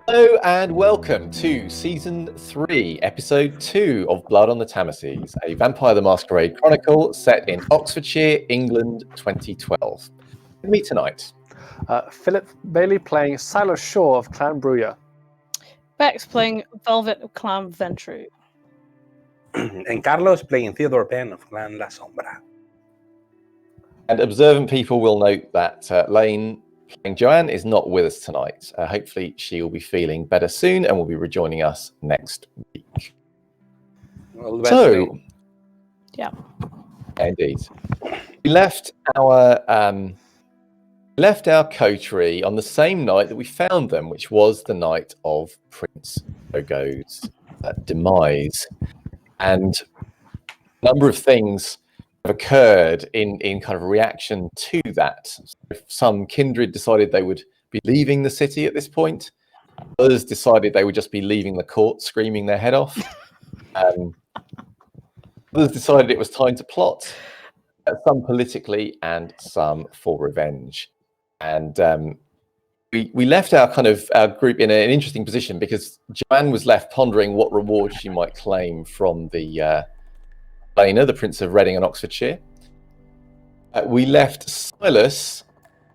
Hello and welcome to Season 3, Episode 2 of Blood on the Tamesis, a Vampire the Masquerade Chronicle set in Oxfordshire, England, 2012. With me tonight, Philip Bailey playing Silas Shaw of Clan Bruya. Bex playing Velvet of Clan Ventru. And Carlos playing Theodore Penn of Clan La Sombra. and observant people will note that Lane playing Joanne is not with us tonight. Hopefully she will be feeling better soon and will be rejoining us next week. Well, So, Yeah. indeed. We left our coterie on the same night that we found them, which was the night of Prince Ogo's demise. And a number of things have occurred in kind of reaction to that. So some kindred decided they would be leaving the city at this point. Others decided they would just be leaving the court screaming their head off. Others decided it was time to plot, some politically and some for revenge. And we left our group in an interesting position because Joanne was left pondering what reward she might claim from the the Prince of Reading and Oxfordshire. We left Silas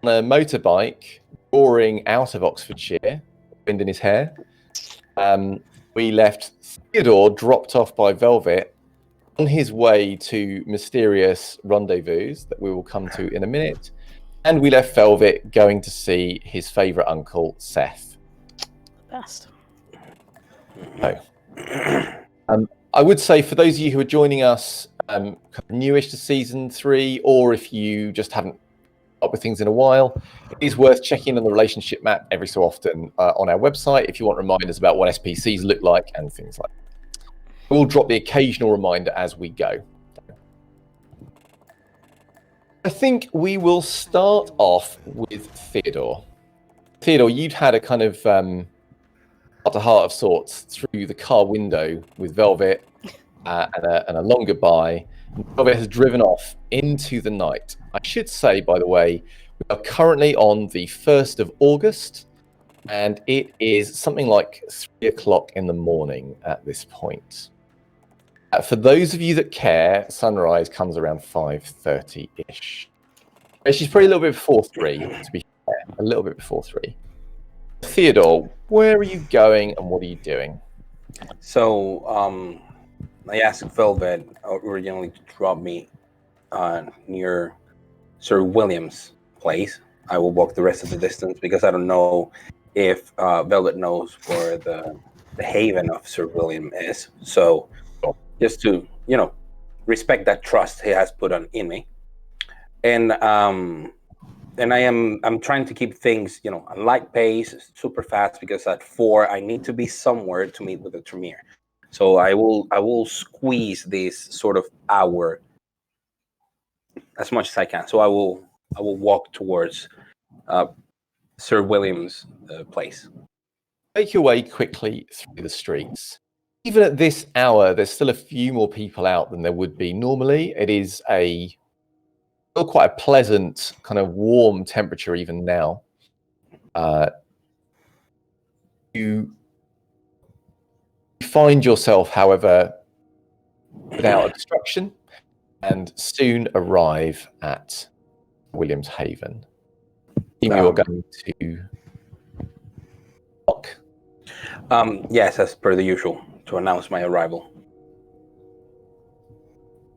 on a motorbike roaring out of Oxfordshire, wind in his hair. We left Theodore dropped off by Velvet on his way to mysterious rendezvous that we will come to in a minute. And we left Velvet going to see his favourite uncle, Seth. Best. So, I would say for those of you who are joining us kind of newish to Season 3, or if you just haven't up with things in a while, it is worth checking on the relationship map every so often on our website if you want reminders about what SPCs look like and things like that. We'll drop the occasional reminder as we go. I think we will start off with Theodore. Theodore, you'd had a kind of heart-to-heart of sorts through the car window with Velvet and a long goodbye. Velvet has driven off into the night. I should say, by the way, we are currently on the 1st of August, and it is something like 3 o'clock in the morning at this point. For those of you that care, sunrise comes around 5:30-ish. She's probably a little bit before 3, to be fair. A little bit before 3. Theodore, where are you going and what are you doing? So, I asked Velvet originally to drop me near Sir William's place. I will walk the rest of the distance because I don't know if Velvet knows where the haven of Sir William is. So, just to, respect that trust he has put in me. And I'm trying to keep things, a light pace, super fast, because at 4 I need to be somewhere to meet with the Tremere. So I will squeeze this sort of hour as much as I can. So I will walk towards Sir William's place. Make your way quickly through the streets. Even at this hour, there's still a few more people out than there would be normally. It is still quite a pleasant, kind of warm temperature even now. You find yourself, however, without obstruction, and soon arrive at William's Haven. You are going to knock. Yes, as per the usual, to announce my arrival.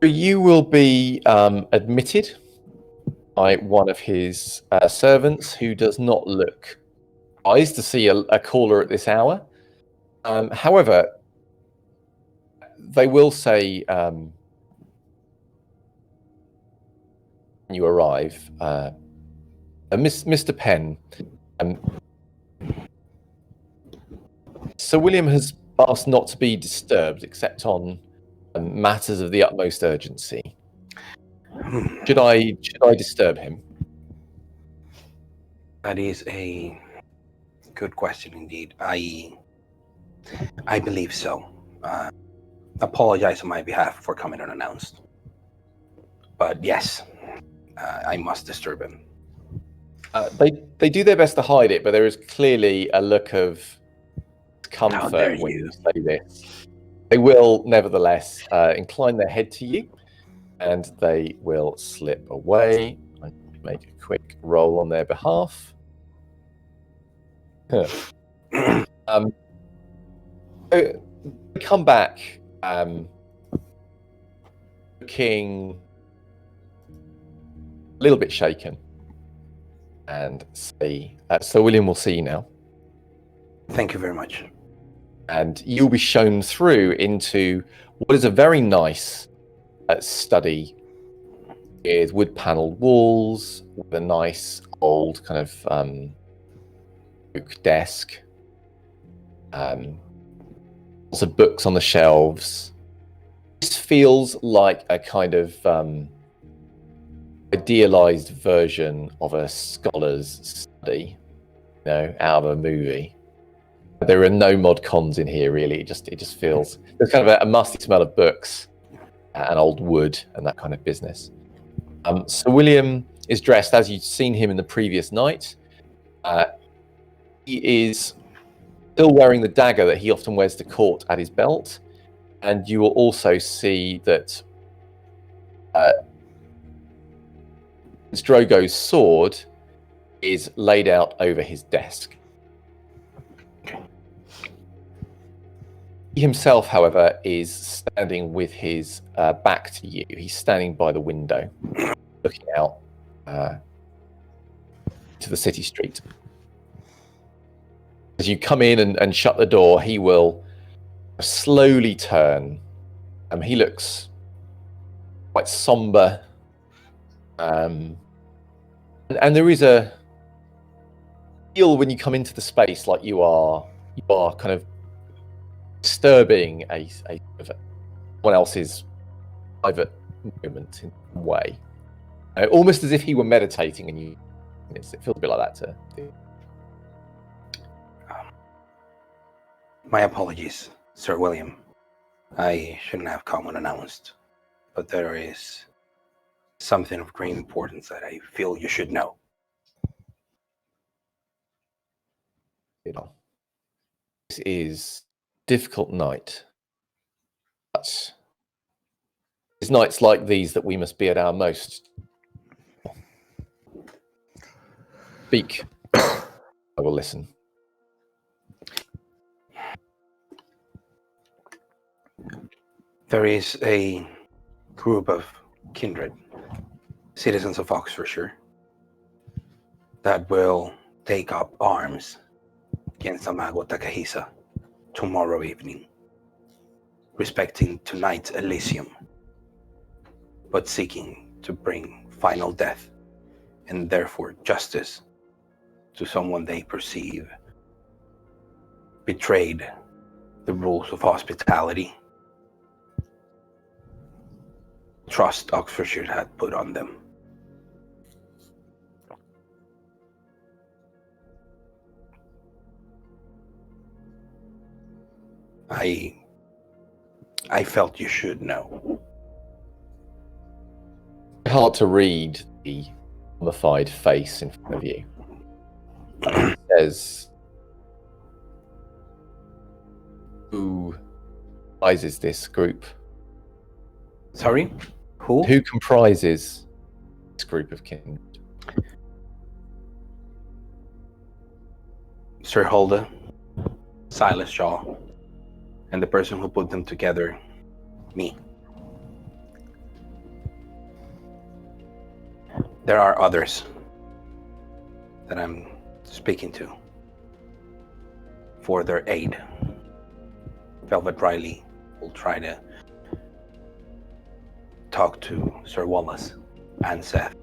You will be admitted by one of his servants who does not look surprised to see a caller at this hour. However, they will say when you arrive, Mr. Penn, Sir William has asked not to be disturbed except on matters of the utmost urgency. Should I disturb him? That is a good question indeed. I believe so. Apologize on my behalf for coming unannounced. But yes, I must disturb him. They do their best to hide it, but there is clearly a look of comfort when you say this. They will nevertheless incline their head to you, and they will slip away. I make a quick roll on their behalf. So come back, looking a little bit shaken, and say, Sir William will see you now. Thank you very much. And you'll be shown through into what is a very nice study with wood-panelled walls, with a nice old kind of oak desk. Lots of books on the shelves. This feels like a kind of idealized version of a scholar's study, out of a movie. There are no mod cons in here, really. It just feels there's kind of a musty smell of books and old wood and that kind of business. So William is dressed as you'd seen him in the previous night. He is still wearing the dagger that he often wears to court at his belt, and you will also see that Drogo's sword is laid out over his desk. He himself, however, is standing with his back to you. He's standing by the window, looking out to the city street. As you come in and shut the door, he will slowly turn. He looks quite somber. And there is a feel when you come into the space like you are kind of disturbing someone else's private moment in a way, almost as if he were meditating, and it feels a bit like that to do. My apologies, Sir William. I shouldn't have come unannounced, but there is something of great importance that I feel you should know. This is a difficult night, but it's nights like these that we must be at our most. Speak. I will listen. There is a group of kindred citizens of Oxfordshire that will take up arms against Amago Takahisa tomorrow evening, respecting tonight's Elysium, but seeking to bring final death and therefore justice to someone they perceive betrayed the rules of hospitality, trust Oxfordshire had put on them. I felt you should know. Hard to read the mummified face in front of you. It says, who comprises this group? Sorry? Who? Who comprises this group of kin? Sir Hulda, Silas Shaw, and the person who put them together, me. There are others that I'm speaking to for their aid. Velvet Riley will try to talk to Sir Wallace and Seth.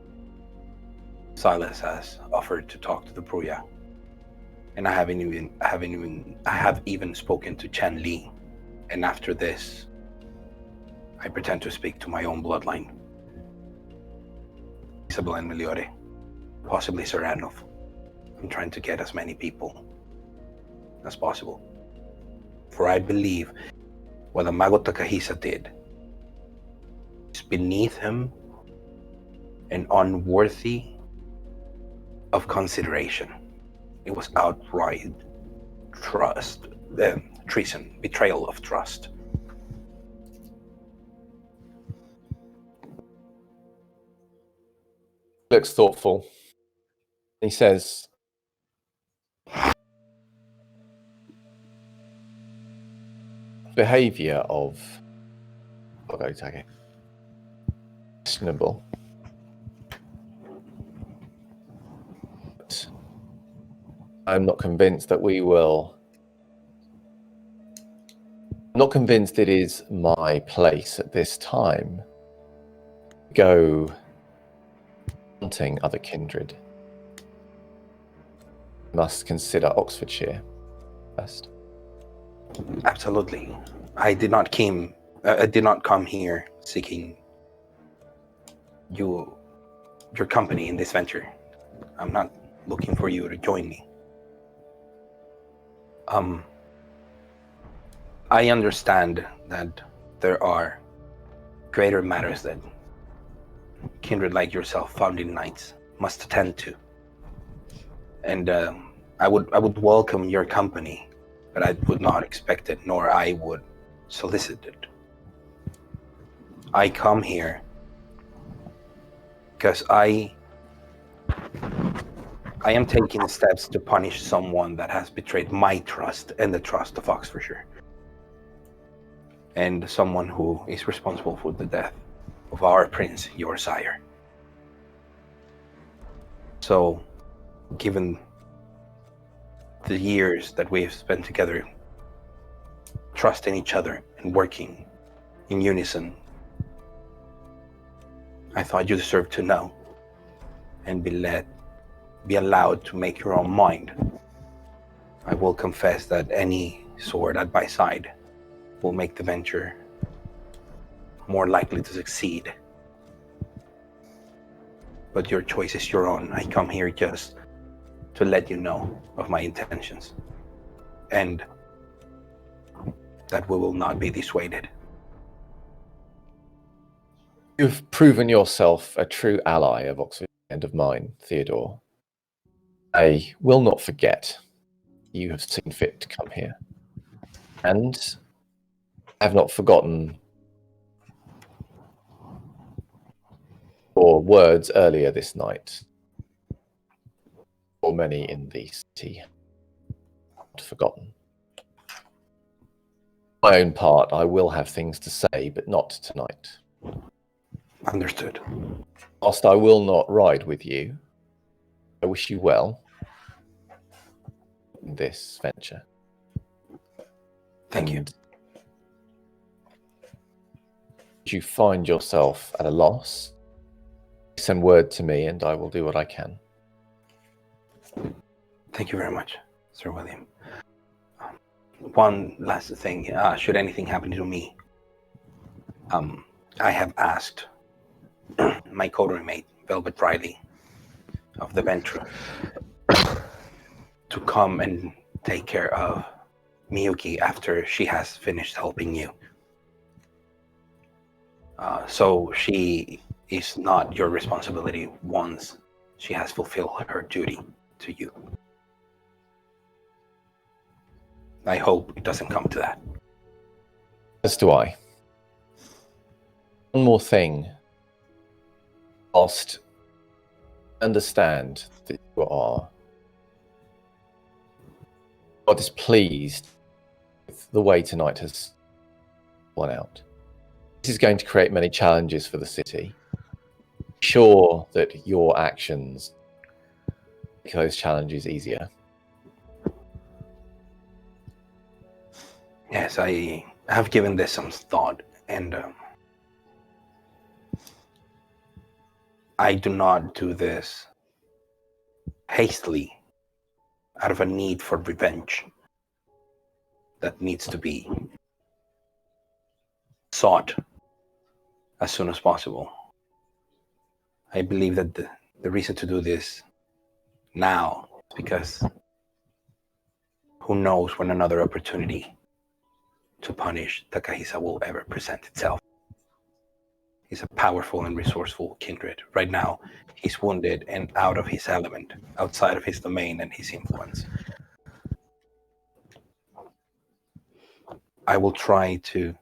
Silas has offered to talk to the Bruya, and I have even spoken to Chen Li. And after this, I pretend to speak to my own bloodline. Isabel and Meliore, possibly Sir Randolph. I'm trying to get as many people as possible. For I believe what Amago Takahisa did is beneath him and unworthy of consideration. It was outright treason, betrayal of trust. Looks thoughtful. He says, behavior of questionable. But I'm not convinced that we will. I'm not convinced it is my place at this time to go hunting other kindred. Must consider Oxfordshire first. Absolutely. I did not come here seeking your company in this venture. I'm not looking for you to join me. I understand that there are greater matters that kindred like yourself, founding knights, must attend to. And I would welcome your company, but I would not expect it, nor I would solicit it. I come here because I am taking steps to punish someone that has betrayed my trust and the trust of Oxfordshire, and someone who is responsible for the death of our prince, your sire. So, given the years that we have spent together, trusting each other and working in unison, I thought you deserved to know and be allowed to make your own mind. I will confess that any sword at my side will make the venture more likely to succeed. But your choice is your own. I come here just to let you know of my intentions, and that we will not be dissuaded. You've proven yourself a true ally of Oxford and of mine, Theodore. I will not forget you have seen fit to come here. And I have not forgotten your words earlier this night. For many in the city, not forgotten. For my own part, I will have things to say, but not tonight. Understood. Whilst I will not ride with you, I wish you well in this venture. Thank you. If you find yourself at a loss, send word to me and I will do what I can. Thank you very much, Sir William. One last thing, should anything happen to me, I have asked my coterie mate, Velvet Riley, of the venture, to come and take care of Miyuki after she has finished helping you. So she is not your responsibility once she has fulfilled her duty to you. I hope it doesn't come to that. As do I. One more thing. Whilst understand that you are displeased with the way tonight has gone out. This is going to create many challenges for the city. Sure that your actions make those challenges easier. Yes, I have given this some thought, and I do not do this hastily out of a need for revenge that needs to be sought as soon as possible. I believe that the reason to do this now is because who knows when another opportunity to punish Takahisa will ever present itself. He's a powerful and resourceful kindred. Right now, he's wounded and out of his element, outside of his domain and his influence. I will try to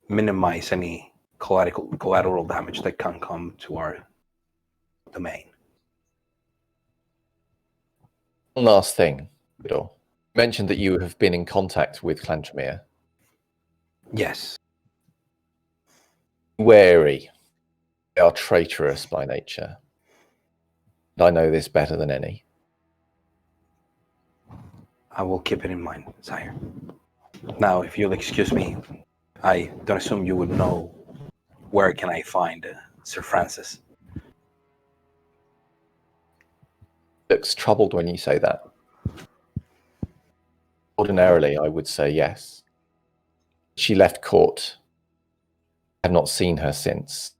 minimize any collateral damage that can come to our domain. One last thing, Theodore. You mentioned that you have been in contact with Clantremere. Yes. Wary. They are traitorous by nature. And I know this better than any. I will keep it in mind, sire. Now, if you'll excuse me, I don't assume you would know where can I find Sir Francis. Looks troubled when you say that. Ordinarily, I would say yes. She left court. I have not seen her since.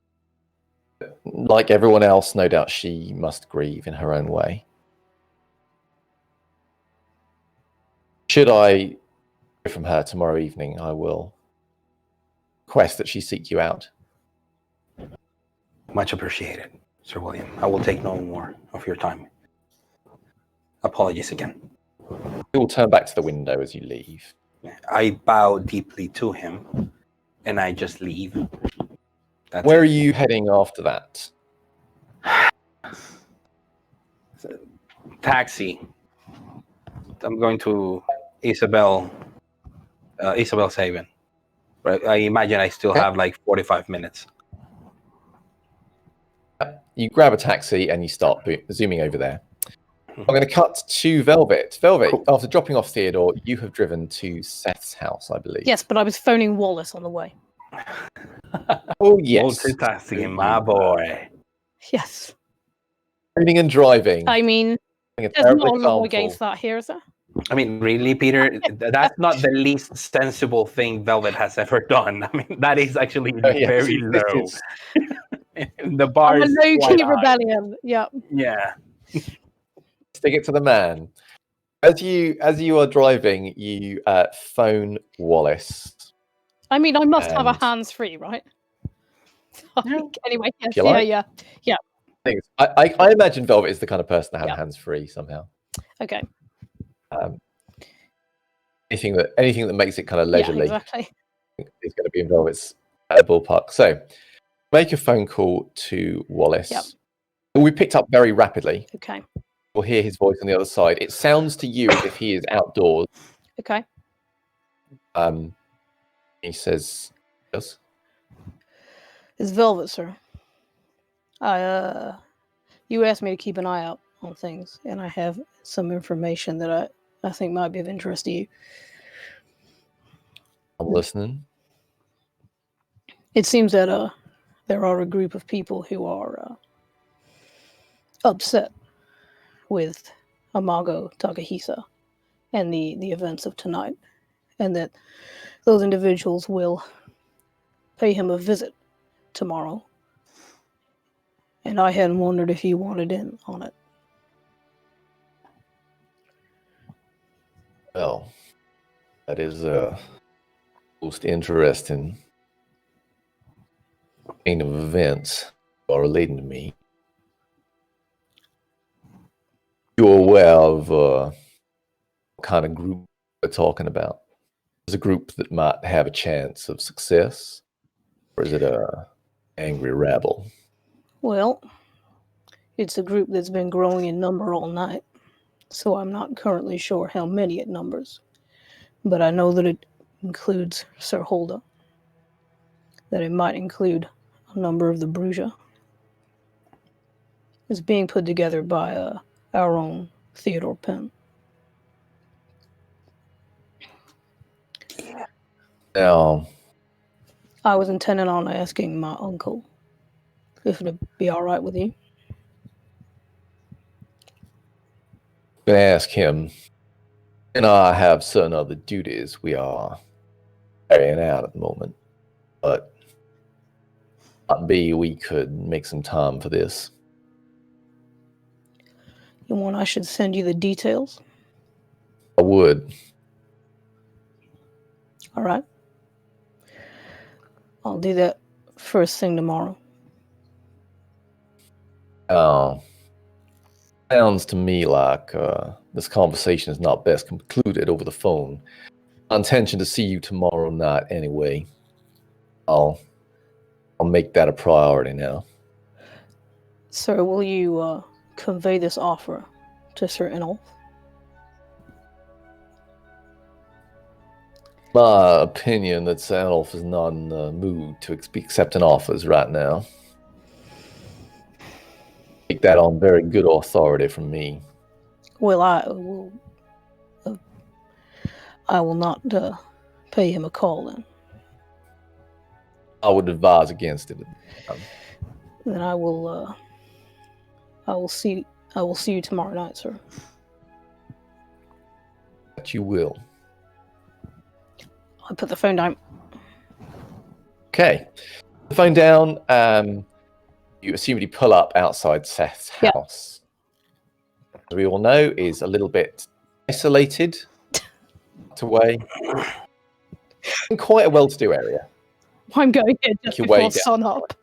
Like everyone else, no doubt she must grieve in her own way. Should I hear from her tomorrow evening, I will request that she seek you out. Much appreciated, Sir William. I will take no more of your time. Apologies again. You will turn back to the window as you leave. I bow deeply to him, and I just leave. Where are you heading after that? Taxi. I'm going to Isabel's Haven. Right. I imagine I still have like 45 minutes. You grab a taxi and you start zooming over there. I'm going to cut to Velvet. Velvet, Cool. After dropping off Theodore, you have driven to Seth's house, I believe. Yes, but I was phoning Wallace on the way. Oh, yes. Multitasking, my boy. Yes. Reading and driving. I mean, A there's terrible not a law example. against that here, is there? I mean, really, Peter? That's not the least sensible thing Velvet has ever done. I mean, that is actually Yeah, very this low. is- The bar I'm a is low-key quite high. rebellion. Yeah. Yeah. Stick it to the man. As you are driving, you phone Wallace. I mean, I must have a And- hands-free, right? Anyway, yes, You yeah, like? yeah. I imagine Velvet is the kind of person to have Yeah. hands free somehow. Okay. Anything that makes it kind of leisurely Yeah, exactly. is going to be in Velvet's ballpark. So make a phone call to Wallace. Yep. We picked up very rapidly. Okay. We'll hear his voice on the other side. It sounds to you as if he is outdoors. Okay. He says, yes. It's Velvet, sir. You asked me to keep an eye out on things, and I have some information that I think might be of interest to you. I'm listening. It seems that there are a group of people who are upset with Amago Takahisa and the events of tonight, and that those individuals will pay him a visit tomorrow. And I hadn't wondered if you wanted in on it. Well, that is most interesting chain of events are relating to me. You're aware of what kind of group we're talking about? Is it a group that might have a chance of success, or is it a angry rabble? Well, it's a group that's been growing in number all night, so I'm not currently sure how many it numbers. But I know that it includes Sir Holda, that it might include a number of the Bruja. It's being put together by our own Theodore Penn. Now, I was intending on asking my uncle if it'd be all right with you. I'm going to ask him, and I have certain other duties we are carrying out at the moment, but maybe we could make some time for this. You want I should send you the details? I would. All right. I'll do that first thing tomorrow. Sounds to me like this conversation is not best concluded over the phone intention to see you tomorrow night anyway. I'll make that a priority now. Sir, will you convey this offer to Sir Engel? My opinion that Sir Adolf is not in the mood to be accepting offers right now. Take that on very good authority from me. Well, I will not pay him a call then. I would advise against it. Then I will see you tomorrow night, sir. But you will. I put the phone down. Okay. The phone down. You assumedly pull up outside Seth's house. As we all know, is a little bit isolated, tucked away, in quite a well-to-do area. I'm going here just Your way before down. sun up.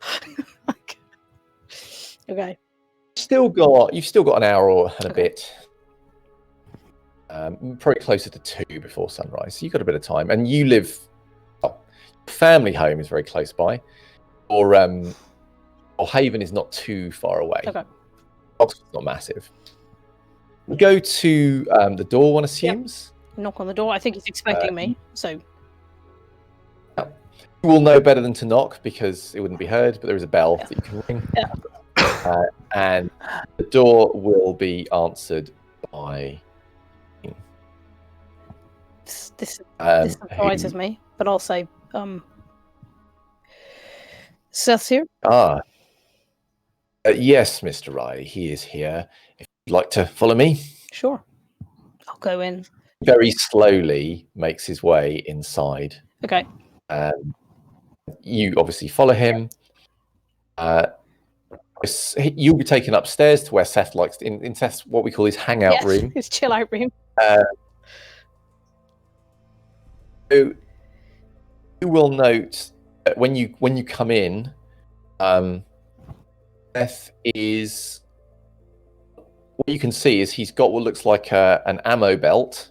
Okay. You've still got an hour and a bit. Probably closer to 2 before sunrise. So you've got a bit of time, and you live. Your family home is very close by, or Haven is not too far away. Okay. Oxford's not massive. We go to the door. One assumes. Knock on the door. I think he's expecting me. So. You will know better than to knock because it wouldn't be heard, but there is a bell that you can ring. Yeah. And the door will be answered by. This surprises me, but I'll say, Seth's here? Yes, Mr. Riley, he is here. If you'd like to follow me. Sure. I'll go in. Very slowly makes his way inside. Okay. You obviously follow him. You'll be taken upstairs to where Seth likes in Seth's what we call his hangout room. His chill out room. So you will note that when you come in, Seth is. What you can see is he's got what looks like an ammo belt,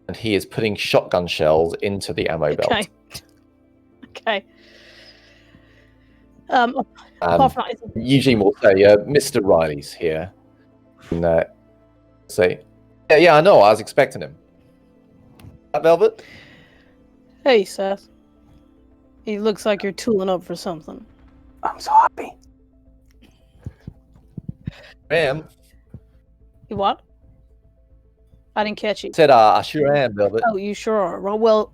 and he is putting shotgun shells into the ammo belt. Okay. Apart from that, Eugene will say, "Mr. Riley's here," and say, "Yeah, I know. I was expecting him." Velvet. Hey, Seth. He looks like you're tooling up for something. I'm so happy. Ma'am. You what? I didn't catch you. Said, I sure am, Velvet. Oh, you sure are. Well,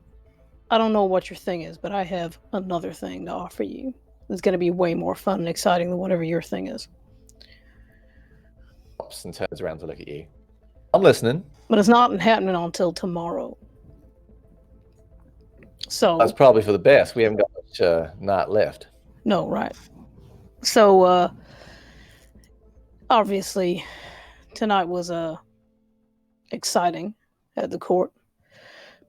I don't know what your thing is, but I have another thing to offer you. It's going to be way more fun and exciting than whatever your thing is. Stops and turns around to look at you. I'm listening. But it's not happening until tomorrow. So that's probably for the best. We haven't got much night left. No, right. So obviously tonight was exciting at the court,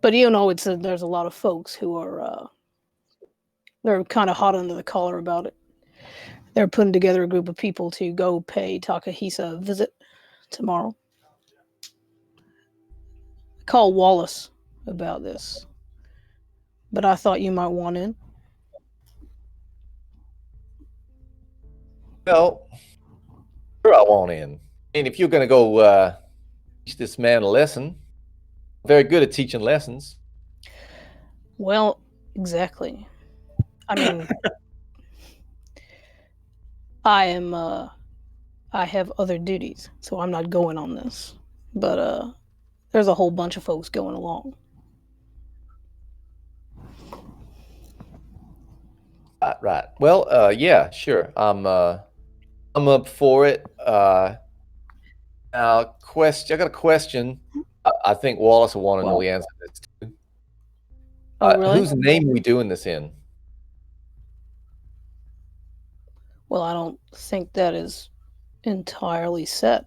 but you know there's a lot of folks who are they're kind of hot under the collar about it. They're putting together a group of people to go pay Takahisa a visit tomorrow. Call Wallace about this. But I thought you might want in. Well, sure I want in. And if you're going to go teach this man a lesson, very good at teaching lessons. Well, exactly. I mean, I have other duties, so I'm not going on this. But there's a whole bunch of folks going along. Right. Well, yeah, sure. I'm up for it. Now, I got a question. I think Wallace will want to know the answer to this too. Oh, really? Whose name are we doing this in? Well, I don't think that is entirely set.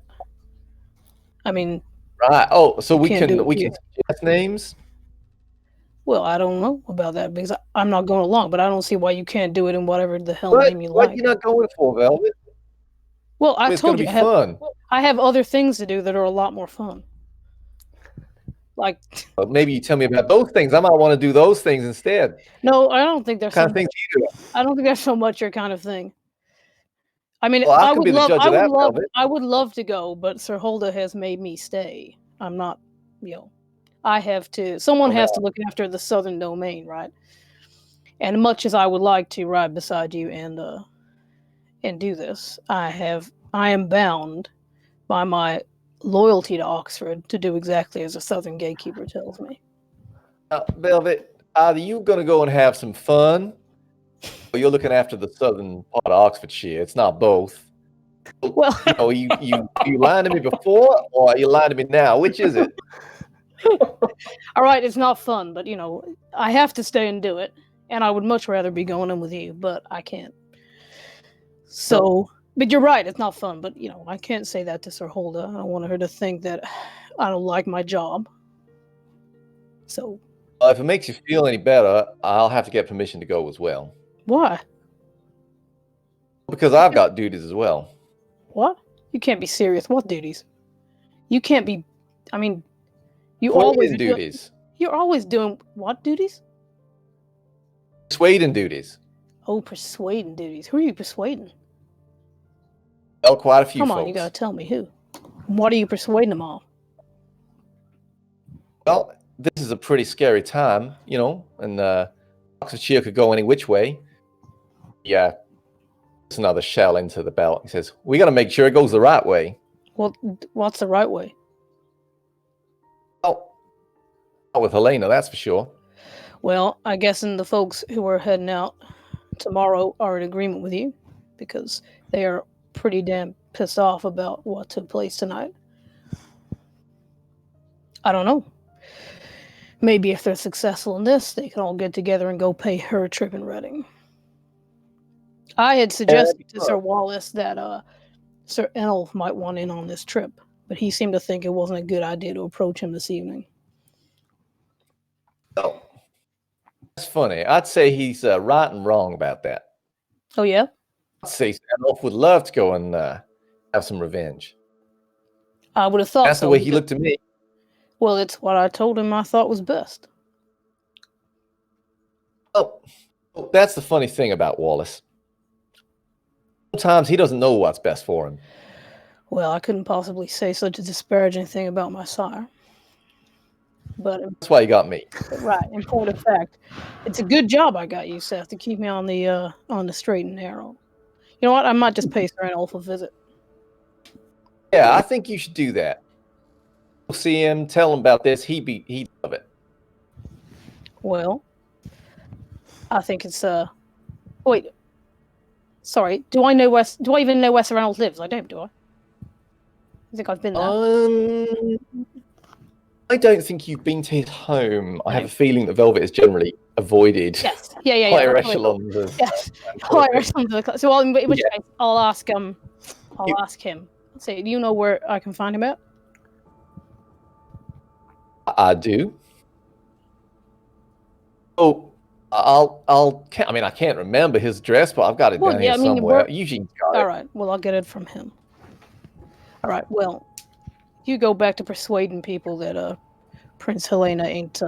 I mean, right. Oh, so we can suggest names. Well, I don't know about that because I'm not going along, but I don't see why you can't do it in whatever the hell name you like. What are you not going for, Velvet? Well, I told you fun. I have other things to do that are a lot more fun. Like, Well, maybe you tell me about those things. I might want to do those things instead. no, I don't think there's What kind so of things much, do you do? I don't think that's so much your kind of thing. I mean, Well, I could be the judge of that, Velvet. I would love to go, but Sir Holder has made me stay. I'm not, I have to. Someone has to look after the southern domain, right? And much as I would like to ride beside you and do this, I am bound by my loyalty to Oxford to do exactly as the southern gatekeeper tells me. Velvet, either you're going to go and have some fun, or you're looking after the southern part of Oxfordshire. It's not both. Well, you lied to me before, or you lying to me now? Which is it? all right, it's not fun, but I have to stay and do it, and I would much rather be going in with you, but I can't. So, but you're right, it's not fun, but I can't say that to Sir Holder. I don't want her to think that I don't like my job. So, If it makes you feel any better, I'll have to get permission to go as well. Why? Because I've got duties as well. What? You can't be serious. What duties? You can't be. I mean, you Persuading always duties. You're always doing what duties? Persuading duties. Oh, persuading duties. Who are you persuading? Well, quite a few Come on, folks. you gotta tell me who. What are you persuading them of? Well, this is a pretty scary time, and Oxfordshire could go any which way. Yeah, it's another shell into the belt. He says, we got to make sure it goes the right way. Well, what's the right way? Well, not with Helena, that's for sure. Well, I guess the folks who are heading out tomorrow are in agreement with you, because they are pretty damn pissed off about what took place tonight. I don't know. Maybe if they're successful in this, they can all get together and go pay her a trip in Reading. I had suggested to Sir Wallace that Sir Engel might want in on this trip, but he seemed to think it wasn't a good idea to approach him this evening. Oh, that's funny. I'd say he's right and wrong about that. Oh, yeah? I'd say Elf would love to go and have some revenge. I would have thought that's so. The way he looked at me. Well, it's what I told him I thought was best. Oh, that's the funny thing about Wallace. Sometimes he doesn't know what's best for him. Well, I couldn't possibly say such a disparaging thing about my sire. But that's why you got me. Right. In point of fact, it's a good job I got you, Seth, to keep me on the straight and narrow. You know what? I might just pay Sir Engel a visit. Yeah, I think you should do that. We'll see him, tell him about this. He'd love it. Well, I think it's wait. Sorry, do I even know where Sir Engel lives? I don't, do I? I think I've been there. I don't think you've been to his home. I have a feeling that Velvet is generally avoided. Yes. Yeah. Higher echelons. Yes. Higher echelons. So in which case, I'll ask him. Say, do you know where I can find him at? I do. Oh, I can't remember his address, but I've got it down here somewhere. Usually got it. All right. Well, I'll get it from him. All right. Well, you go back to persuading people that Prince Helena ain't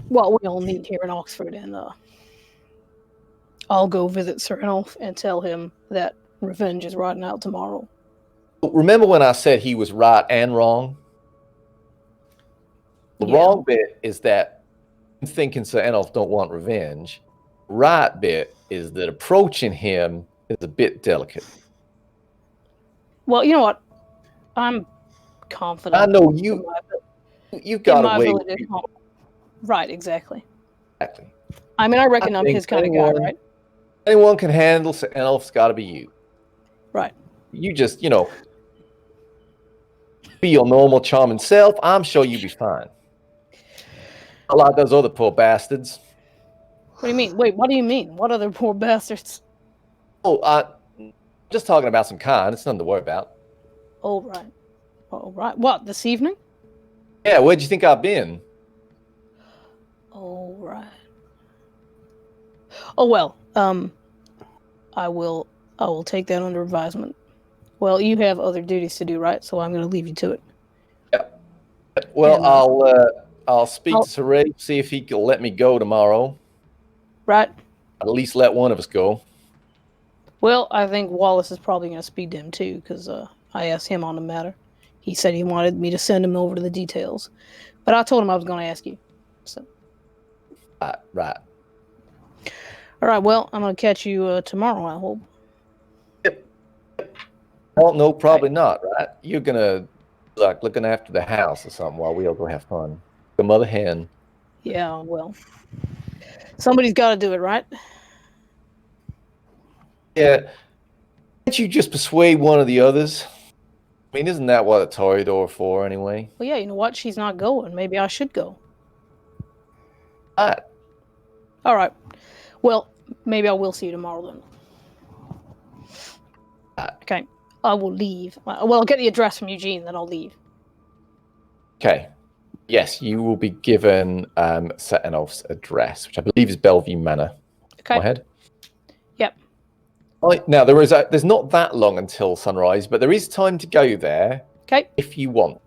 what we all need here in Oxford, and I'll go visit Sir Engel and tell him that revenge is riding out tomorrow. Remember when I said he was right and wrong? The wrong bit is that I'm thinking Sir Engel don't want revenge. Right bit is that approaching him is a bit delicate. Well, you know what? I'm confident. I know you've got a way. Right, exactly. Exactly. I mean, I reckon I'm his kind of guy, right? Anyone can handle Sir Engel. It's got to be you. Right. You just, be your normal, charming self. I'm sure you'll be fine. A lot of those other poor bastards. What do you mean? Wait, what do you mean? What other poor bastards? Oh, just talking about some kind. It's nothing to worry about. Oh, right. Oh, right. What, this evening? Yeah, where'd you think I've been? Oh, right. Oh, well, I will take that under advisement. Well, you have other duties to do, right? So I'm going to leave you to it. Yeah. Well, And, I'll speak to Sergey, see if he can let me go tomorrow. Right. At least let one of us go. Well, I think Wallace is probably going to speak to him too, because I asked him on the matter. He said he wanted me to send him over to the details, but I told him I was going to ask you. So. Right. All right. Well, I'm going to catch you tomorrow, I hope. Yep. Well, no, probably not. Right? You're gonna looking after the house or something while we all go have fun. The mother hen. Yeah. Well, somebody's got to do it, right? Yeah. Can't you just persuade one of the others? I mean, isn't that what a Toreador for anyway? Well, yeah. You know what? She's not going. Maybe I should go. Right. All right. Well, maybe I will see you tomorrow then. Okay. I will leave. Well, I'll get the address from Eugene, then I'll leave. Okay. Yes, you will be given Setanov's address, which I believe is Bellevue Manor. Okay. My head. Yep. Right, now there's not that long until sunrise, but there is time to go there. Okay. If you want.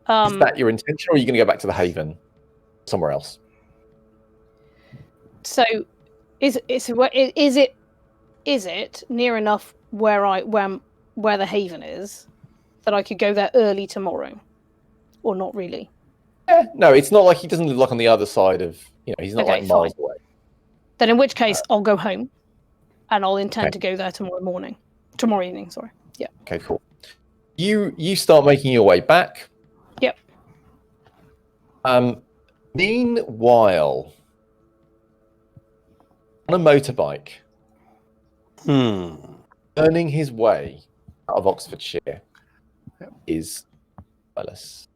Is that your intention, or are you going to go back to the Haven somewhere else? So, is it near enough where the Haven is that I could go there early tomorrow, or not really? Yeah, no, it's not like he doesn't live like on the other side of. He's not Okay, like miles fine. away. Then, in which case, I'll go home, and I'll intend Okay. to go there tomorrow evening. Sorry. Yeah. Okay, cool. You start making your way back. Yep. Meanwhile, on a motorbike, earning his way out of Oxfordshire is Silas.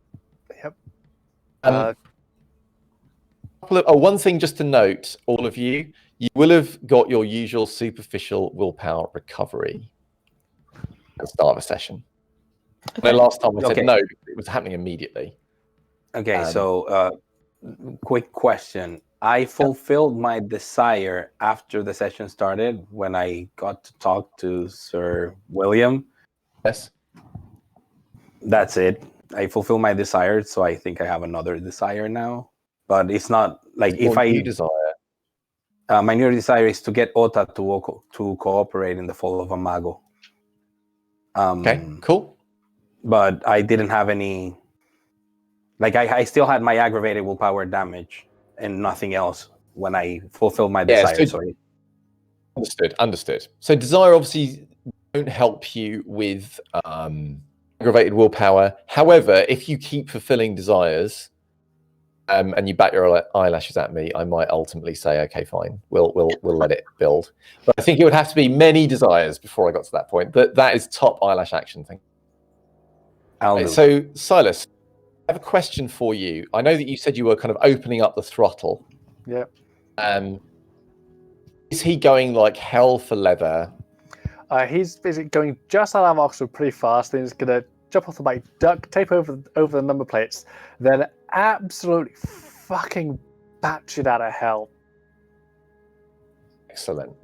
Yep. One thing just to note, all of you will have got your usual superficial willpower recovery at the start of a session. Okay. The last time I said Okay. no, it was happening immediately. Okay, so quick question. I fulfilled my desire after the session started when I got to talk to Sir William. Yes. That's it. I fulfilled my desire, so I think I have another desire now. But it's not like if I new desire. My new desire is to get Ota to cooperate in the fall of Amago. Okay, cool. But I didn't have any. Like I still had my aggravated willpower damage and nothing else when I fulfilled my desire. Understood. So desire obviously don't help you with aggravated willpower. However, if you keep fulfilling desires, and you bat your eyelashes at me, I might ultimately say, okay, fine, we'll let it build. But I think it would have to be many desires before I got to that point. But that is top eyelash action thing. So Silas, I have a question for you. I know that you said you were kind of opening up the throttle. Yep. Is he going like hell for leather? He's basically going just out of Oxford pretty fast. Then he's gonna jump off the bike, duct tape over the number plates, then absolutely fucking batshit out of hell. Excellent.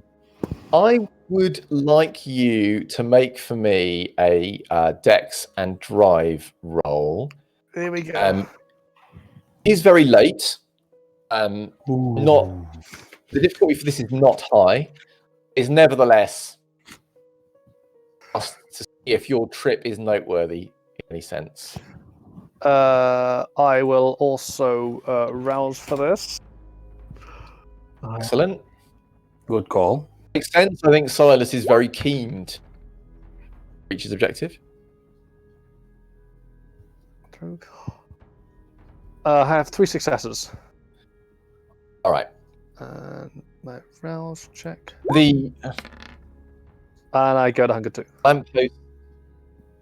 I would like you to make for me a Dex and Drive roll. There we go. He's very late. Not the difficulty for this is not high. Is nevertheless to see if your trip is noteworthy in any sense. I will also rouse for this. Excellent. Good call. Makes sense. I think Silas is very keen to reach his objective. I have 3 successes. All right. My rouse check. And I go to hunger 2. I'm close.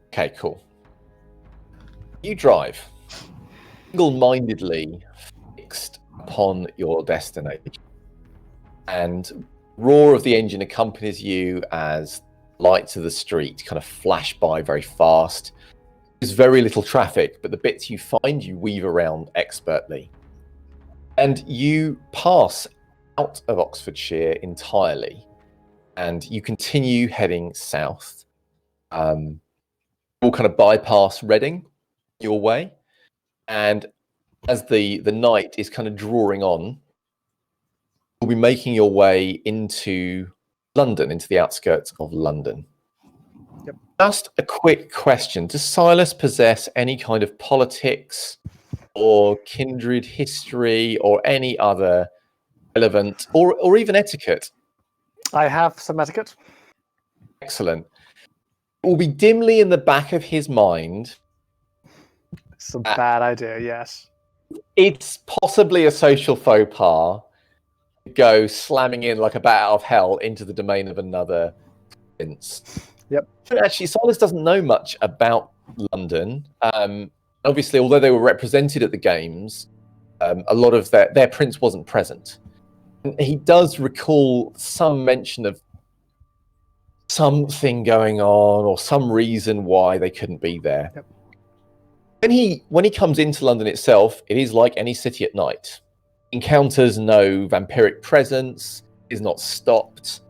Okay, cool. You drive single-mindedly fixed upon your destination, and roar of the engine accompanies you as lights of the street kind of flash by very fast. There's very little traffic, but the bits you find, you weave around expertly. And you pass out of Oxfordshire entirely, and you continue heading south. You'll kind of bypass Reading your way, And as the night is kind of drawing on, you'll be making your way into London, into the outskirts of London. Yep. Just a quick question. Does Silas possess any kind of politics or kindred history or any other relevant or even etiquette? I have some etiquette. Excellent. It will be dimly in the back of his mind. It's a bad idea, yes. It's possibly a social faux pas to go slamming in like a bat out of hell into the domain of another prince. Yep. Actually, Silas doesn't know much about London. Obviously, although they were represented at the games, a lot of their prince wasn't present. And he does recall some mention of something going on or some reason why they couldn't be there. Yep. When he comes into London itself, it is like any city at night. Encounters no vampiric presence, is not stopped.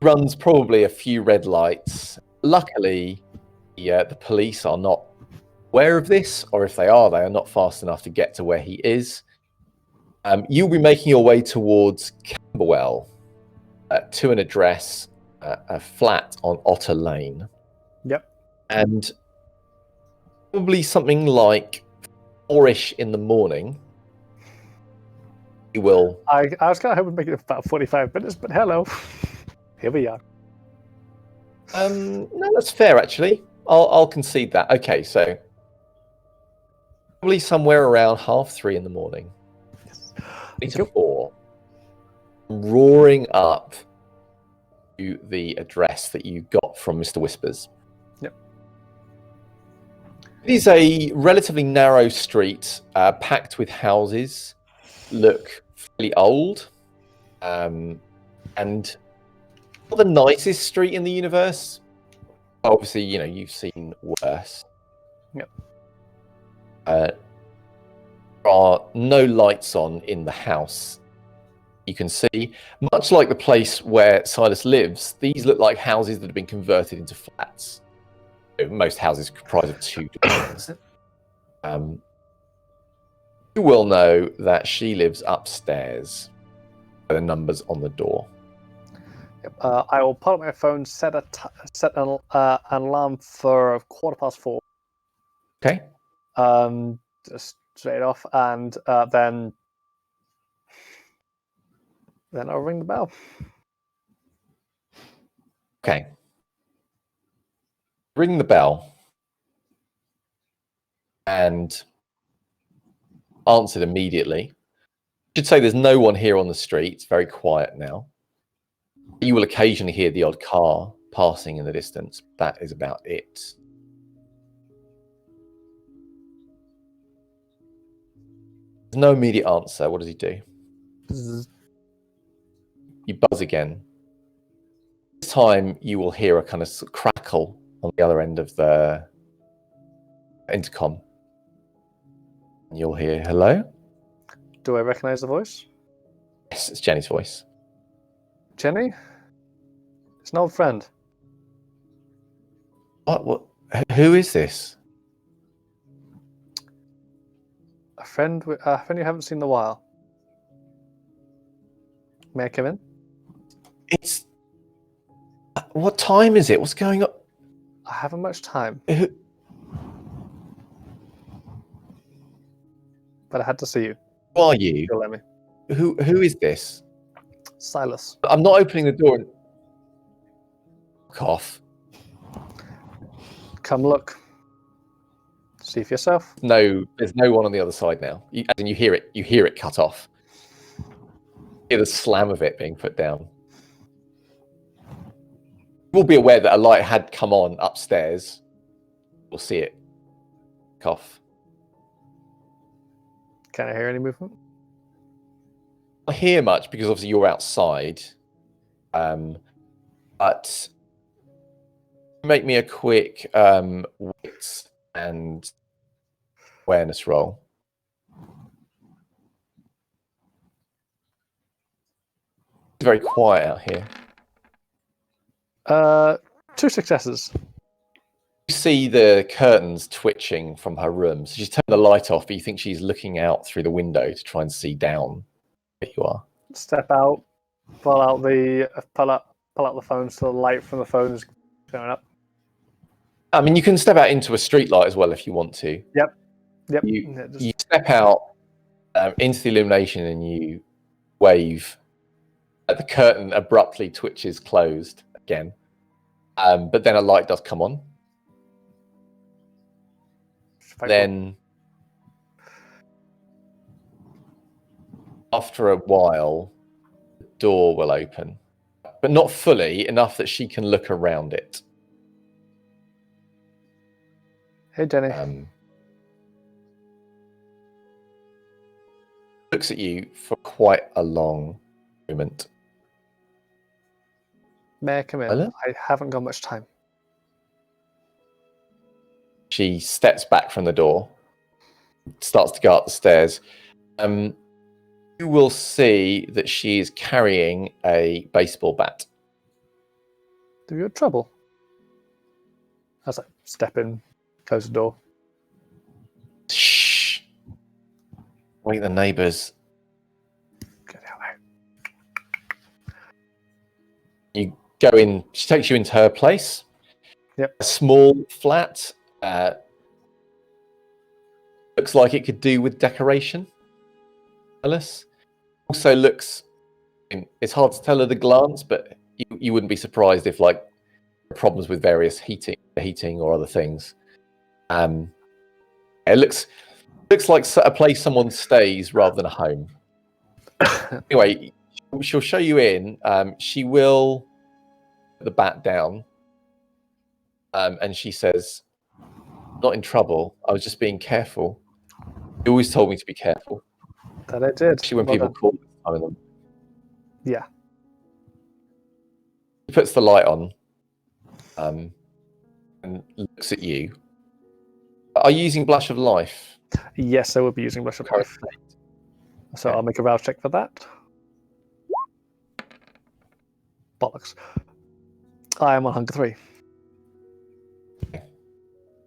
Runs probably a few red lights. Luckily, the police are not aware of this, or if they are not fast enough to get to where he is. You'll be making your way towards Camberwell to an address, a flat on Otter Lane. Yep. And probably something like 4-ish in the morning. You will. I was kind of hoping to make it about 45 minutes, but hello. Here we are. No, that's fair, actually. I'll concede that. Okay, so probably somewhere around 3:30 in the morning. Yes. 3 to 4. Roaring up to the address that you got from Mr. Whispers. Yep. It is a relatively narrow street, packed with houses, look fairly old, and not the nicest street in the universe. Obviously, you've seen worse. Yep. There are no lights on in the house. You can see, much like the place where Silas lives, these look like houses that have been converted into flats. Most houses comprise of 2 dwellings. You will know that she lives upstairs. By the numbers on the door. Yep. I will pull up my phone, set an alarm for 4:15. Okay. Just straight off, and then I'll ring the bell. Okay. Ring the bell. And answered immediately. I should say there's no one here on the street. It's very quiet now. You will occasionally hear the odd car passing in the distance. That is about it. There's no immediate answer. What does he do? Bzz. You buzz again. This time you will hear a kind of crackle on the other end of the intercom. And you'll hear, hello? Do I recognize the voice? Yes, it's Jenny's voice. Jenny? It's an old friend. What? Who is this? A friend you haven't seen in a while. May I come in? It's... What time is it? What's going on? I haven't much time, Who... but I had to see you. Who are you? You'll let me. Who is this? Silas. I'm not opening the door and... Fuck off. Come look. See for yourself. No, there's no one on the other side now. You hear it cut off. You hear the slam of it being put down. You will be aware that a light had come on upstairs. We'll see it cough. Can I hear any movement? I hear much because obviously you're outside. But make me a quick wits and awareness roll. It's very quiet out here. 2 successes. You see the curtains twitching from her room. So she's turned the light off, but you think she's looking out through the window to try and see down where you are. Step out, pull out the phone so the light from the phone is showing up. I mean, you can step out into a streetlight as well if you want to. Yep. You step out into the illumination and you wave. The curtain abruptly twitches closed again. But then a light does come on. Then, after a while, the door will open. But not fully, enough that she can look around it. Hey, Jenny. Looks at you for quite a long moment. May I come in? Hello? I haven't got much time. She steps back from the door, starts to go up the stairs. You will see that she is carrying a baseball bat. Do you have trouble? As I step in, close the door. Shh. Wake the neighbours. Get out there. You go in. She takes you into her place. Yep. A small flat. Looks like it could do with decoration. Alice also looks. It's hard to tell at a glance, but you wouldn't be surprised if like problems with various heating or other things. It looks like a place someone stays rather than a home. Anyway, she'll show you in. She will put the bat down, and she says, "Not in trouble. I was just being careful. You always told me to be careful." That I did. Actually, when Well people done. call some of them. Yeah. He puts the light on, and looks at you. Are you using Blush of Life? Yes, I will be using Blush of Life. So Okay. I'll make a rouse check for that. Bollocks. I am on hunger 3.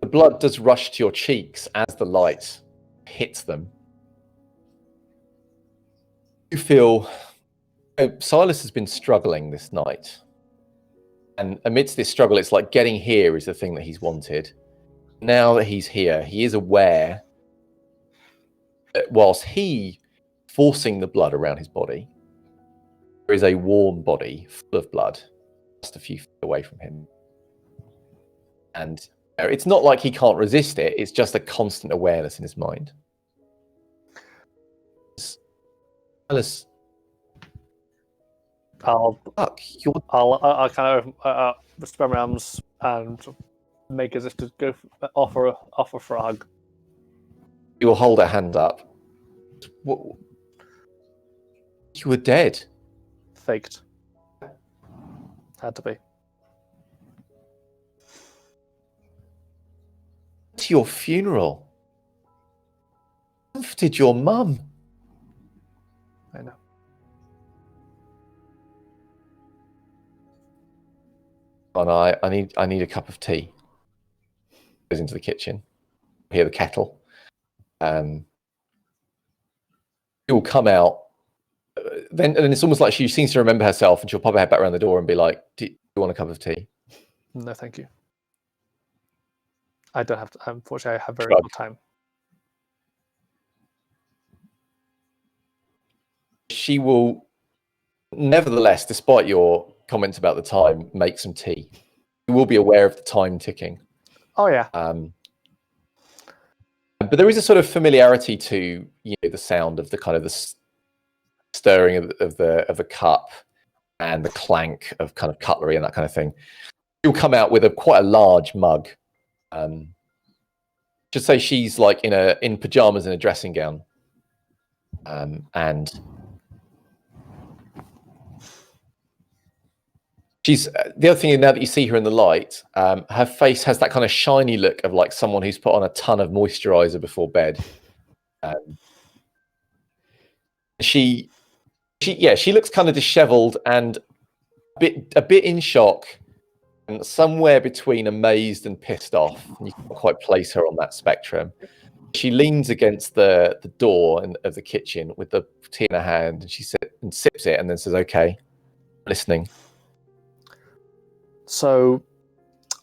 The blood does rush to your cheeks as the light hits them. You feel Silas has been struggling this night. And amidst this struggle, it's like getting here is the thing that he's wanted. Now that he's here, he is aware that whilst he forcing the blood around his body, there is a warm body full of blood just a few feet away from him. And it's not like he can't resist it, it's just a constant awareness in his mind. Alice, I'll you're kind of spread my arms and make as if to go offer for a hug. You will hold a hand up. What? You were dead. Faked. Had to be. To your funeral. Comforted your mum. I know. And I need a cup of tea. Goes into the kitchen. Hear the kettle. She'll come out. Then it's almost like she seems to remember herself, and she'll pop her head back around the door and be like, "Do you want a cup of tea?" No, thank you. I don't have to. Unfortunately, I have very Shrug. little time. She will, nevertheless, despite your comments about the time, make some tea. You will be aware of the time ticking. Oh yeah. But there is a sort of familiarity to the sound of the kind of the stirring of the cup and the clank of kind of cutlery and that kind of thing. She'll come out with quite a large mug. Should say she's like in pajamas and a dressing gown, and she's the other thing. Now that you see her in the light, her face has that kind of shiny look of like someone who's put on a ton of moisturizer before bed. She looks kind of disheveled and a bit in shock, and somewhere between amazed and pissed off. You can't quite place her on that spectrum. She leans against the door of the kitchen with the tea in her hand, and she sips it and then says, "Okay, listening." So,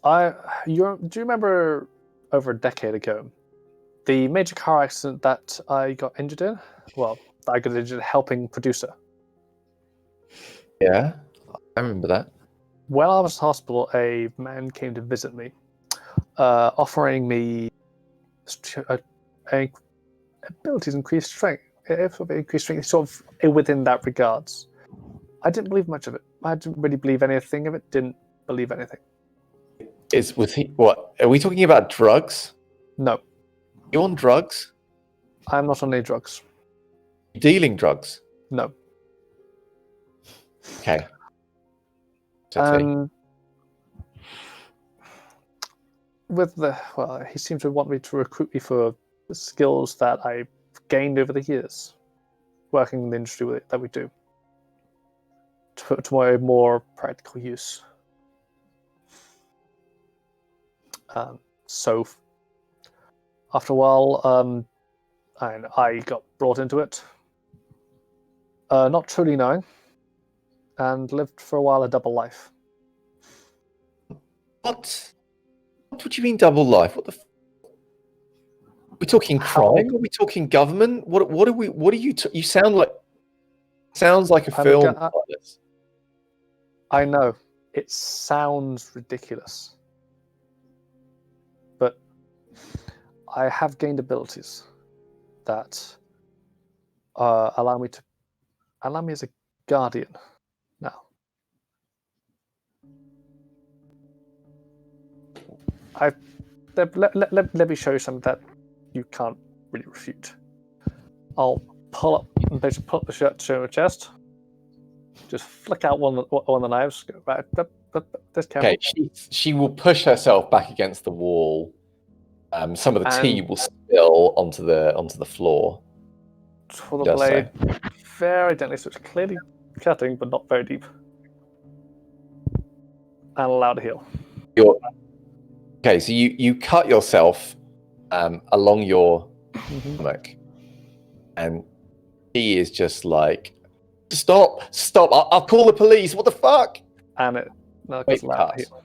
do you remember over a decade ago the major car accident that I got injured in? Well, I got injured helping producer. Yeah, I remember that. While I was in hospital, a man came to visit me, offering me abilities, increased strength, sort of within that regards. I didn't believe much of it. I didn't really believe anything of it. Didn't believe anything. Was he? What are we talking about? Drugs? No, You on drugs? I'm not on any drugs. You dealing drugs? No. Okay. And he seemed to want me to recruit me for the skills that I gained over the years, working in the industry that we do, to put to my more practical use. So, after a while, I got brought into it, not truly knowing, and lived for a while a double life. What? What do you mean double life? What the? Are we talking crime? Are we talking government? What are we? What are you? You sound like a film. I know it sounds ridiculous, but I have gained abilities that allow me as a guardian now. Let me show you something that you can't really refute. I'll pull up the shirt to show my chest. Just flick out one of the knives. Go right. This camera. Okay, she will push herself back against the wall. Some of the tea will spill onto the floor. For the blade, very gently, so it's clearly cutting, but not very deep, and allowed to heal. Okay, so you cut yourself along your stomach, and he is just like, stop! I'll call the police. What the fuck? And it goes loud to heal.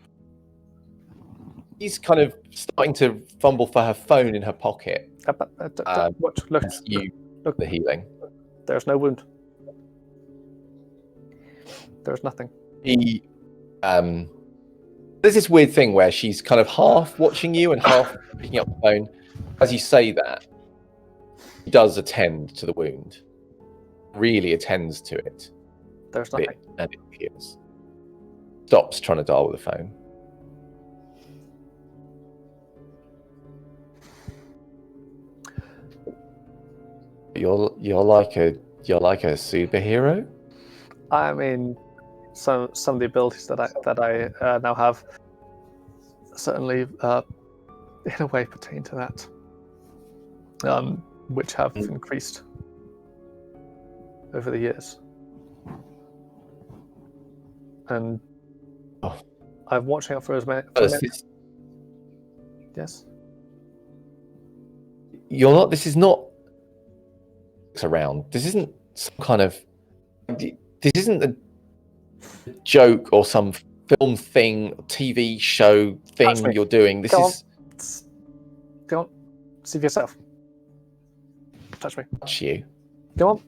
He's kind of starting to fumble for her phone in her pocket. Look, the healing. There's no wound. There's nothing. There's this weird thing where she's kind of half watching you and half picking up the phone. As you say that, she does attend to the wound. Really attends to it. There's nothing. And it heals. Stops trying to dial with the phone. You're like a superhero? I mean, some of the abilities that I now have certainly, in a way, pertain to that, which have increased over the years. And I'm watching out for as many. Yes. You're not. This is not around. This isn't some kind of. This isn't a joke or some film thing, TV show thing you're doing. This is. Go on. See for yourself. Touch me. Touch you. Go on.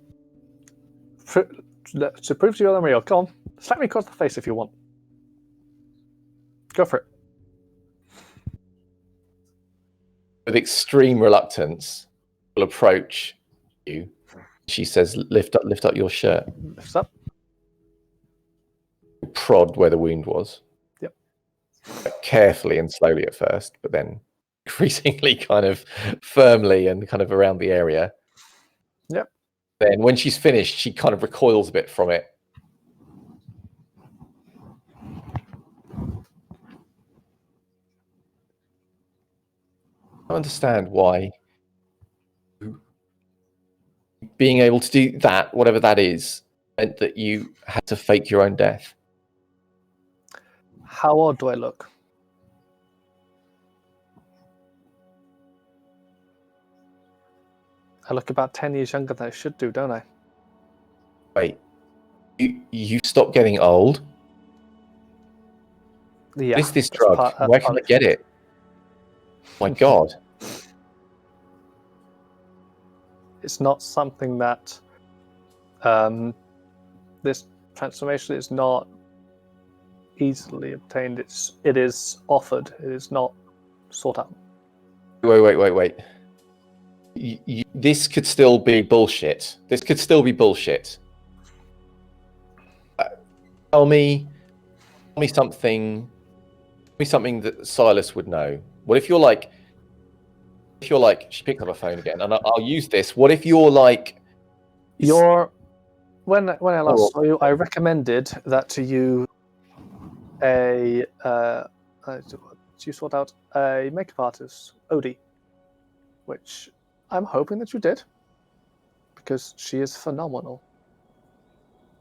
To prove to you I'm real. Go on. Slap me across the face if you want. Go for it. With extreme reluctance, will approach you. She says, lift up your shirt. Lifts up. Prod where the wound was. Yep. Carefully and slowly at first, but then increasingly kind of firmly and kind of around the area. Yep. Then when she's finished, she kind of recoils a bit from it. I understand why being able to do that, whatever that is, meant that you had to fake your own death. How old do I look? I look about 10 years younger than I should do, don't I? Wait, you stop getting old? Yeah. What is this that's drug? that's Where can I partly get true. it? My God. It's not something that this transformation is not easily obtained. It is offered. It is not sought out. Wait. This could still be bullshit. This could still be bullshit. Tell me something. Tell me something that Silas would know. What if you're like? If you're like, she picked up her phone again, and I'll use this. What if you're like? When I last saw you, I recommended that to you you sought out a makeup artist, Odie, which I'm hoping that you did, because she is phenomenal.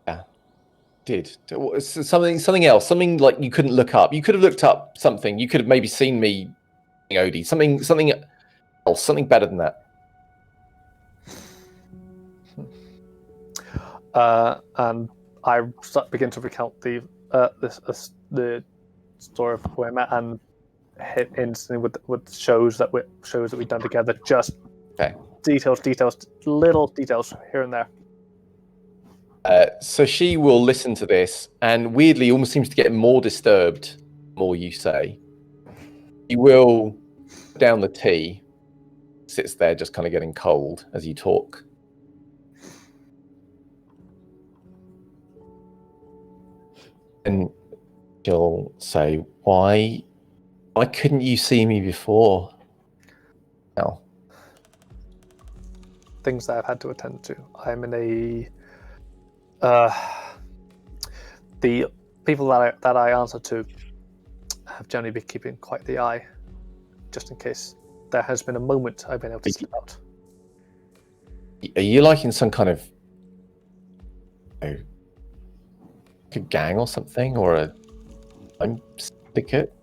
Yeah, did something else? Something like you couldn't look up. You could have looked up something. You could have maybe seen me, Odie. Something else. Something better than that. And I begin to recount the story of who I met and hit instantly with shows that we've done together. Just Okay. details, little details here and there. So she will listen to this, and weirdly, almost seems to get more disturbed the more you say. She will put down the tea, sits there just kind of getting cold as you talk. And she'll say, why couldn't you see me before? No. Things that I've had to attend to. I'm in a the people that I answer to have generally been keeping quite the eye, just in case there has been a moment I've been able to slip out. Are you like in some kind of a gang or something, or a syndicate?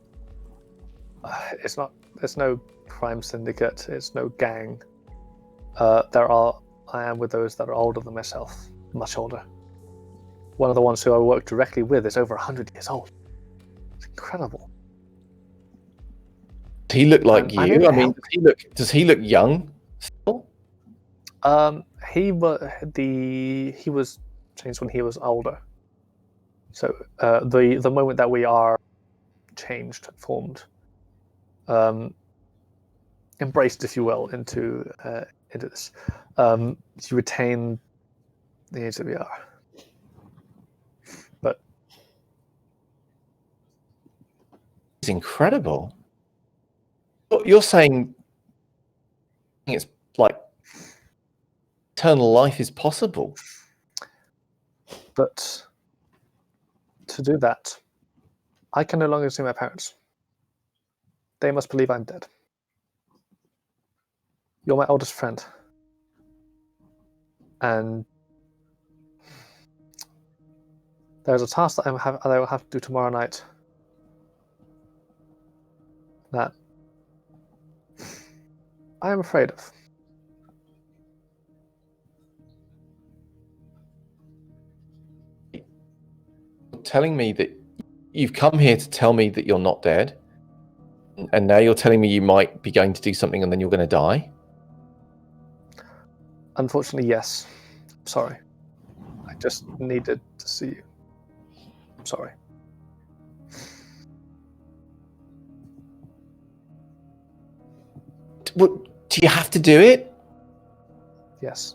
It's not. There's no crime syndicate. It's no gang. I am with those that are older than myself, much older. One of the ones who I work directly with is over 100 years old. It's incredible. Does he look like I you? need I mean, help. does he look young still? He was changed when he was older. So the moment that we are changed, formed, embraced, if you will, into this, you retain the age that we are. But It's incredible. You're saying it's like eternal life is possible. But to do that, I can no longer see my parents. They must believe I'm dead. You're my oldest friend. And there's a task that I will have to do tomorrow night that I am afraid of. Telling me that you've come here to tell me that you're not dead, and now you're telling me you might be going to do something and then you're going to die? Unfortunately, yes. I'm sorry. I just needed to see you. I'm sorry. What, do you have to do it? Yes.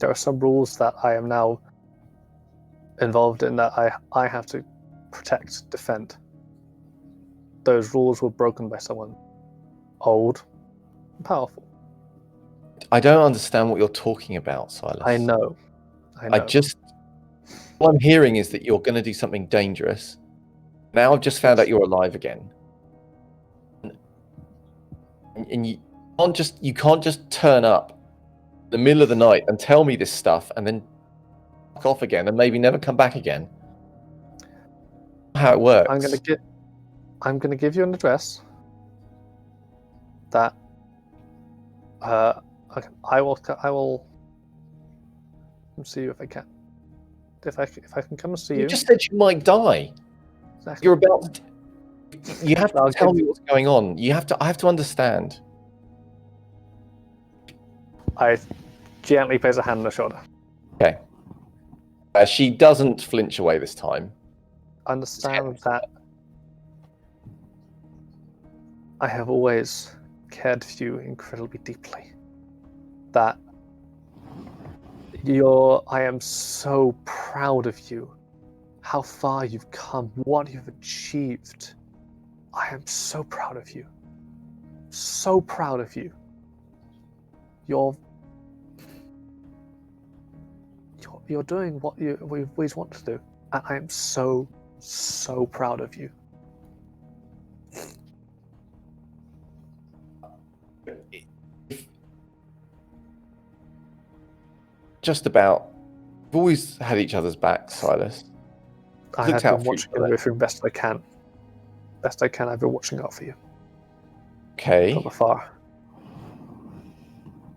There are some rules that I am now involved in that I have to protect, defend. Those rules were broken by someone old and powerful. I don't understand what you're talking about, Silas. I know. All I'm hearing is that you're going to do something dangerous. Now I've just found out you're alive again. And you can't just turn up in the middle of the night and tell me this stuff and then fuck off again and maybe never come back again. How it works. I'm gonna give you an address that I will see you if I can. If I can come and see you. You just said you might die. Exactly. You're about to. You have to tell me what's going on. I have to understand. I gently place a hand on her shoulder. Okay. She doesn't flinch away this time. Understand that I have always cared for you incredibly deeply. That I am so proud of you. How far you've come, what you've achieved. I am so proud of you. So proud of you. You're doing what we've always wanted to do. And I am so proud of you. Just about. We've always had each other's backs, Silas. I have been watching everything best I can. Best I can, I've been watching out for you. Okay. From afar.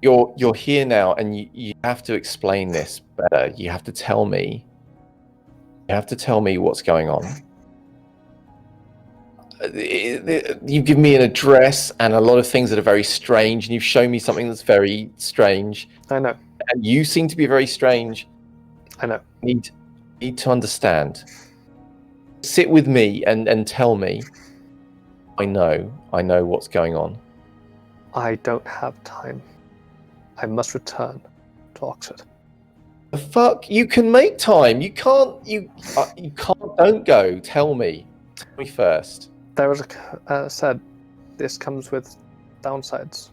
You're here now, and you have to explain this better. You have to tell me. You have to tell me what's going on. You've given me an address and a lot of things that are very strange, and you've shown me something that's very strange. I know. And you seem to be very strange. I know. Need to understand. Sit with me and tell me. I know what's going on. I don't have time. I must return to Oxford. The fuck? You can make time. You can't. You can't. Don't go. Tell me. Tell me first. There was said, this comes with downsides.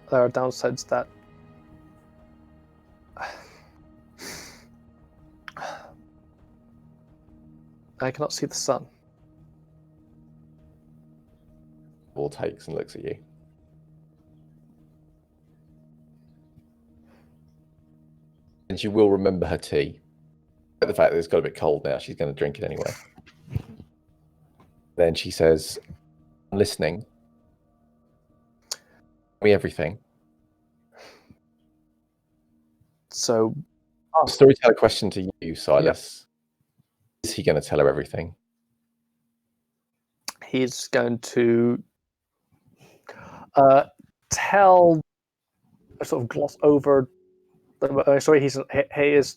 There are downsides that I cannot see the sun. Paul takes and looks at you. And she will remember her tea. But the fact that it's got a bit cold now, she's going to drink it anyway. Then she says, I'm listening. Tell me everything. So, storyteller question to you, Silas. Yep. Is he going to tell her everything? He's going to tell, sort of gloss over. Sorry, he is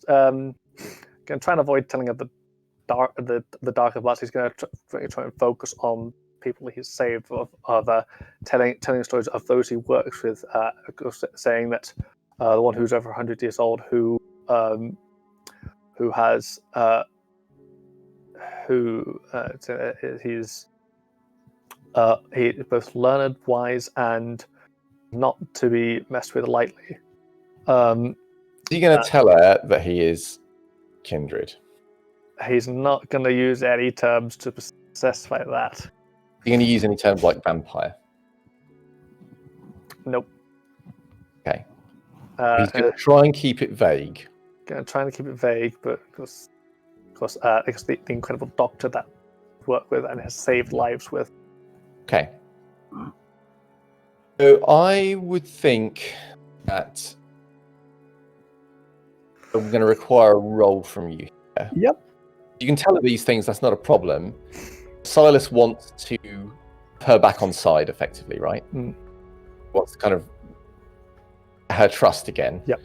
going to try and avoid telling her the darker parts. He's going to try and focus on people he's saved, of telling stories of those he works with, saying that the one who's over 100 years old, who has he's he is both learned, wise, and not to be messed with lightly. Are you going to tell her that he is kindred? He's not going to use any terms to specify that. Are you going to use any terms like vampire? Nope. Okay. He's going to try and keep it vague. Going to try and keep it vague, but because the incredible doctor that I work with and has saved lives with. Okay. So I would think that I'm going to require a roll from you here. Yep. You can tell her these things, that's not a problem. Silas wants to have her back on side, effectively, right? Mm. Wants to kind of her trust again. Yep.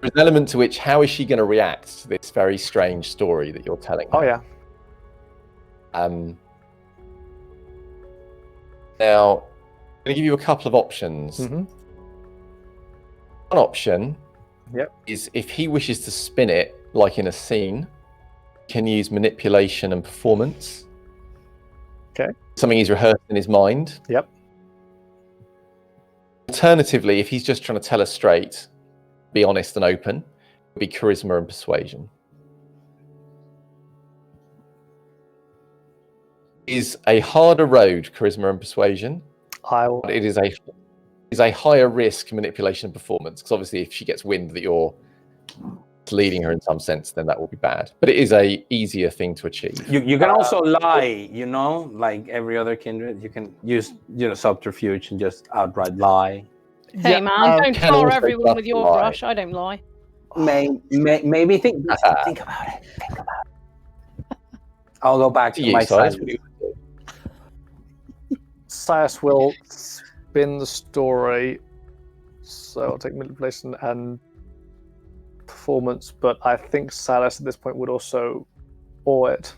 There's an element to which, how is she going to react to this very strange story that you're telling her? Oh, yeah. Now, I'm going to give you a couple of options. Mm-hmm. One option Yep. is if he wishes to spin it like in a scene, he can use manipulation and performance. Okay. Something he's rehearsed in his mind. Yep. Alternatively, if he's just trying to tell her straight, be honest and open, it would be charisma and persuasion. Is a harder road, charisma and persuasion. It is a higher risk manipulation and performance, because obviously if she gets wind that you're leading her in some sense, then that will be bad. But it is a easier thing to achieve. You can also lie, like every other kindred. You can use subterfuge and just outright lie. Hey man, don't can tar also everyone with your lie. brush. I don't lie. Maybe think about it. Think about it. I'll go back to my Silas, silence. what do you do? Silas will spin the story. So I'll take manipulation and performance, but I think Silas at this point would also awe it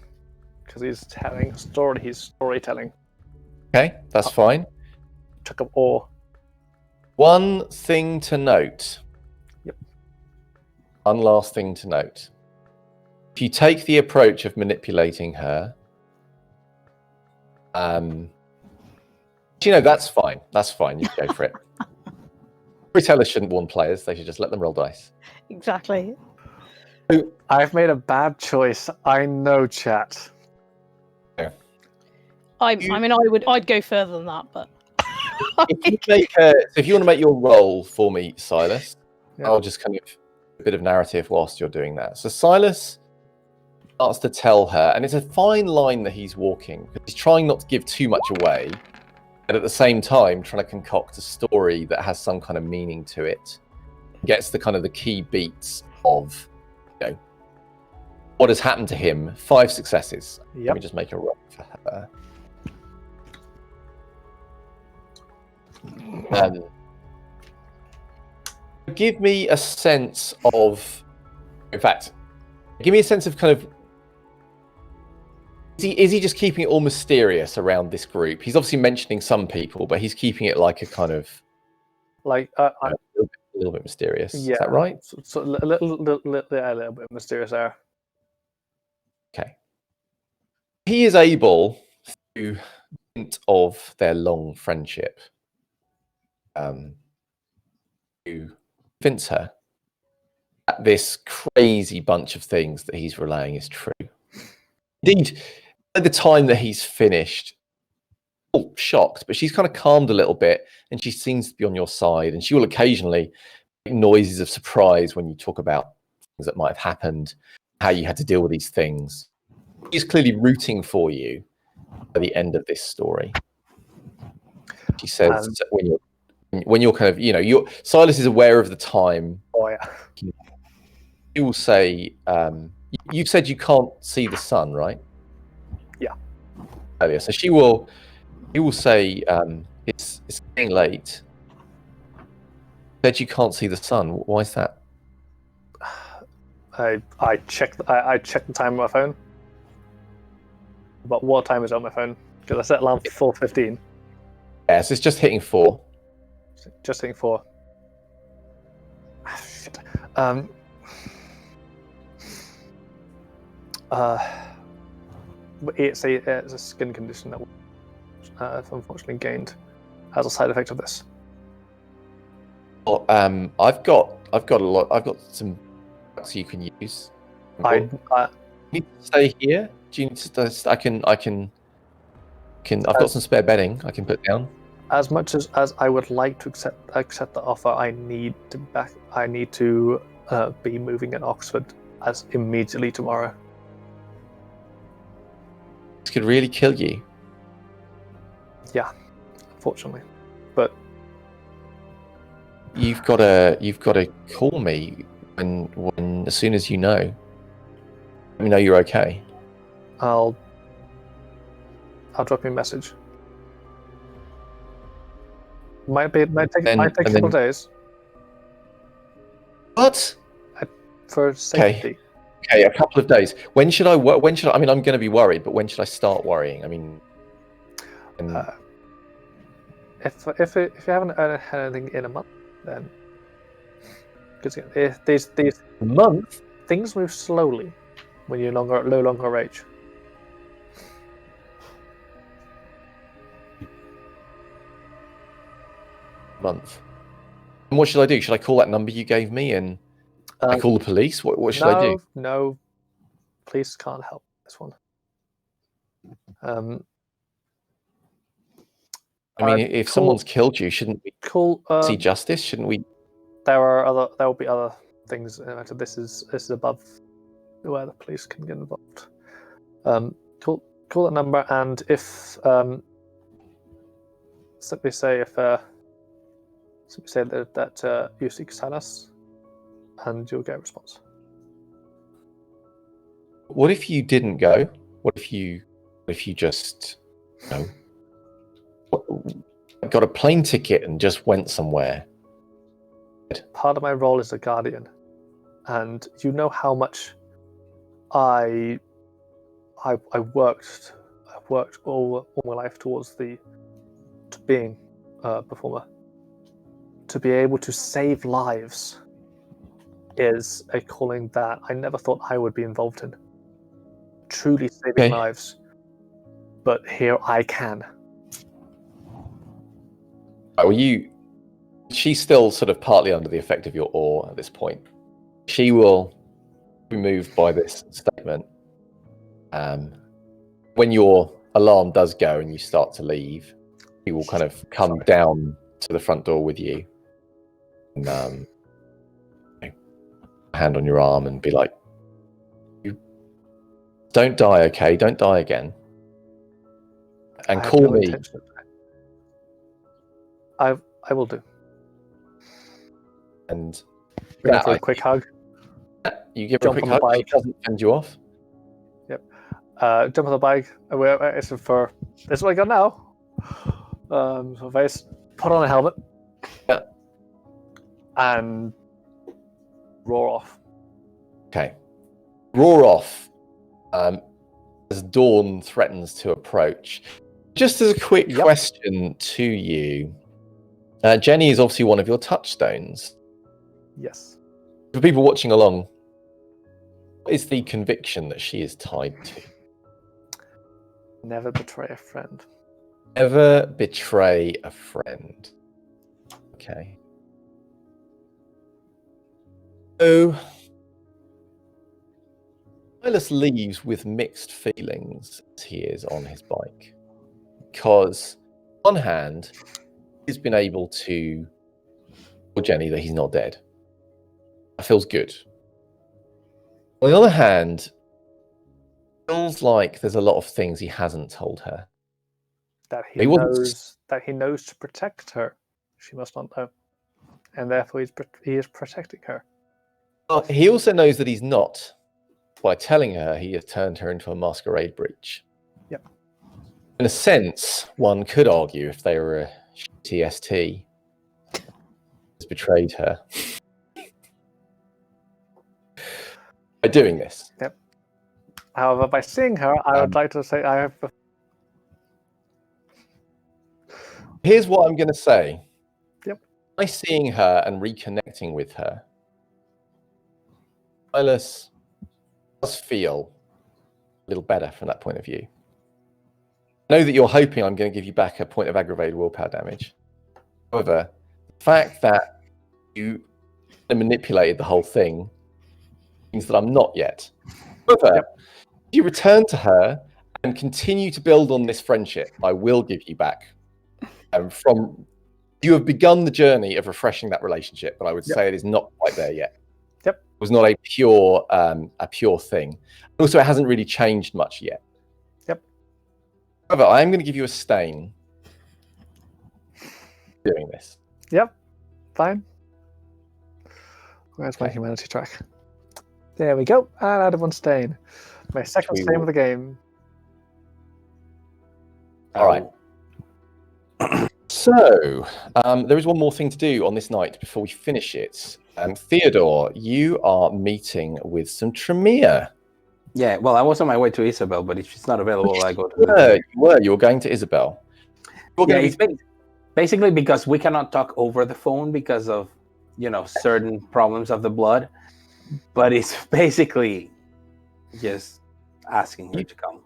because he's telling a story. He's storytelling. Okay, that's fine. Check of awe. One thing to note. Yep. One last thing to note. If you take the approach of manipulating her, that's fine. That's fine. You can go for it. Storytellers shouldn't warn players. They should just let them roll dice. Exactly. I've made a bad choice. I know, chat. Yeah. I'd go further than that, but if you want to make your roll for me, Silas, Yeah. I'll just kind of a bit of narrative whilst you're doing that. So Silas starts to tell her, and it's a fine line that he's walking. He's trying not to give too much away, and at the same time trying to concoct a story that has some kind of meaning to it. Gets the kind of the key beats of, what has happened to him. 5 successes. Yep. Let me just make a roll for her. Give me a sense of, in fact, give me a sense of kind of, is he just keeping it all mysterious around this group? He's obviously mentioning some people, but he's keeping it like a kind of, A little bit mysterious. Yeah. Is that right? So a little bit mysterious there. Okay. He is able, through hint of their long friendship, to convince her that this crazy bunch of things that he's relaying is true. Indeed, at the time that he's finished, shocked, but she's kind of calmed a little bit, and she seems to be on your side, and she will occasionally make noises of surprise when you talk about things that might have happened, how you had to deal with these things. She's clearly rooting for you by the end of this story. She says when you're kind of, Silas is aware of the time. Oh yeah. You will say, you've said you can't see the sun, right? Yeah. Earlier. So you will say, it's getting late. Said you can't see the sun. Why is that? I checked the time on my phone. But what time is it on my phone? Because I set alarm for 4:15. Yeah, so it's just hitting 4. Just hitting 4. Shit. It's a skin condition that I've unfortunately gained as a side effect of this. Well, I've got a lot. I've got some products you can use. I need to stay here. Do you need to? I can. I've got some spare bedding I can put down. As much as I would like to accept the offer, I need to be moving in Oxford as immediately tomorrow. This could really kill you. Yeah, unfortunately, but you've got to call me when as soon as you know. Let me know you're okay. I'll drop you a message. Might take a couple of days. What? For safety. Okay, a couple of days. When should I work? I mean, I'm going to be worried, but when should I start worrying? I mean, if you haven't had anything in a month, then because these month things move slowly when you're no longer age. Month. And what should I do? Should I call that number you gave me and I call the police? What should I do? No, police can't help this one. I mean, if someone's killed you, shouldn't we see justice? Shouldn't we? There will be other things. This is above where the police can get involved. Call the number, and if simply say that you seek Silas, and you'll get a response. What if you didn't go? What if you just, got a plane ticket and just went somewhere? Part of my role is a guardian, and you know how much I worked all my life towards to being a performer. To be able to save lives is a calling that I never thought I would be involved in. Truly saving lives, but here I can. She's still sort of partly under the effect of your awe at this point. She will be moved by this statement. When your alarm does go and you start to leave, he will kind of come down to the front door with you and hand on your arm and be like, "You don't die, okay? Don't die again. And call me." I will do. And Give her a quick hug. You give her a quick hug. She doesn't send you off. Yep. Jump on the bike. This is what I got now. So face, put on a helmet. Yeah. And roar off. Okay. Roar off as dawn threatens to approach. Just as a quick question to you, Jenny is obviously one of your touchstones. Yes. For people watching along, what is the conviction that she is tied to? Never betray a friend. Never betray a friend. Okay. So, Silas leaves with mixed feelings as he is on his bike. Because, on one hand, he's been able to tell Jenny that he's not dead. That feels good. On the other hand, it feels like there's a lot of things he hasn't told her. That he knows to protect her. She must not know. And therefore he is protecting her. But he also knows that he's not. By telling her, he has turned her into a masquerade breach. Yep. In a sense, one could argue if they were a TST, has betrayed her by doing this. Yep. However, by seeing her, I would like to say I have. Here's what I'm going to say. Yep. By seeing her and reconnecting with her, Silas does feel a little better from that point of view. I know that you're hoping I'm going to give you back a point of aggravated willpower damage. However, the fact that you manipulated the whole thing means that I'm not yet. However, if you return to her and continue to build on this friendship, I will give you back. You have begun the journey of refreshing that relationship, but I would say it is not quite there yet. Yep. It was not a pure thing. Also, it hasn't really changed much yet. Yep. However, I am going to give you a stain doing this. Yep. Fine. Where's my humanity track? There we go. And added one stain. My second stain of the game. All right. So, there is one more thing to do on this night before we finish it. Theodore, you are meeting with some Tremere. Yeah, well, I was on my way to Isabel, but if she's not available, I go to... You were going to Isabel. It's basically because we cannot talk over the phone because of, certain problems of the blood. But it's basically just asking her to come.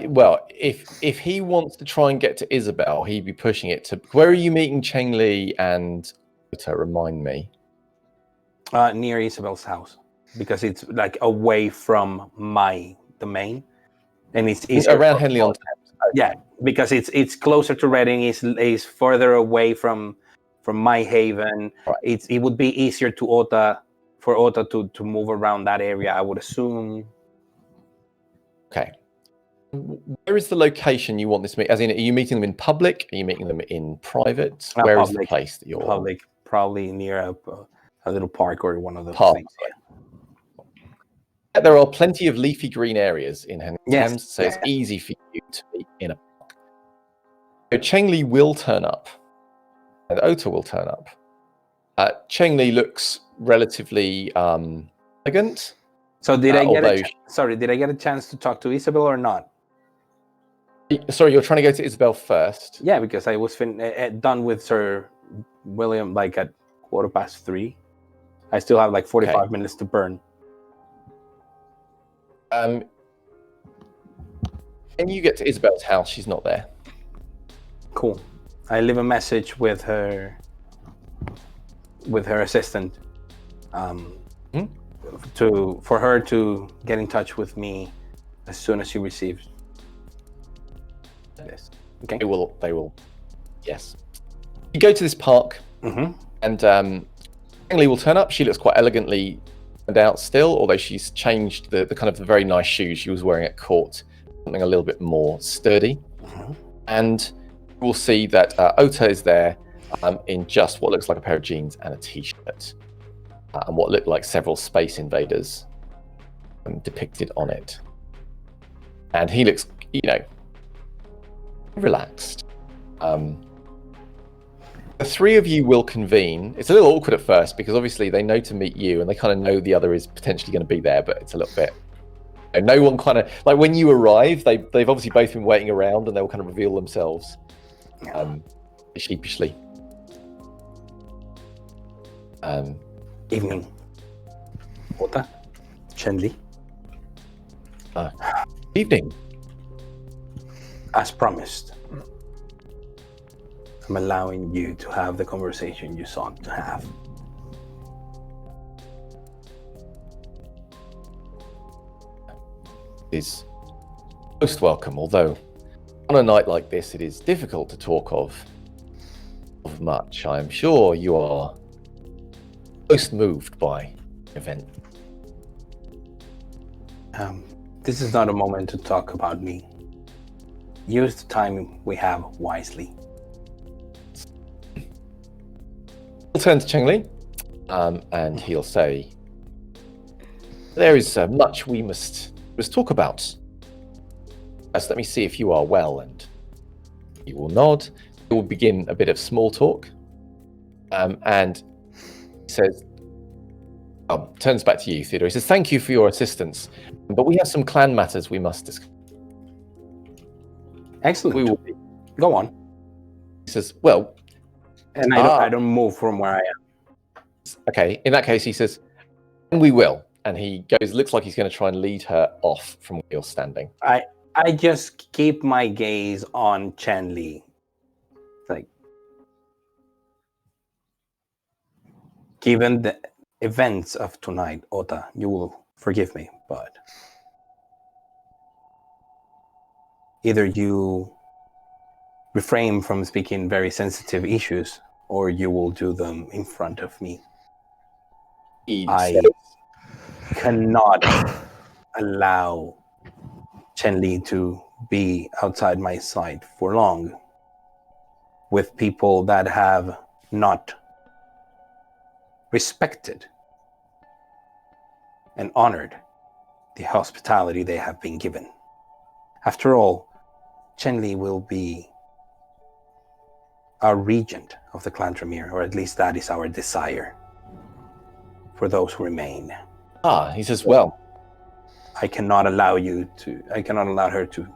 Well, if he wants to try and get to Isabel, he'd be pushing it to... Where are you meeting Cheng Li and... To remind me. Near Isabel's house. Because it's like away from my domain. And it's around Henley on Thames. Yeah, because it's closer to Reading, is further away from my haven. Right. It would be easier to Ota for Ota to move around that area, I would assume. Okay. Where is the location you want this meet? As in, are you meeting them in public? Are you meeting them in private? Where is the Public. place that you're? Public, probably near a little park or one of those Park. things. There are plenty of leafy green areas in Henry Yes. Thames, so it's easy for you to be in a park. So Chengli will turn up, and Ota will turn up. Chengli looks relatively elegant. So did I get although did I get a chance to talk to Isabel or not? Sorry, you're trying to go to Isabel first? Yeah, because I was done with Sir William like at 3:15. I still have like 45 minutes to burn. When you get to Isabel's house, she's not there. Cool. I leave a message with her assistant for her to get in touch with me as soon as she receives this. Okay. They will. Yes. You go to this park, and Chengli will turn up. She looks quite elegantly turned out still, although she's changed the kind of the very nice shoes she was wearing at court, something a little bit more sturdy. And we'll see that Ota is there in just what looks like a pair of jeans and a t-shirt, and what look like several Space Invaders depicted on it. And he looks, relaxed. The three of you will convene. It's a little awkward at first because obviously they know to meet you and they kind of know the other is potentially going to be there, but it's a little bit. No one kind of like when you arrive, they've obviously both been waiting around and they'll kind of reveal themselves sheepishly. Evening. Ota, Chengli. Evening. As promised, I'm allowing you to have the conversation you sought to have. It is most welcome, although on a night like this, it is difficult to talk of much. I am sure you are most moved by the event. This is not a moment to talk about me. Use the time we have wisely. He'll turn to Chengli, and he'll say, "There is much we must talk about. First, let me see if you are well." And he will nod. He will begin a bit of small talk, and he says, turns back to you, Theodore. He says, "Thank you for your assistance, but we have some clan matters we must discuss." Excellent. We will go on. He says, "Well," and I don't move from where I am. Okay, in that case, he says, "And we will." And he goes, looks like he's going to try and lead her off from where you're standing. I just keep my gaze on Chengli. Like, given the events of tonight, Ota, you will forgive me, but either you refrain from speaking very sensitive issues, or you will do them in front of me. I cannot allow Chengli to be outside my sight for long with people that have not respected and honored the hospitality they have been given. After all, Chengli will be our regent of the clan Tremere, or at least that is our desire for those who remain. He says, "Well, I cannot allow her to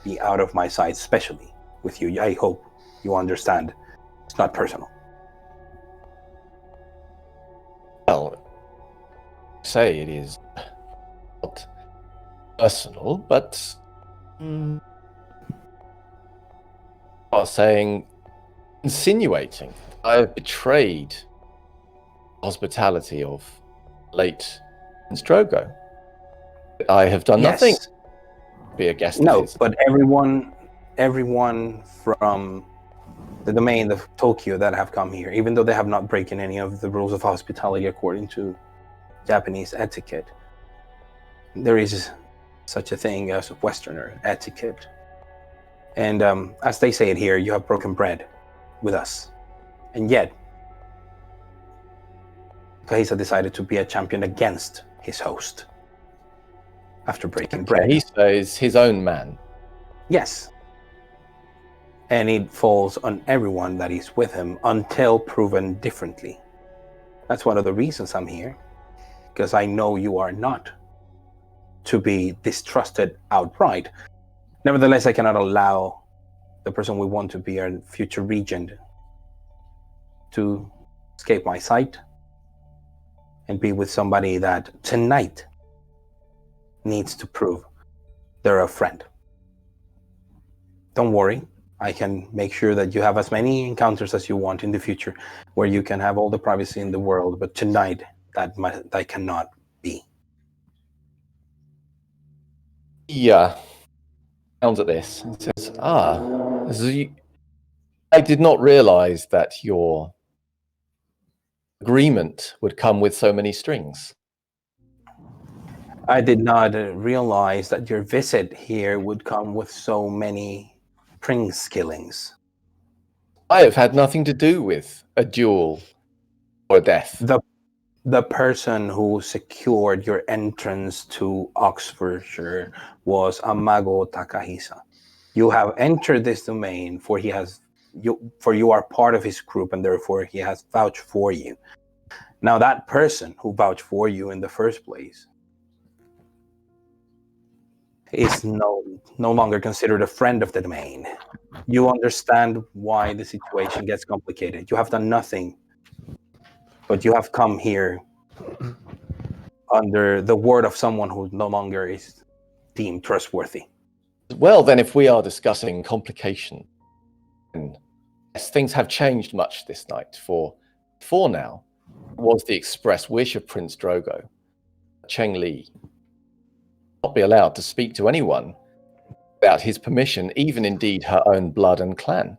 be out of my sight, especially with you. I hope you understand. It's not personal." Well, say it is not personal, but are saying, insinuating I have betrayed hospitality of late Prince Drogo. I have done nothing to be a guest of his. But everyone from the domain of Tokyo that have come here, even though they have not broken any of the rules of hospitality according to Japanese etiquette. There is such a thing as Westerner etiquette. And as they say it here, you have broken bread with us. And yet, Kahisa decided to be a champion against his host after breaking bread. Kahisa is his own man. Yes. And it falls on everyone that is with him until proven differently. That's one of the reasons I'm here. Because I know you are not to be distrusted outright. Nevertheless, I cannot allow the person we want to be our future regent to escape my sight and be with somebody that tonight needs to prove they're a friend. Don't worry, I can make sure that you have as many encounters as you want in the future where you can have all the privacy in the world, but tonight that cannot be. Yeah. Sounds at this and says, I did not realize that your agreement would come with so many strings. I did not realize that your visit here would come with so many skillings. I have had nothing to do with a duel or a death. The person who secured your entrance to Oxfordshire was Amago Takahisa. You have entered this domain for you are part of his group, and therefore he has vouched for you. Now that person who vouched for you in the first place is no longer considered a friend of the domain. You understand why the situation gets complicated. You have done nothing, but you have come here under the word of someone who no longer is deemed trustworthy. Well, then, if we are discussing complication, then yes, things have changed much this night. For now, was the express wish of Prince Drogo, Cheng Li, not be allowed to speak to anyone without his permission, even indeed her own blood and clan.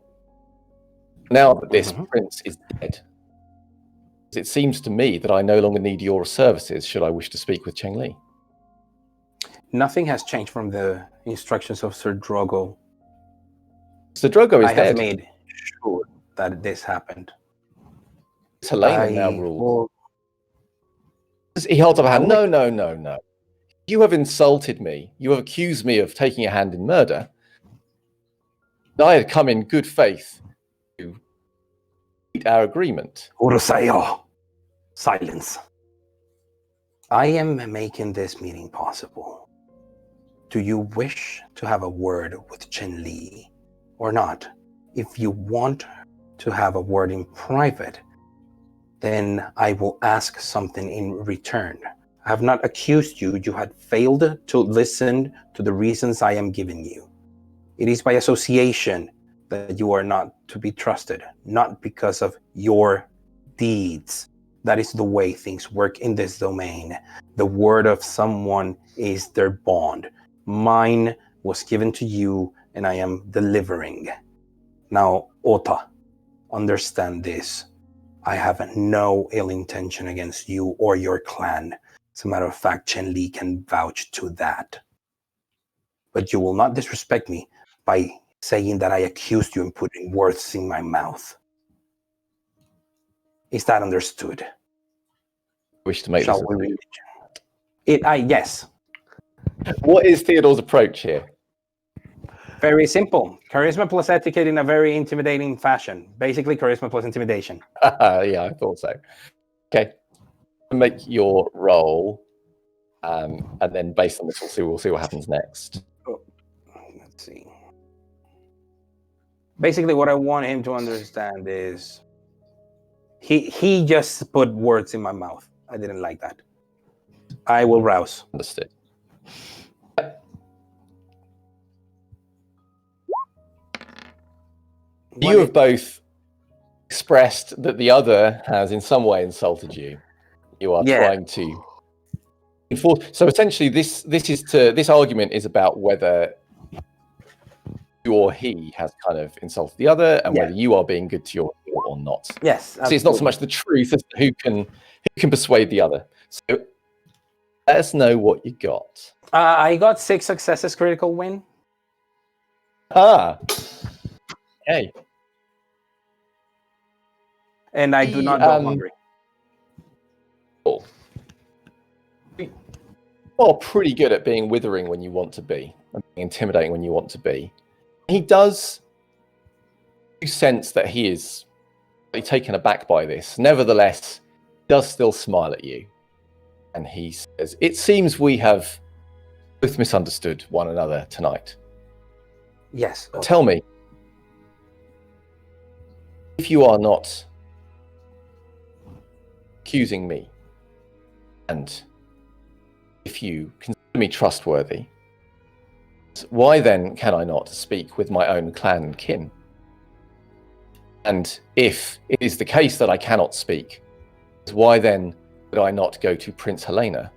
Now that this prince is dead, it seems to me that I no longer need your services should I wish to speak with Cheng Li. Nothing has changed from the instructions of Sir Drogo. Sir Drogo is dead. I have made sure that this happened. Helena now rules. He holds up a hand. No. You have insulted me. You have accused me of taking a hand in murder. I had come in good faith to meet our agreement. Urusayo, silence. I am making this meeting possible. Do you wish to have a word with Chen Li or not? If you want to have a word in private, then I will ask something in return. I have not accused you. You had failed to listen to the reasons I am giving you. It is by association that you are not to be trusted, not because of your deeds. That is the way things work in this domain. The word of someone is their bond. Mine was given to you, and I am delivering. Now, Ota, understand this. I have no ill intention against you or your clan. As a matter of fact, Chen Li can vouch to that. But you will not disrespect me by saying that I accused you and putting words in my mouth. Is that understood? Wish to make Shall this we read it? Yes. What is Theodore's approach here? Very simple. Charisma plus etiquette in a very intimidating fashion. Basically, charisma plus intimidation. Yeah, I thought so. Okay. Make your roll, and then based on this, we'll see what happens next. Let's see. Basically, what I want him to understand is he just put words in my mouth. I didn't like that. I will rouse. Understood. You have both expressed that the other has in some way insulted you. You are trying to enforce. So essentially, this argument is about whether you or he has kind of insulted the other, and whether you are being good to your or not. Yes. So it's not so much the truth as who can persuade the other. So Let us know what you got. I got 6 successes, critical win. Ah. Okay. And I do not go hungry. Cool. You're pretty good at being withering when you want to be, and being intimidating when you want to be. He does sense that he is taken aback by this. Nevertheless, does still smile at you. And he says, "It seems we have both misunderstood one another tonight. Yes. Tell me, if you are not accusing me, and if you consider me trustworthy, why then can I not speak with my own clan and kin? And if it is the case that I cannot speak, why then would I not go to Prince Helena?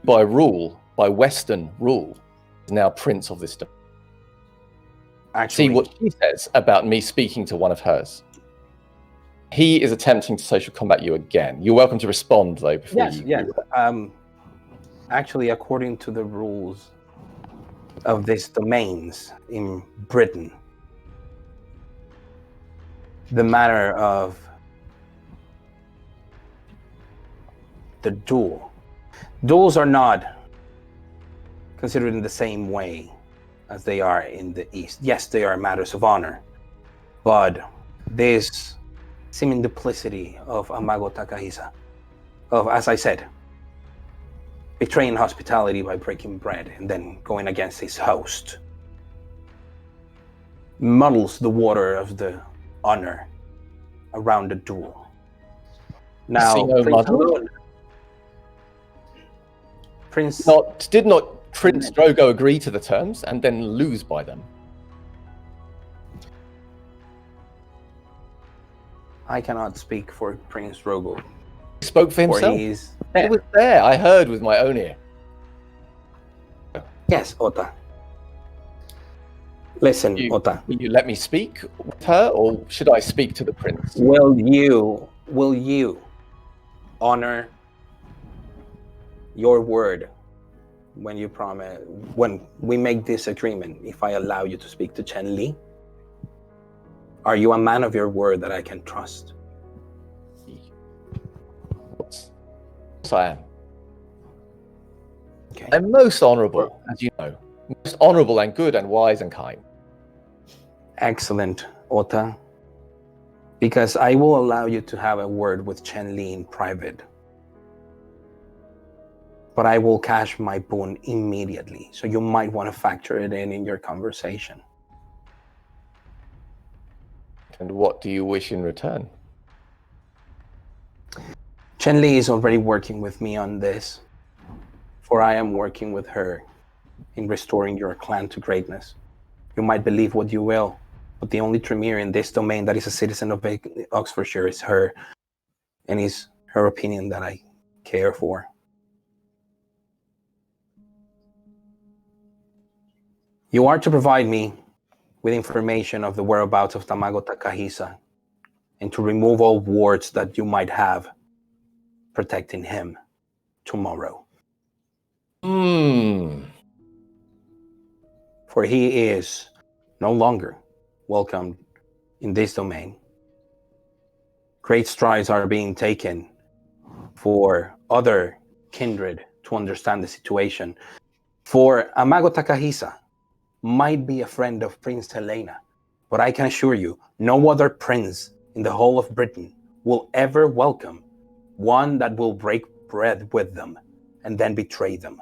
By rule, by Western rule, is now Prince of this domain. Actually, See what she says about me speaking to one of hers. He is attempting to social combat you again. You're welcome to respond, though, before yes. Actually, according to the rules of these domains in Britain, the matter of the duels are not considered in the same way as they are in the East. Yes, they are matters of honor, but this seeming duplicity of Amago Takahisa, of, as I said, betraying hospitality by breaking bread and then going against his host, muddles the water of the honor around the duel. Now, did not Prince Drogo agree to the terms and then lose by them? I cannot speak for Prince Drogo. He spoke for himself. He was there. I heard with my own ear. Yes, Ota. Listen, Ota. Will you let me speak with her, or should I speak to the prince? Will you honor your word when you promise, when we make this agreement, if I allow you to speak to Chen Li? Are you a man of your word that I can trust? Yes, I am. Okay. I'm most honorable, as you know. Most honorable and good and wise and kind. Excellent, Ota. Because I will allow you to have a word with Chen Li in private. But I will cash my boon immediately, so you might want to factor it in your conversation. And what do you wish in return? Chen Li is already working with me on this, for I am working with her in restoring your clan to greatness. You might believe what you will, but the only Tremere in this domain that is a citizen of Oxfordshire is her, and is her opinion that I care for. You are to provide me with information of the whereabouts of Tamago Takahisa, and to remove all wards that you might have protecting him tomorrow. For he is no longer welcomed in this domain. Great strides are being taken for other kindred to understand the situation. For Amago Takahisa might be a friend of Prince Helena, but I can assure you, no other prince in the whole of Britain will ever welcome one that will break bread with them and then betray them.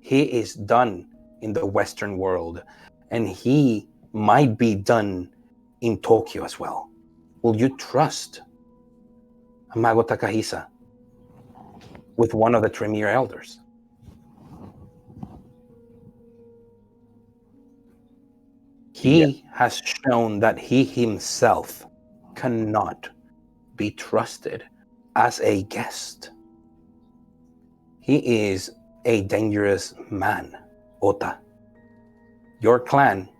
He is done in the Western world, and he might be done in Tokyo as well. Will you trust Amago Takahisa with one of the Tremere elders? He has shown that he himself cannot be trusted as a guest. He is a dangerous man, Ota. Your clan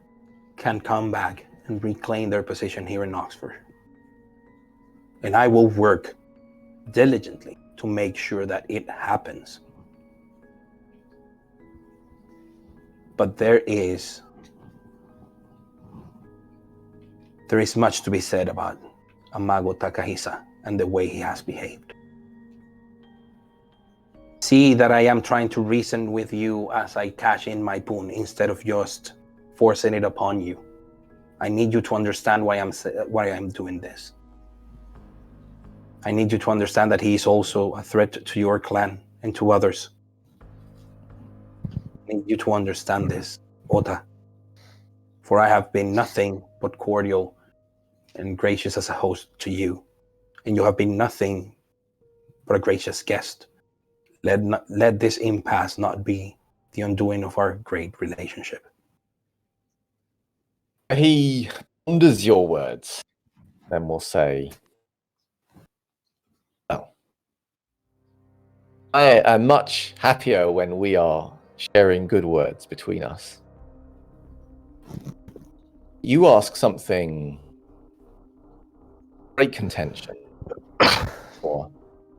can come back and reclaim their position here in Oxford. And I will work diligently to make sure that it happens. But there is much to be said about Amago Takahisa and the way he has behaved. See that I am trying to reason with you as I cash in my boon instead of just forcing it upon you. I need you to understand why I'm doing this. I need you to understand that he is also a threat to your clan and to others. I need you to understand this, Ota. For I have been nothing but cordial and gracious as a host to you, and you have been nothing but a gracious guest. Let this impasse not be the undoing of our great relationship. He ponders your words, then will say, "Well, I am much happier when we are sharing good words between us. You ask something great contention, or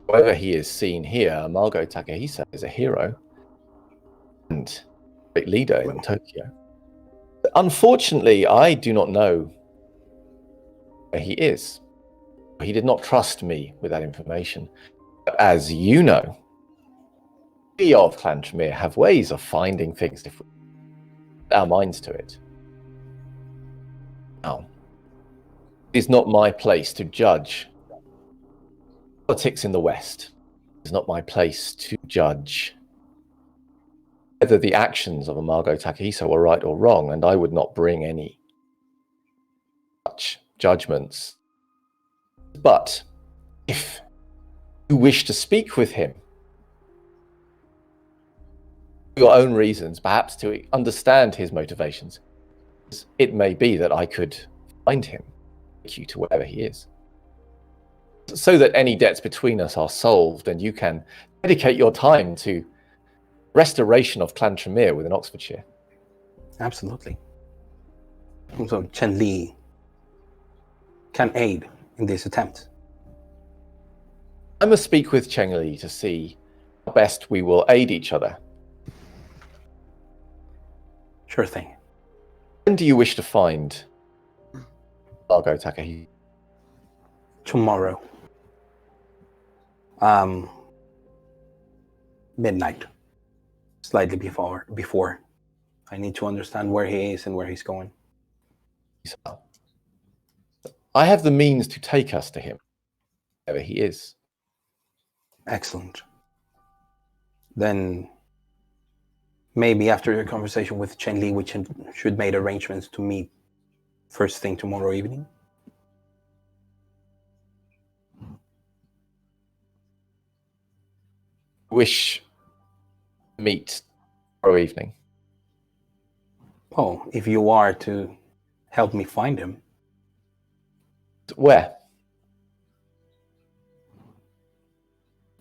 however he is seen here, Amago Takahisa is a hero and great leader in Tokyo. Unfortunately, I do not know where he is. He did not trust me with that information. But as you know, we of Clan Tremere have ways of finding things if we put our minds to it. Now, it is not my place to judge politics in the West. It is not my place to judge whether the actions of Amago Takahisa were right or wrong, and I would not bring any such judgments. But if you wish to speak with him, for your own reasons, perhaps to understand his motivations, it may be that I could find him, take you to wherever he is, so that any debts between us are solved and you can dedicate your time to restoration of Clan Tremere within Oxfordshire. Absolutely. So Chen Li can aid in this attempt. I must speak with Cheng Li to see how best we will aid each other. Sure thing. When do you wish to find Largo Takahisa? Tomorrow. Midnight. Slightly before. I need to understand where he is and where he's going. I have the means to take us to him, wherever he is. Excellent. Then maybe after your conversation with Chen Li, we should make arrangements to meet first thing tomorrow evening. Wish to meet tomorrow evening. Oh, if you are to help me find him. Where?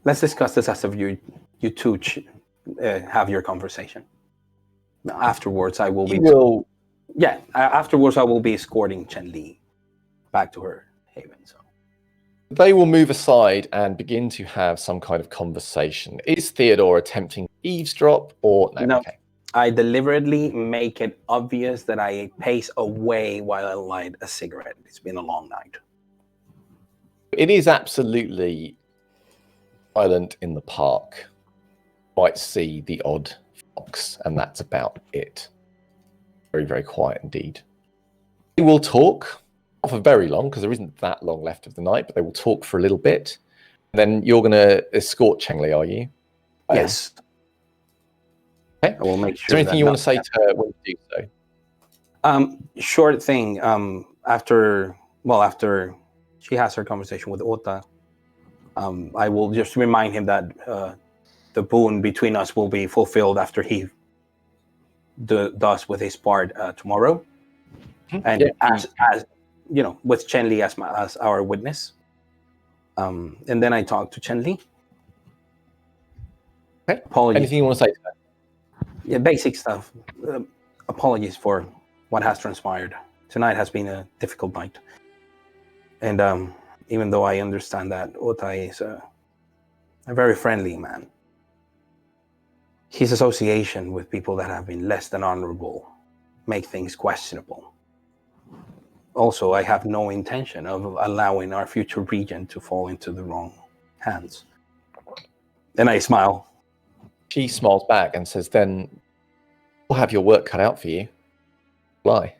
Let's discuss this after you two have your conversation. Afterwards, I will be. Afterwards, I will be escorting Chen Li back to her haven. So they will move aside and begin to have some kind of conversation. Is Theodore attempting to eavesdrop or no? Okay. I deliberately make it obvious that I pace away while I light a cigarette. It's been a long night. It is absolutely silent in the park. You might see the odd fox, and that's about it. Very, very quiet indeed. They will talk, not for very long, because there isn't that long left of the night, but they will talk for a little bit. And then you're going to escort Cheng Li, are you? Yes. Okay. I will make sure. Is there anything you want to say to her when you do so? Short thing. After she has her conversation with Ota, I will just remind him that the boon between us will be fulfilled after he does with his part tomorrow, and as you know, with Chen Li as our witness. And then I talk to Chen Li. Okay. Apologies. Anything you want to say to her? Yeah, basic stuff. Apologies for what has transpired. Tonight has been a difficult night. And even though I understand that Ota is a very friendly man, his association with people that have been less than honorable make things questionable. Also, I have no intention of allowing our future regent to fall into the wrong hands. Then I smile. She smiles back and says, then we'll have your work cut out for you. Why?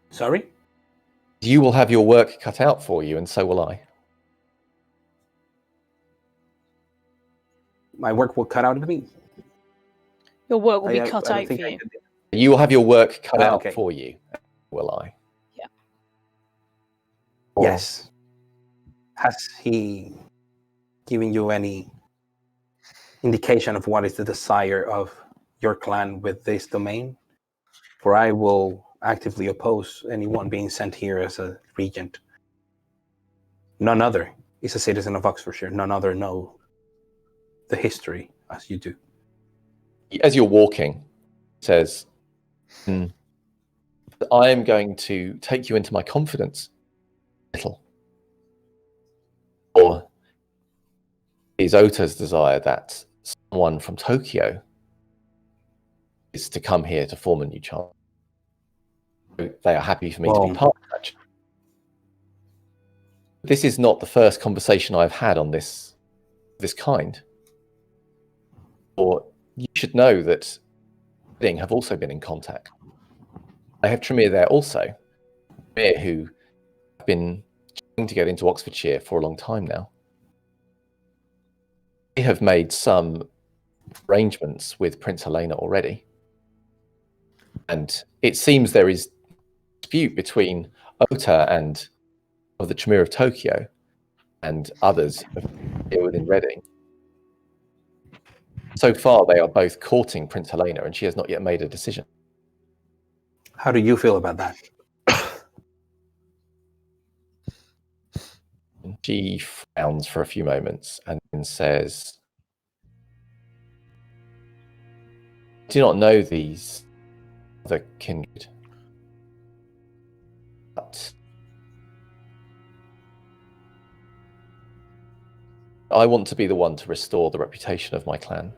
Sorry? You will have your work cut out for you, and so will I. My work will cut out of me. Your work will be I cut don't out for think I you. could- You will have your work cut out okay. for you, and so will I. Yeah. Or- Yes. Has he given you any indication of what is the desire of your clan with this domain? For I will actively oppose anyone being sent here as a regent. None other is a citizen of Oxfordshire. None other know the history as you do. As you're walking, he says, I am going to take you into my confidence, little. Or is Ota's desire that someone from Tokyo is to come here to form a new chant? They are happy for me to be part of that. This is not the first conversation I've had on this kind. Or you should know that Reading have also been in contact. I have Tremere there also. Tremere, who have been trying to get into Oxfordshire for a long time now. They have made some arrangements with Prince Helena already. And it seems there is dispute between Ota and of the Tremere of Tokyo and others here within Reading. So far, they are both courting Prince Helena, and she has not yet made a decision. How do you feel about that? And she frowns for a few moments and then says, I do not know these other kindred, but I want to be the one to restore the reputation of my clan.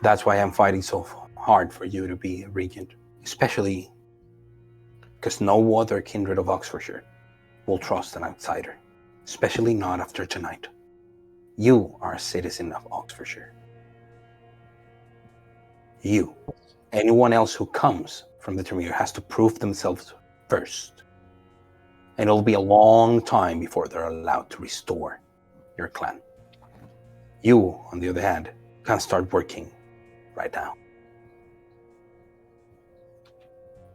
That's why I'm fighting so hard for you to be a regent, especially because no other kindred of Oxfordshire will trust an outsider, especially not after tonight. You are a citizen of Oxfordshire. You. Anyone else who comes from the Tremere has to prove themselves first. And it'll be a long time before they're allowed to restore your clan. You, on the other hand, can start working right now.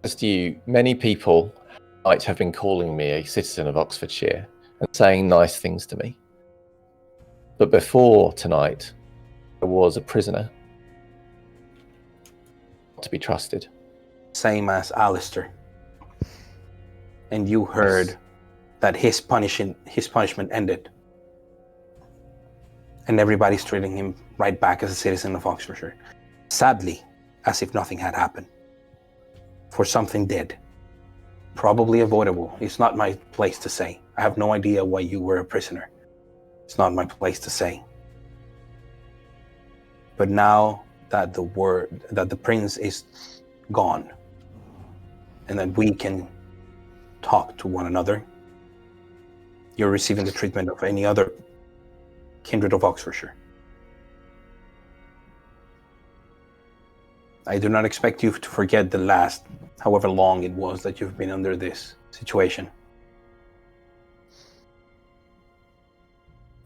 As you, many people might have been calling me a citizen of Oxfordshire and saying nice things to me. But before tonight, I was a prisoner, not to be trusted. Same as Alistair. And you heard that his punishment ended. And everybody's treating him right back as a citizen of Oxfordshire. Sadly, as if nothing had happened. For something did. Probably avoidable. It's not my place to say. I have no idea why you were a prisoner. It's not my place to say. But now that the prince is gone, and that we can talk to one another, you're receiving the treatment of any other kindred of Oxfordshire. I do not expect you to forget the last, however long it was that you've been under this situation.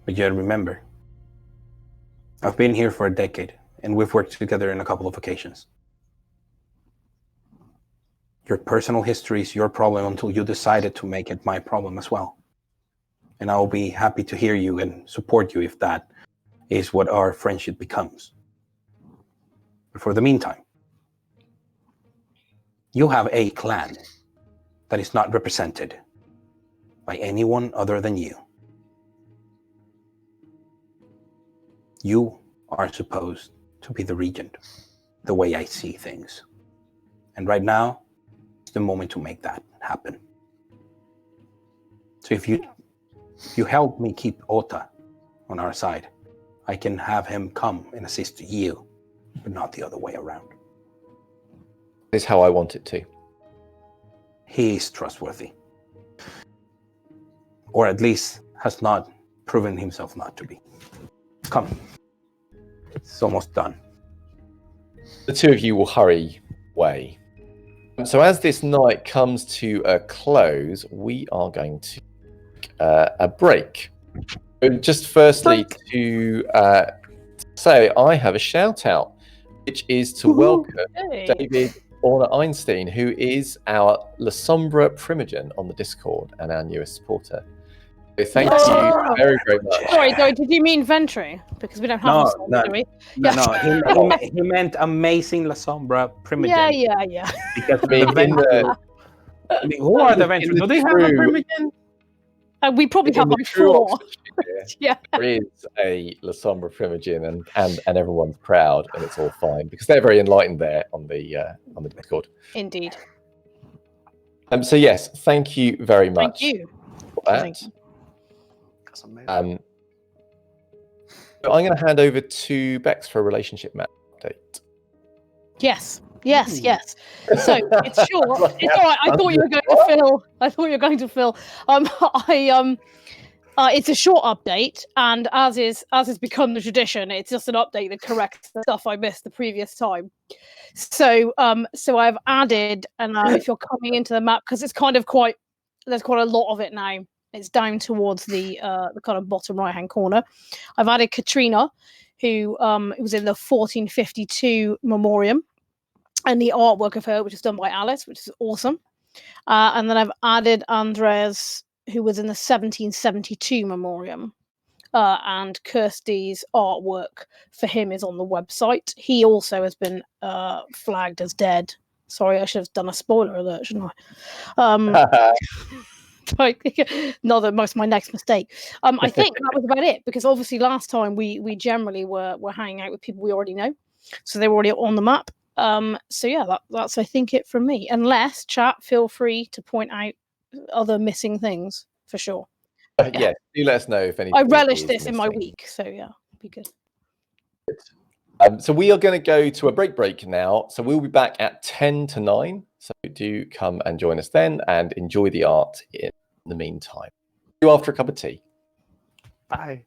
But you gotta remember, I've been here for a decade, and we've worked together in a couple of occasions. Your personal history is your problem until you decided to make it my problem as well. And I'll be happy to hear you and support you if that is what our friendship becomes. But for the meantime, you have a clan that is not represented by anyone other than you. You are supposed to be the regent, the way I see things. And right now, it's the moment to make that happen. So if you help me keep Ota on our side, I can have him come and assist you, but not the other way around. This is how I want it to. He is trustworthy. Or at least has not proven himself not to be. Come. It's almost done. The two of you will hurry away. So as this night comes to a close, we are going to take a break. Just firstly to say I have a shout out, which is to welcome David Orner Einstein, who is our La Sombra Primogen on the Discord and our newest supporter. So thank you very, very much. Sorry, did you mean Ventry? Because we don't have a song, do we? No, he meant amazing La Sombra Primogen. Yeah. Because I mean, who are the Ventry? Do they have a Primogen? We probably have like four. Yeah, there is a La Sombra Primogen, and everyone's proud, and it's all fine because they're very enlightened there on the Discord. Indeed. So yes, thank you very much. Thank you. For that. That's amazing. So I'm going to hand over to Bex for a relationship map update. Yes. So it's short. It's all right. I thought you were going to fill. It's a short update, and as has become the tradition, it's just an update that corrects the stuff I missed the previous time. So I've added, and if you're coming into the map, because it's there's quite a lot of it now. It's down towards the kind of bottom right hand corner. I've added Katrina, who was in the 1452 memoriam, and the artwork of her, which is done by Alice, which is awesome. And then I've added Andres, who was in the 1772 memoriam. And Kirsty's artwork for him is on the website. He also has been flagged as dead. Sorry, I should have done a spoiler alert, shouldn't I? Not that most of my next mistake. I think that was about it, because obviously last time we generally were hanging out with people we already know, so they were already on the map. So yeah, that's I think it from me. Unless chat, feel free to point out other missing things for sure. Yeah, do let us know if anything. I relish this missing. in my week, so yeah, be good. So we are going to go to a break now. So we'll be back at 10 to 9. So do come and join us then and enjoy the art in the meantime. See you after a cup of tea. Bye.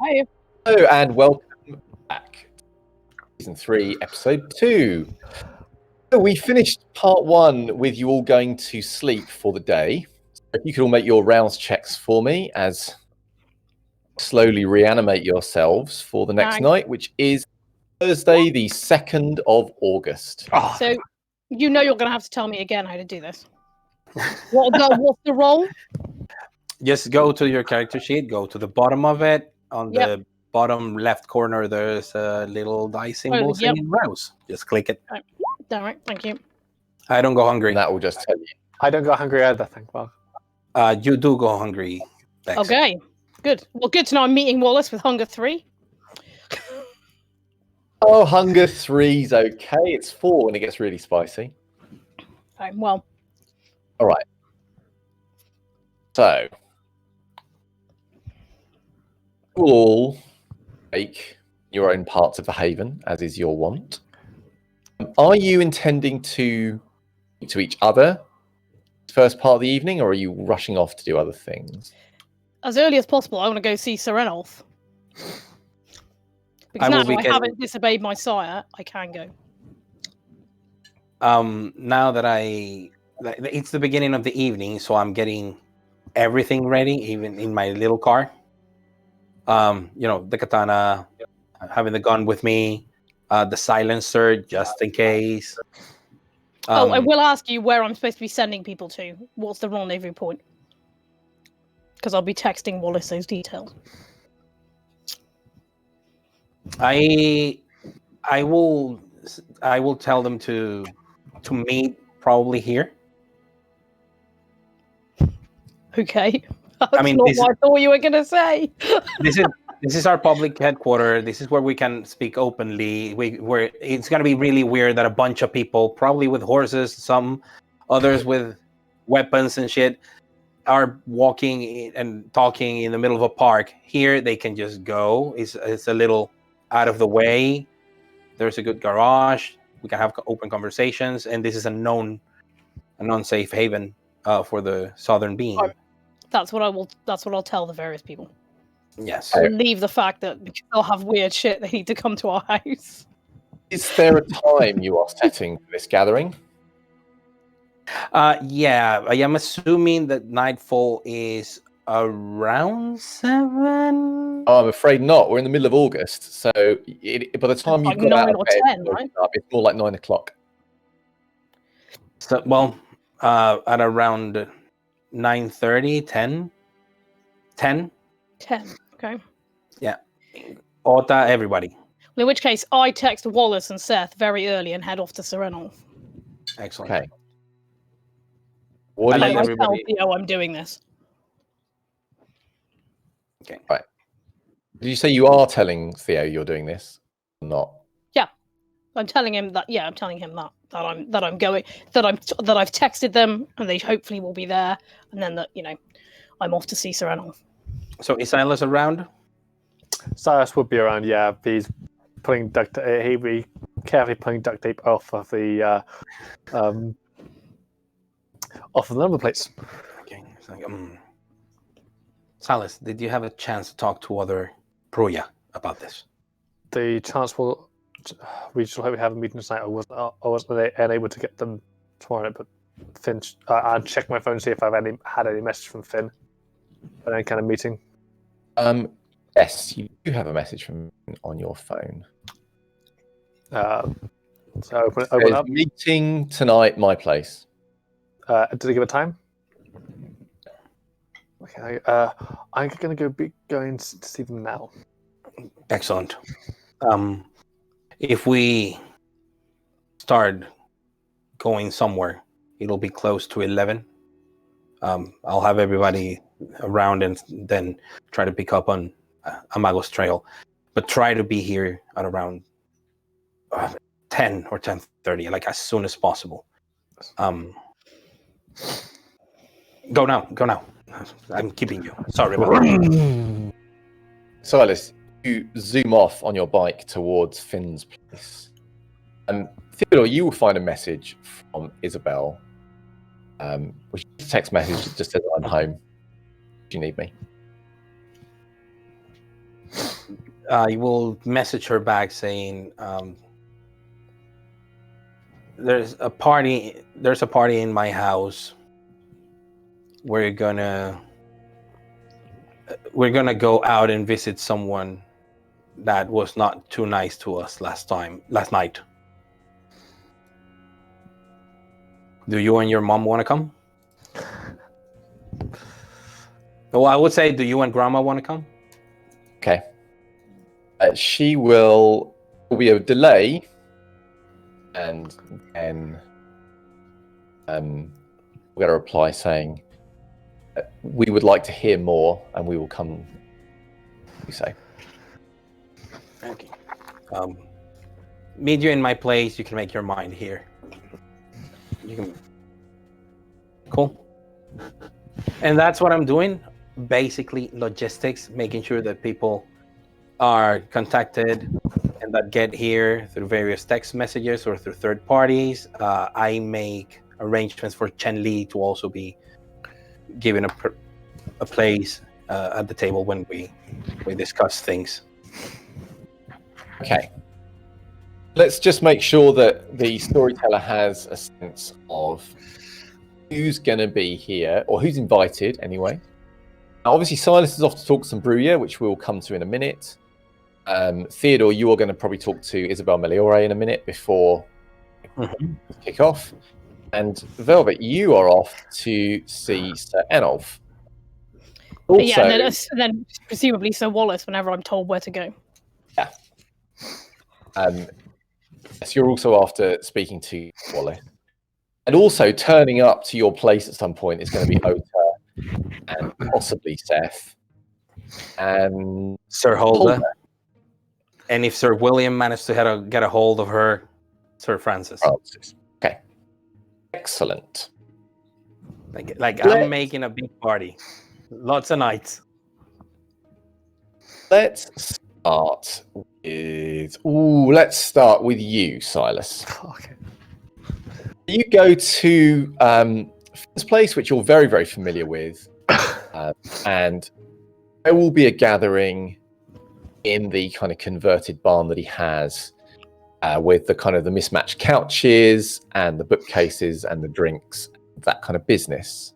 Hi. Hello and welcome back to Season 3, Episode 2. So we finished Part 1 with you all going to sleep for the day. So if you could all make your rouse checks for me as slowly reanimate yourselves for the next night, which is Thursday, the 2nd of August. So, you know you're going to have to tell me again how to do this. What's the roll? Just go to your character sheet, go to the bottom of it. On the bottom left corner, there's a little dice symbol saying rouse. Just click it. All right, thank you. I don't go hungry. And that will just tell you. I don't go hungry either, thank you. You do go hungry, Bex. Okay, good. Well, good to know I'm meeting Wallace with Hunger 3. Oh, Hunger 3's okay. It's 4 when it gets really spicy. Okay, well. All right. So, you all take your own parts of the haven, as is your wont. Are you intending to speak to each other first part of the evening, or are you rushing off to do other things? As early as possible, I want to go see Serenolf. Because now I haven't disobeyed my sire, I can go. Now that it's the beginning of the evening, so I'm getting everything ready, even in my little car. The katana, having the gun with me, the silencer just in case. I will ask you where I'm supposed to be sending people to. What's the rendezvous point? Because I'll be texting Wallace those details. I will tell them to meet probably here. Okay. That's not what I thought you were going to say. This is our public headquarters. This is where we can speak openly. Where it's going to be really weird that a bunch of people, probably with horses, some others with weapons and shit, are walking and talking in the middle of a park. Here they can just go. It's a little out of the way. There's a good garage. We can have open conversations, and this is a known safe haven for the Southern Beam. That's what I'll tell the various people. Yes. I'll leave the fact that because they'll have weird shit, they need to come to our house. Is there a time you are setting for this gathering? Yeah, I am assuming that nightfall is around 7. Oh, I'm afraid not. We're in the middle of August, so by the time you've got 9 out of or bed, 10, right? It's more like 9 o'clock. So, at around 9:30, 10. 10. 10. Okay. Yeah. Ota, everybody. Well, in which case, I text Wallace and Seth very early and head off to Serenolf. Excellent. Okay. What I do you tell Theo I'm doing this. Okay. Right. Did you say you are telling Theo you're doing this? Or not? Yeah. I'm telling him that. Yeah, I'm telling him that I'm going. That I've texted them, and they hopefully will be there, and then that I'm off to see Serenolf. So is Silas around? Silas would be around, yeah. He's putting he'd be carefully putting duct tape off of the number plates. Okay. It's like, Silas, did you have a chance to talk to other Proya about this? The chance we just hope we have a meeting tonight. I wasn't unable to get them tomorrow, but Finn, I'll check my phone to see if I've had any message from Finn at any kind of meeting. Yes, you do have a message from on your phone. So open up. Meeting tonight, my place. Did they give a time? Okay, I'm going to be going to see them now. Excellent. If we start going somewhere, it'll be close to 11. I'll have everybody around and then try to pick up on Amago's trail, but try to be here at around 10 or 10:30, like as soon as possible. Go now. I'm keeping you. Sorry about that. Silas, you zoom off on your bike towards Finn's place. Theodore, you will find a message from Isabel, which is a text message that just says, I'm home. Do you need me? I will message her back saying, there's a party in my house. We're gonna go out and visit someone that was not too nice to us last night. Do you and your mom want to come? Well, I would say, do you and grandma want to come? Okay. She will be a delay, and then we got a reply saying, we would like to hear more, and we will come. You say. Okay. Meet you in my place. You can make your mind here. You can. Cool. And that's what I'm doing. Basically, logistics, making sure that people are contacted and that get here through various text messages or through third parties. I make arrangements for Chen Li to also be given a place at the table when we discuss things. Okay. Let's just make sure that the storyteller has a sense of who's going to be here, or who's invited anyway. Now, obviously, Silas is off to talk to some Bruyere, which we'll come to in a minute. Theodore, you are going to probably talk to Isabel Meliore in a minute before we kick off. And Velvet, you are off to see Sir Enolf. Also, yeah, and then presumably Sir Wallace whenever I'm told where to go. Yeah. Yes, you're also after speaking to Wallace. And also turning up to your place at some point is going to be Ota and possibly Seth and Sir Holder. And if Sir William managed to get a hold of her, Sir Francis. Okay. Excellent. Like I'm making a big party. Lots of nights. Let's start with you, Silas. Okay. You go to this place, which you're very, very familiar with, and there will be a gathering in the kind of converted barn that he has, with the kind of the mismatched couches and the bookcases and the drinks, that kind of business.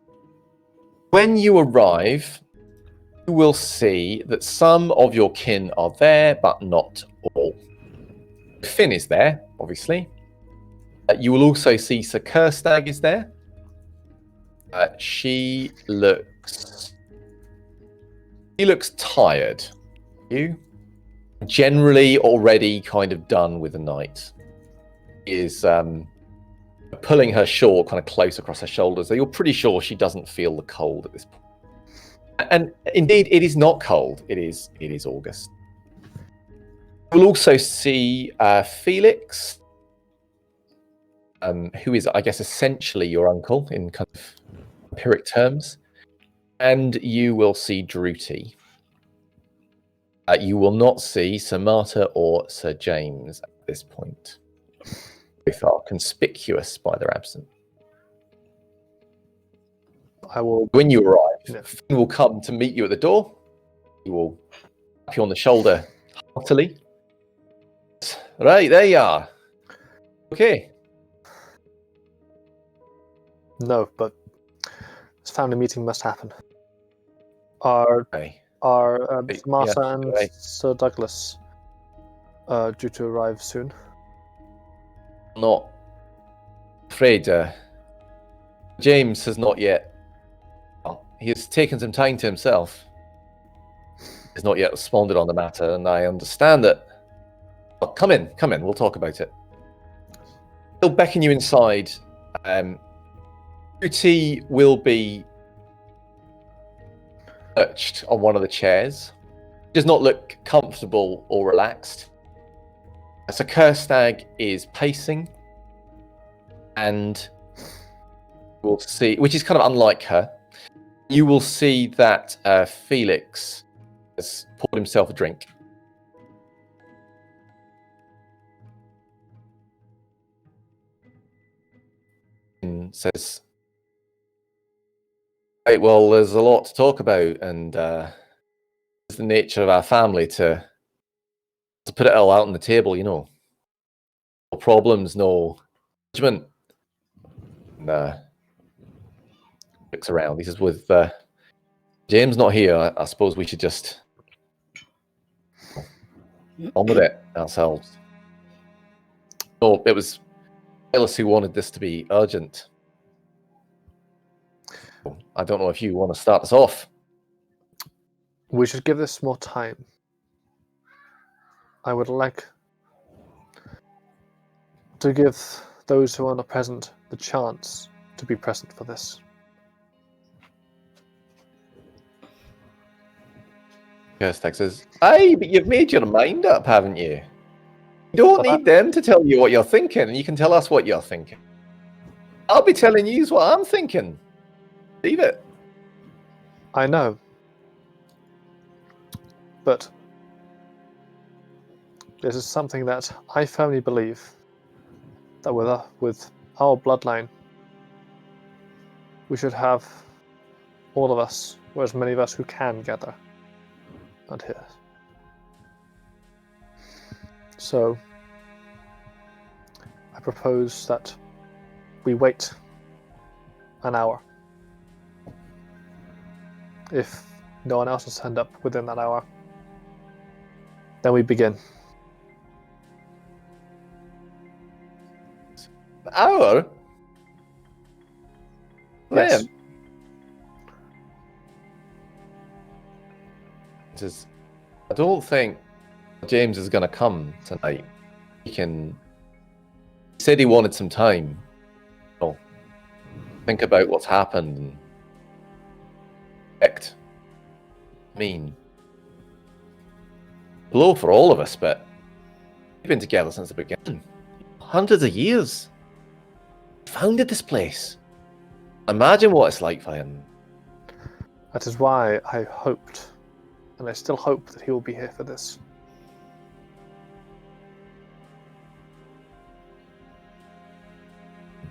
When you arrive, you will see that some of your kin are there, but not all. Finn is there, obviously. You will also see Sir Kerstag is there. She looks tired. You generally already kind of done with the night. Is pulling her shawl kind of close across her shoulders. So you're pretty sure she doesn't feel the cold at this point. And indeed, it is not cold. It is August. We'll also see Felix, who is, I guess, essentially your uncle in kind of empiric terms. And you will see Druty. You will not see Sir Marta or Sir James at this point. Both are conspicuous by their absence. I will. When you arrive, Yeah. Finn will come to meet you at the door. He will tap you on the shoulder heartily. Right, there you are. Okay. No, but this family meeting must happen. Are Okay. Sir Martha Yeah, and right. Sir Douglas due to arrive soon? Not afraid. James has not yet. Well, he has taken some time to himself. Has not yet responded on the matter, and I understand that. Well, come in. We'll talk about it. He'll beckon you inside. Druty will be perched on one of the chairs. He does not look comfortable or relaxed. Sir Kerstag is pacing, and we'll see, which is kind of unlike her. You will see that Felix has poured himself a drink. And says, "Right, well, there's a lot to talk about, and it's the nature of our family to to put it all out on the table, you know. No problems, no judgment. And, looks around. He says, with James not here, I suppose we should just on with it ourselves. Oh, it was Silas who wanted this to be urgent. I don't know if you want to start us off. We should give this more time. I would like to give those who are not present the chance to be present for this. Kirstex says, aye, but you've made your mind up, haven't you? You don't But need them to tell you what you're thinking, and you can tell us what you're thinking. I'll be telling you what I'm thinking. Leave it. I know. But this is something that I firmly believe that with our bloodline, we should have all of us, or as many of us who can gather and here. So I propose that we wait an hour. If no one else has turned up within that hour, then we begin. An hour? Yes. Says, I don't think James is going to come tonight. He said he wanted some time. Oh, think about what's happened and act. Blow for all of us, but we've been together since the beginning. Hundreds of years. Founded this place. Imagine what it's like for him. That is why I hoped, and I still hope, that he will be here for this.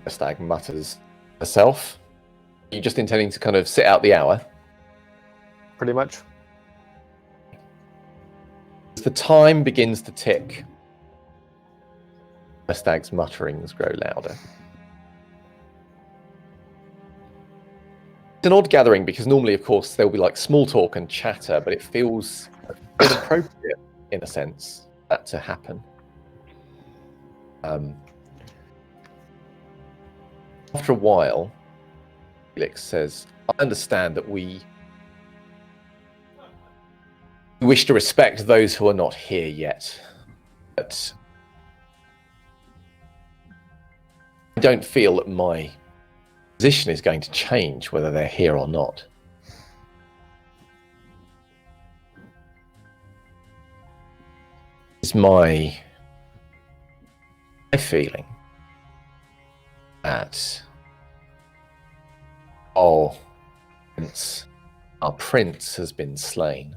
The stag mutters herself. Are you just intending to kind of sit out the hour? Pretty much. As the time begins to tick, the stag's mutterings grow louder. It's an odd gathering because normally, of course, there'll be like small talk and chatter, but it feels inappropriate in a sense that to happen. After a while, Felix says, I understand that we wish to respect those who are not here yet, but I don't feel that my position is going to change whether they're here or not. It's my feeling that our prince has been slain.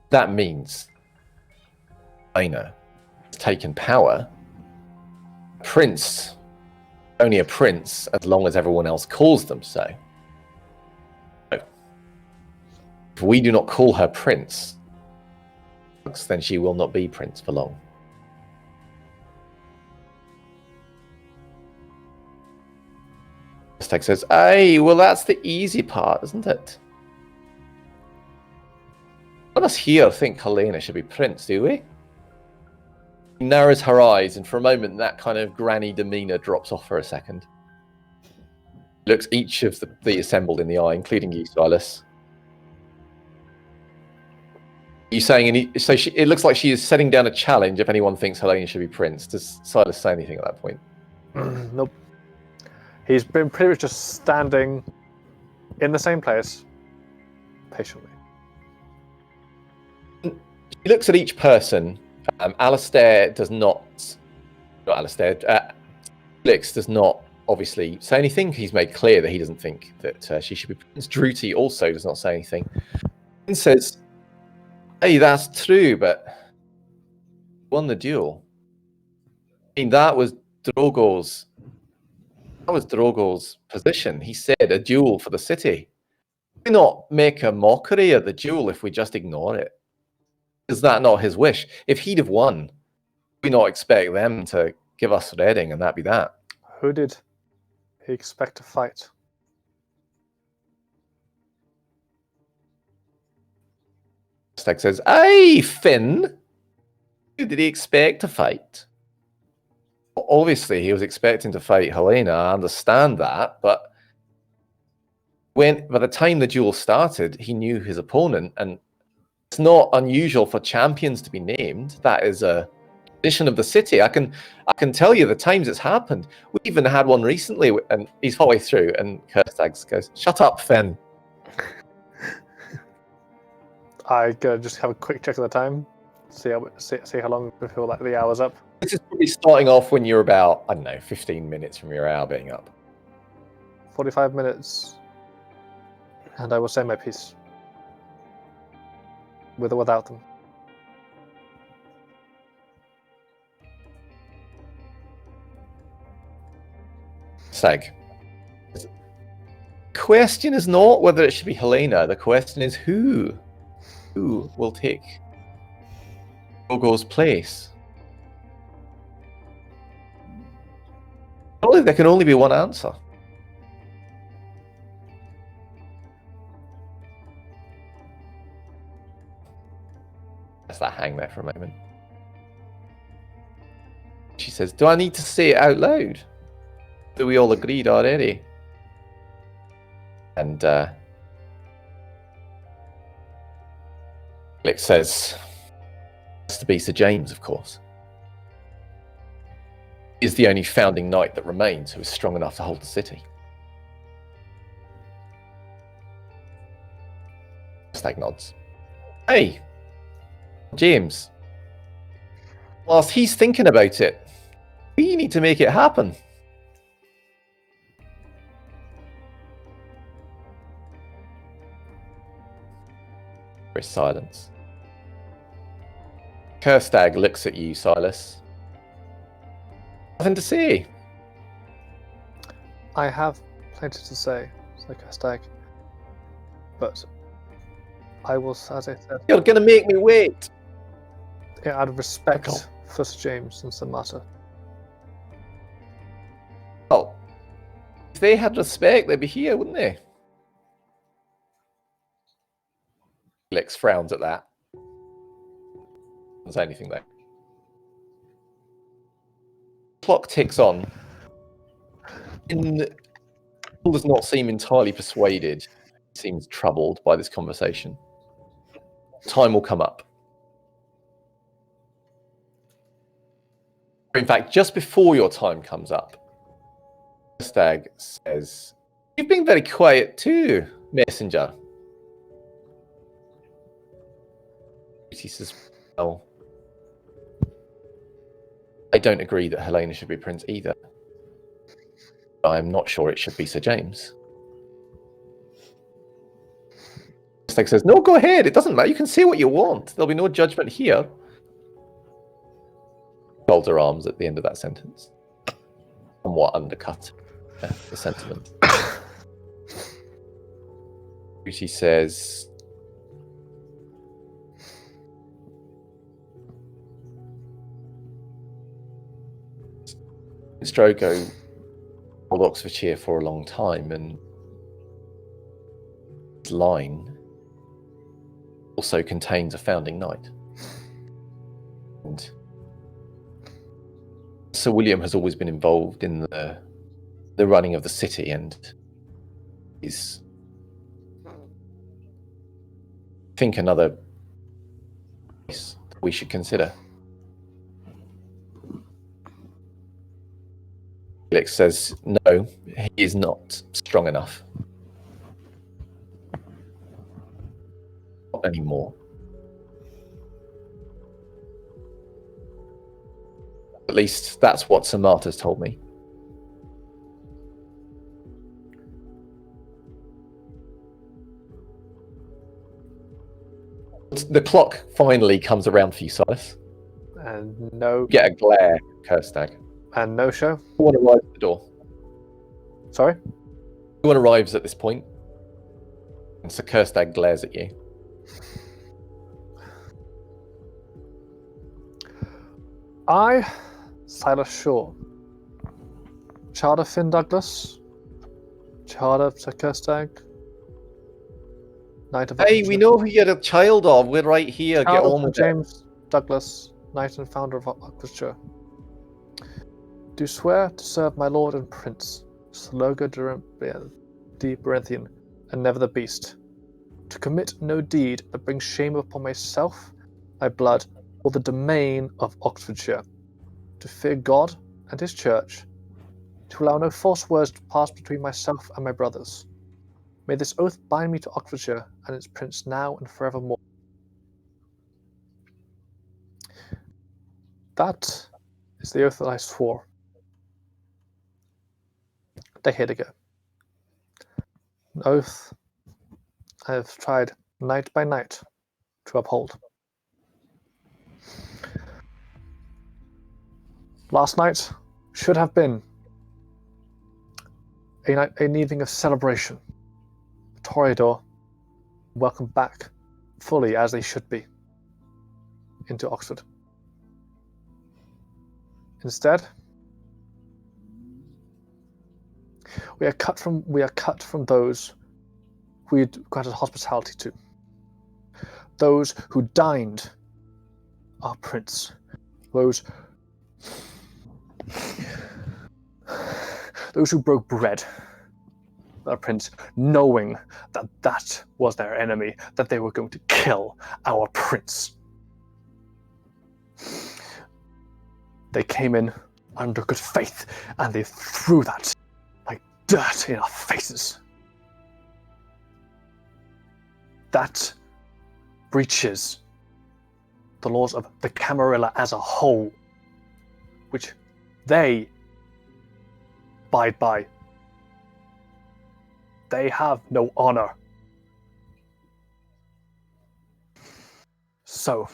That means Aina has taken power. Prince, only a prince as long as everyone else calls them so. If we do not call her prince, then she will not be prince for long. Stag says, "Aye, well that's the easy part, isn't it? None of us here think Helena should be prince, do we?" She narrows her eyes, and for a moment that kind of granny demeanour drops off for a second. Looks each of the assembled in the eye, including you, Silas. You saying it looks like she is setting down a challenge if anyone thinks Helena should be prince. Does Silas say anything at that point? Nope. He's been pretty much just standing in the same place, patiently. He looks at each person. Alistair does not. Not Alistair. Felix does not obviously say anything. He's made clear that he doesn't think that she should be prince. Druti also does not say anything. And says, "Hey, that's true, but won the duel. I mean, that was Drogo's position. He said a duel for the city. We not make a mockery of the duel if we just ignore it. Is that not his wish? If he'd have won, we not expect them to give us a heading, and that'd be that. Who did he expect to fight? Stag says, "Aye, Finn. Who did he expect to fight?" Obviously, he was expecting to fight Helena. I understand that, but by the time the duel started, he knew his opponent, and it's not unusual for champions to be named. That is a tradition of the city. I can tell you the times it's happened. We even had one recently, and he's halfway through, and Kerstag goes, "Shut up, Finn." I go just have a quick check of the time, see how long before the hour's up. This is probably starting off when you're about, I don't know, 15 minutes from your hour being up. 45 minutes, and I will say my piece. With or without them. Stag. Question is not whether it should be Helena. The question is who will take Gogo's place. Probably there can only be one answer. Let's that hang there for a moment. She says, "Do I need to say it out loud? Do we all agreed already?" And Alex says, "It has to be Sir James, of course. He is the only founding knight that remains who is strong enough to hold the city." Stag nods. "Hey, James, whilst he's thinking about it, we need to make it happen." There is silence. Kerstag looks at you, Silas. Nothing to say. I have plenty to say, said Kerstag. But I will, as I said, You're going to make me wait. out of respect Okay. for Sir James and Sir Marta. Well, if they had respect, they'd be here, wouldn't they? Felix frowns at that. Doesn't say anything though. Clock ticks on. Paul does not seem entirely persuaded. He seems troubled by this conversation. Time will come up. In fact, just before your time comes up, Stag says, "You've been very quiet too, Messenger." He says, "Well, I don't agree that Helena should be prince either. I'm not sure it should be Sir James." Stag says, "No, go ahead. It doesn't matter. You can say what you want. There'll be no judgment here." Folds her arms at the end of that sentence. Somewhat undercut the sentiment. She says, "Drogo held Oxfordshire for a long time, and his line also contains a founding knight. And Sir William has always been involved in the running of the city, and is, I think, another place that we should consider." Felix says, "No, he is not strong enough. Not anymore. At least that's what Sir Marta's told me." The clock finally comes around for you, Silas. And no, Get a glare, Kerstag. and no show. Everyone arrives at the door. Sorry. Everyone arrives at this point, and Sir Kerstag glares at you. I, Silas Shaw, child of Finn Douglas, child of Sir Kerstag, Knight of Hey, Oxfordshire, we know who you're a child of. We're right here. Get child on of with it. James Douglas, Knight and founder of Oxfordshire. Do swear to serve my lord and prince, Slogo de Berenthian, and never the beast. To commit no deed that brings shame upon myself, my blood, or the domain of Oxfordshire. To fear God and his church. To allow no false words to pass between myself and my brothers. May this oath bind me to Oxfordshire and its prince now and forevermore. That is the oath that I swore. A decade ago. An oath I have tried night by night to uphold. Last night should have been an evening of celebration. The Toreador welcomed back fully as they should be into Oxford. Instead, we are cut from those we had granted hospitality to, those who dined our prince, those who broke bread with our prince, knowing that that was their enemy, that they were going to kill our prince. They came in under good faith, and they threw that like dirt in our faces. That breaches the laws of the Camarilla as a whole, which they abide by. They have no honor. So,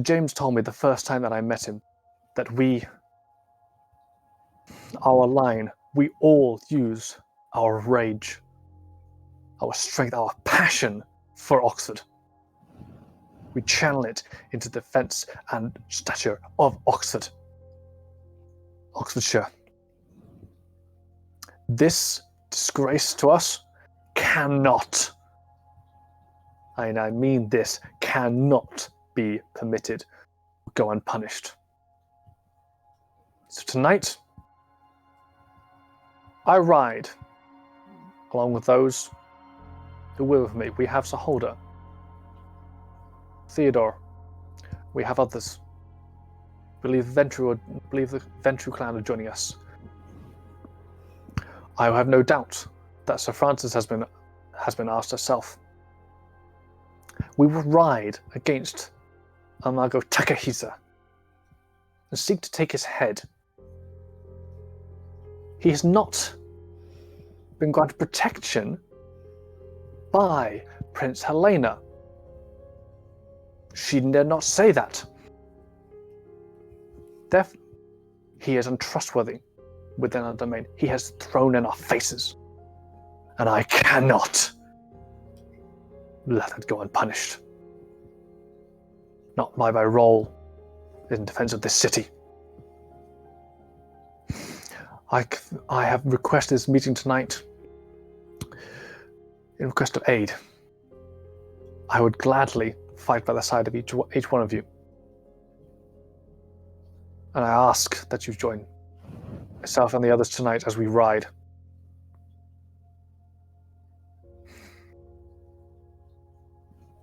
James told me the first time that I met him that our line, we all use our rage, our strength, our passion for Oxford. We channel it into defense and stature of Oxfordshire. This disgrace to us cannot, and I mean this, cannot be permitted to go unpunished. So tonight, I ride along with those who will with me. We have Sir Holder, Theodore, we have others. I believe the Ventru clan are joining us. I have no doubt that Sir Francis has been asked herself. We will ride against Amago Takahisa and seek to take his head. He has not been granted protection by Prince Helena. She did not say that. He is untrustworthy within our domain. He has thrown in our faces. And I cannot let it go unpunished. Not by my role in defense of this city. I have requested this meeting tonight in request of aid. I would gladly fight by the side of each one of you. And I ask that you join myself and the others tonight as we ride.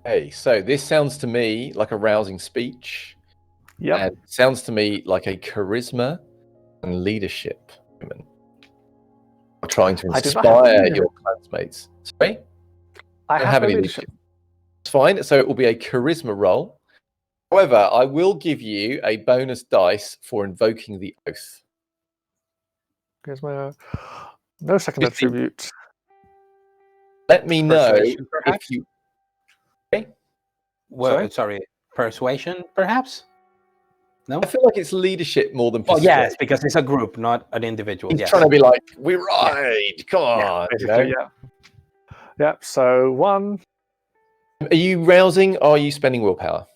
Hey, so this sounds to me like a rousing speech. Yeah. And it sounds to me like a charisma and leadership women are trying to inspire your classmates. Sorry? I don't have any leadership. It's fine. So it will be a charisma roll. However, I will give you a bonus dice for invoking the oath. Here's my no second attribute. Let me know if you. Okay. Well, sorry, persuasion, perhaps. No, I feel like it's leadership more than. Oh yes, because it's a group, not an individual. He's trying to be like, we ride. Come on, yeah. Yep. So 1. Are you rousing or are you spending willpower?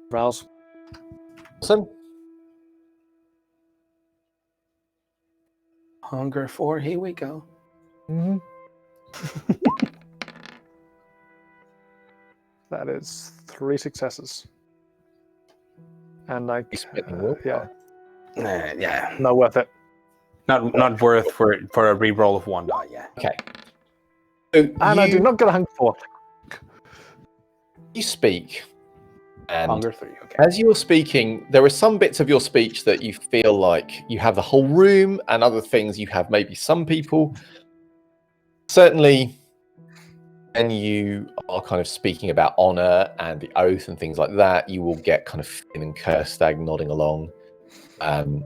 Rouse. Awesome. Hunger 4, here we go. Mm-hmm. That is 3 successes. And like, Spending willpower. Yeah, not worth it. not worth for a reroll of 1 die. Yeah. Okay. So And I do not get a hunger 4. you speak, and Hunger 3. Okay. as you're speaking, there are some bits of your speech that you feel like you have the whole room, and other things you have maybe some people. Certainly, when you are kind of speaking about honor and the oath and things like that, you will get kind of Finn and Kerstag nodding along. And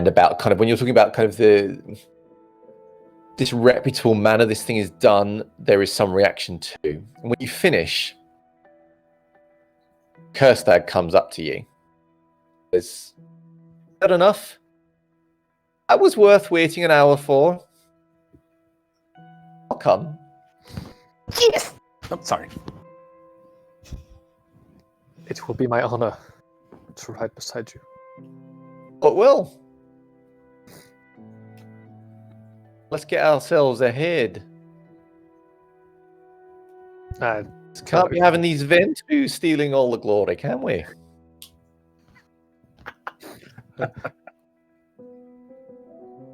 about kind of when you're talking about kind of the disreputable manner this thing is done, there is some reaction too. And when you finish, Kerstag comes up to you. Is that enough? That was worth waiting an hour for. I'll come. Yes. Oh, sorry. It will be my honor to ride beside you. But will. Let's get ourselves ahead. Can't be having these Ventus stealing all the glory, can we?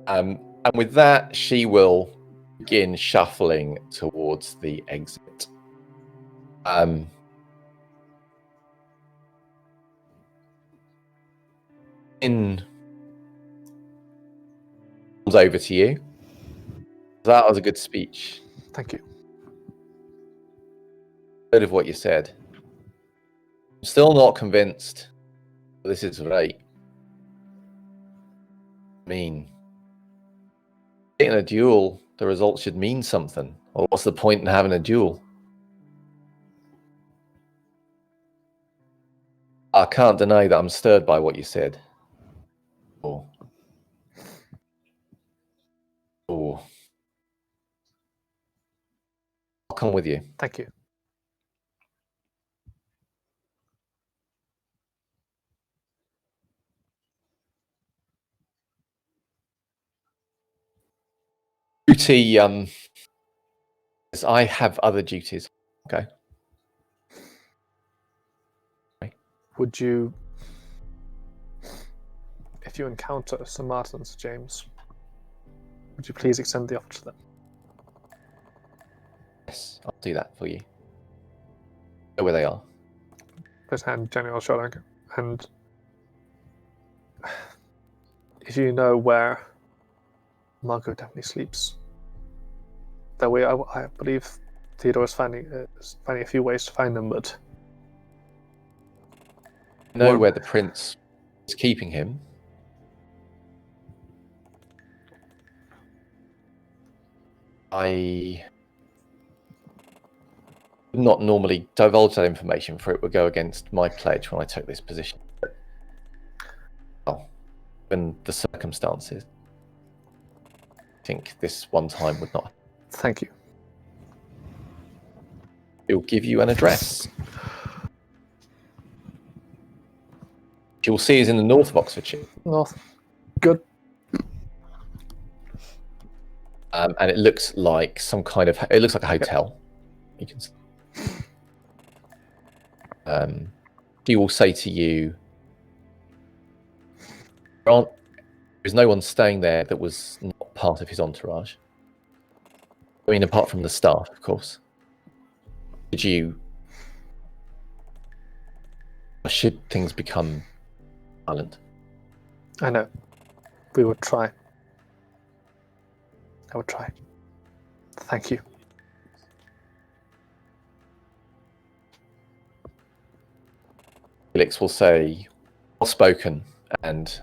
And with that, she will begin shuffling towards the exit. In comes over to you. That was a good speech. Thank you. Heard of what you said. I'm still not convinced this is right. I mean, in a duel, the result should mean something. Or what's the point in having a duel? I can't deny that I'm stirred by what you said. Oh. I'll come with you. Thank you. Duty, I have other duties. Okay. Would you, if you encounter Sir Martin and Sir James, would you please extend the offer to them? Yes, I'll do that for you. Know where they are. His hand gently on the shoulder, and if you know where Margot definitely sleeps, that way I believe Theodore is finding a few ways to find them, but Know where the prince is keeping him. I would not normally divulge that information, for it would go against my pledge when I took this position. Well, given the circumstances, I think this one time would not. thank you. He'll give you an address. You'll see is in the north of Oxfordshire. North. Good. And it looks like some kind of, it looks like a hotel. You can see. He will say to you, there's no one staying there that was not part of his entourage. I mean, apart from the staff, of course. Should things become violent? I know. We would try. I would try. Thank you. Felix will say, well spoken, and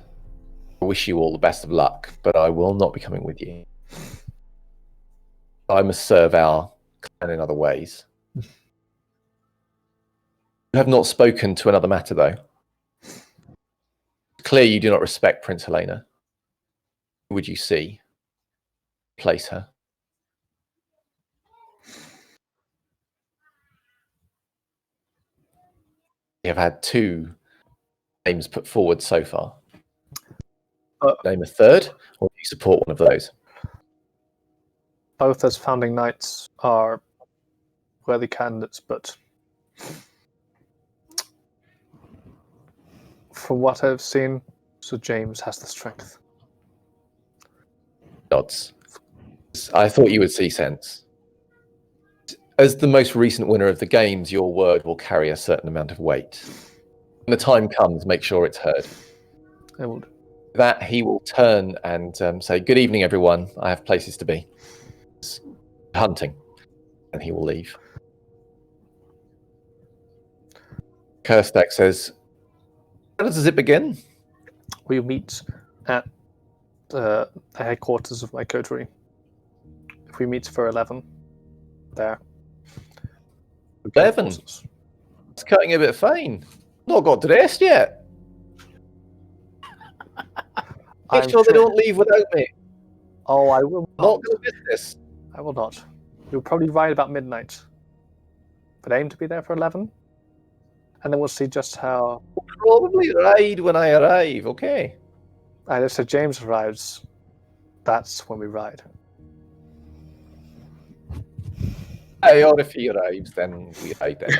I wish you all the best of luck, but I will not be coming with you. I must serve our clan in other ways. You have not spoken to another matter, though. Clear you do not respect Prince Helena. Who would you see? Place her. We have had 2 names put forward so far. Name a third, or do you support one of those? Both as founding knights are worthy candidates, but from what I've seen, Sir James has the strength. Odds. I thought you would see sense. As the most recent winner of the games, your word will carry a certain amount of weight. When the time comes, make sure it's heard. I will. That he will turn and say, "Good evening, everyone. I have places to be. It's hunting," and he will leave. Kerstack says, "How does it begin?" We meet at the headquarters of my coterie. If we meet for 11, there. 11? It's cutting a bit fine. Not got dressed yet. Make sure they don't leave without me. Oh, I will not. Not going to miss this. I will not. You'll probably ride about midnight. But aim to be there for 11. And then we'll see just how... We'll probably ride when I arrive, okay? And if Sir James arrives, that's when we ride. Or if he arrives, then we ride then.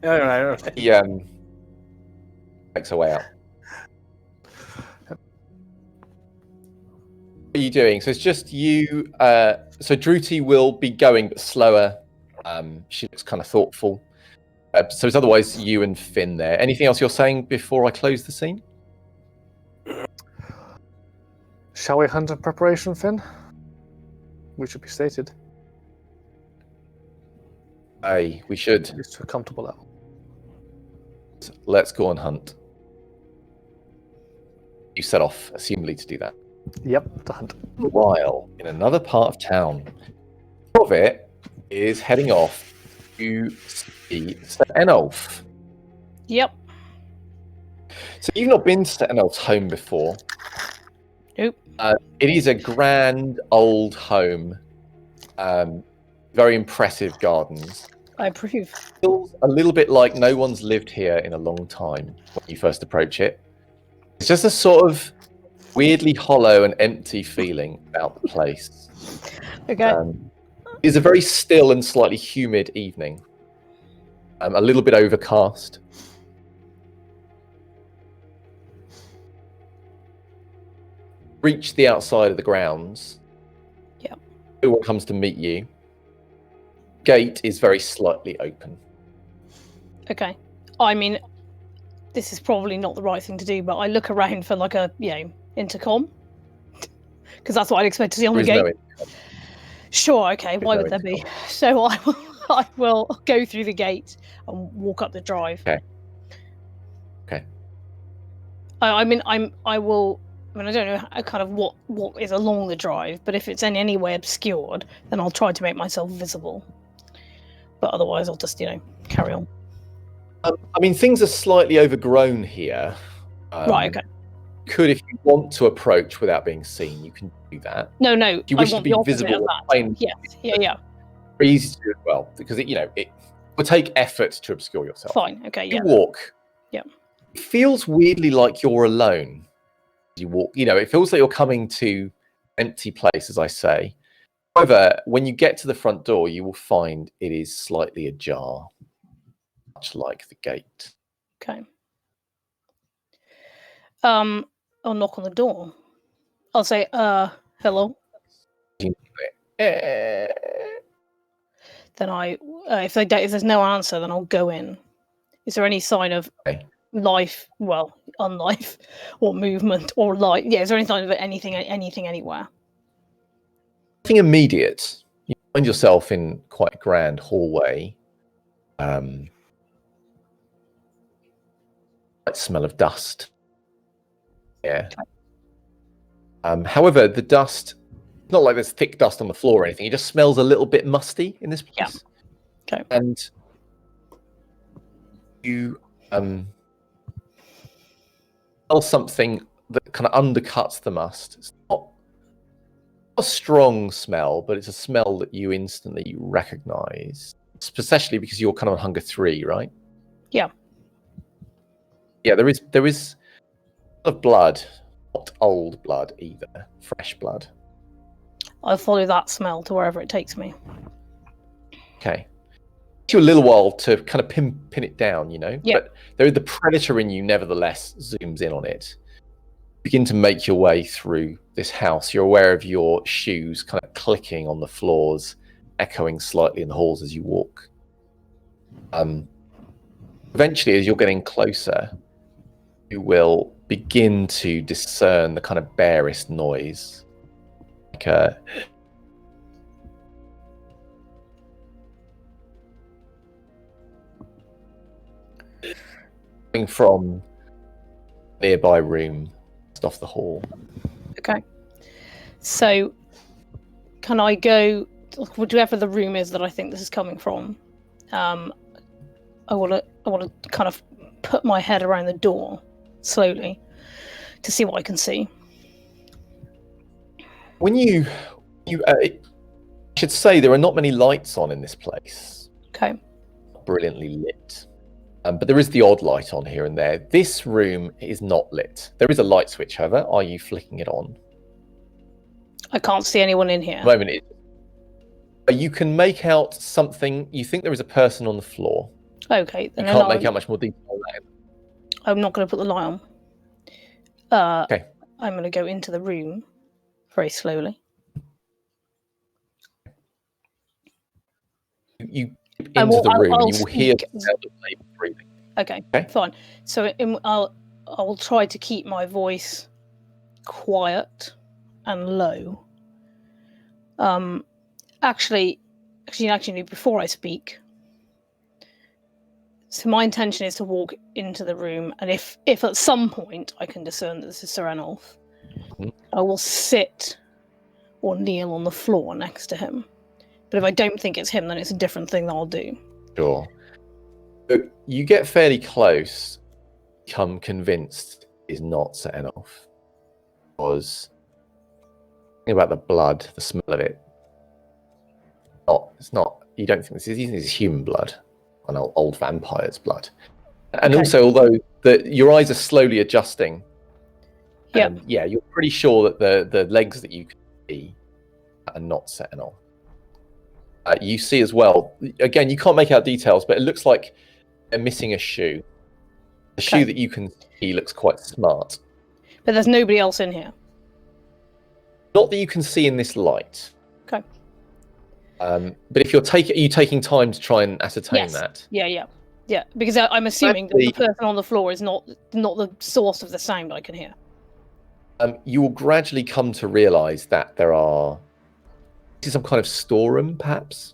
Right. He makes a way out. What are you doing? So it's just you. So Druti will be going, but slower. She looks kind of thoughtful. So it's otherwise you and Finn there. Anything else you're saying before I close the scene? Shall we hunt in preparation, Finn? We should be stated. Aye, we should. At least to a comfortable level. Let's go and hunt. You set off, assumably, to do that. Yep, to hunt. While in another part of town, of it is heading off to see Sir Enolf. Yep. So you've not been to Sir Enolf's home before. Nope. It is a grand old home. Very impressive gardens. I approve. Feels a little bit like no one's lived here in a long time when you first approach it. It's just a sort of weirdly hollow and empty feeling about the place. Okay. It's a very still and slightly humid evening. A little bit overcast. Reach the outside of the grounds. Yeah. Everyone comes to meet you. Gate is very slightly open. Okay. I mean, this is probably not the right thing to do, but I look around for like a, intercom. Because that's what I'd expect to see on the gate. No, sure, okay. Why would there be? intercom. So I will go through the gate and walk up the drive. Okay. I don't know kind of what is along the drive, but if it's in any way obscured, then I'll try to make myself visible. But otherwise, I'll just, carry on. I mean, things are slightly overgrown here. Right, okay. If you want to approach without being seen, you can do that. No. If you wish to be visible, Yes, yeah. Very easy to do as well, because it will take effort to obscure yourself. Fine, okay, yeah. You walk. Yeah. It feels weirdly like you're alone. You walk, it feels like you're coming to an empty place, as I say. However, when you get to the front door, you will find it is slightly ajar, much like the gate. Okay. I'll knock on the door. I'll say, hello. Then if there's no answer, then I'll go in. Is there any sign of life, unlife, or movement, or light? Yeah, is there any sign of anything anywhere? Nothing immediate. You find yourself in quite a grand hallway. Like smell of dust. Yeah. However, the dust, not like there's thick dust on the floor or anything. It just smells a little bit musty in this place. Yeah. Okay. And you smell something that kind of undercuts the must. It's not a strong smell, but it's a smell that you instantly recognize, especially because you're kind of on hunger 3, right? Yeah. Yeah, there is a lot of blood, not old blood either, fresh blood. I'll follow that smell to wherever it takes me. Okay. It takes you a little while to kind of pin it down, Yeah. But the predator in you nevertheless zooms in on it. Begin to make your way through this house. You're aware of your shoes kind of clicking on the floors, echoing slightly in the halls as you walk. Eventually, as you're getting closer, you will begin to discern the kind of barest noise, like a coming from a nearby room just off the hall. Okay. So, can I go, whatever the room is that I think this is coming from? I want to kind of put my head around the door slowly to see what I can see. When you I should say there are not many lights on in this place. Okay. Brilliantly lit. But there is the odd light on here and there. This room is not lit. There is a light switch, however. Are you flicking it on? I can't see anyone in here. At the moment, you can make out something. You think there is a person on the floor. Okay. You can't make out much more detail on that. I'm not going to put the light on. Okay. I'm going to go into the room very slowly. You into the room and you will hear the sound of labor breathing. Okay, fine. So I'll try to keep my voice quiet and low. Actually, before I speak, so my intention is to walk into the room, and if at some point I can discern that this is Sir Ranulph, I will sit or kneel on the floor next to him. But if I don't think it's him, then it's a different thing that I'll do. Sure. But you get fairly close, become convinced is not Sir Ranulph. Because think about the blood, the smell of it. It's not. You don't think this is human blood, an old vampire's blood. And also, although your eyes are slowly adjusting, you're pretty sure that the legs that you can see are not Sir Ranulph. You see as well, again, you can't make out details, but it looks like they're missing a shoe. The shoe that you can see looks quite smart. But there's nobody else in here? Not that you can see in this light. Okay. But if are you taking time to try and ascertain that? Yeah, because I'm assuming that the person on the floor is not the source of the sound I can hear. You will gradually come to realise that this is some kind of storeroom, perhaps.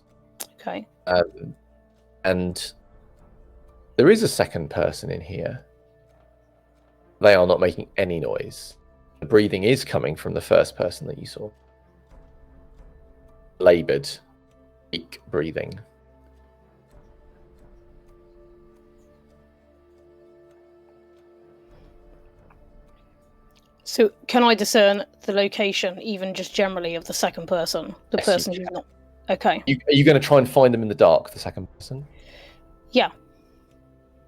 Okay. And there is a second person in here. They are not making any noise. The breathing is coming from the first person that you saw. Laboured, weak breathing. So can I discern the location, even just generally, of the second person? The person who's not... Okay. Are you going to try and find them in the dark, the second person? Yeah.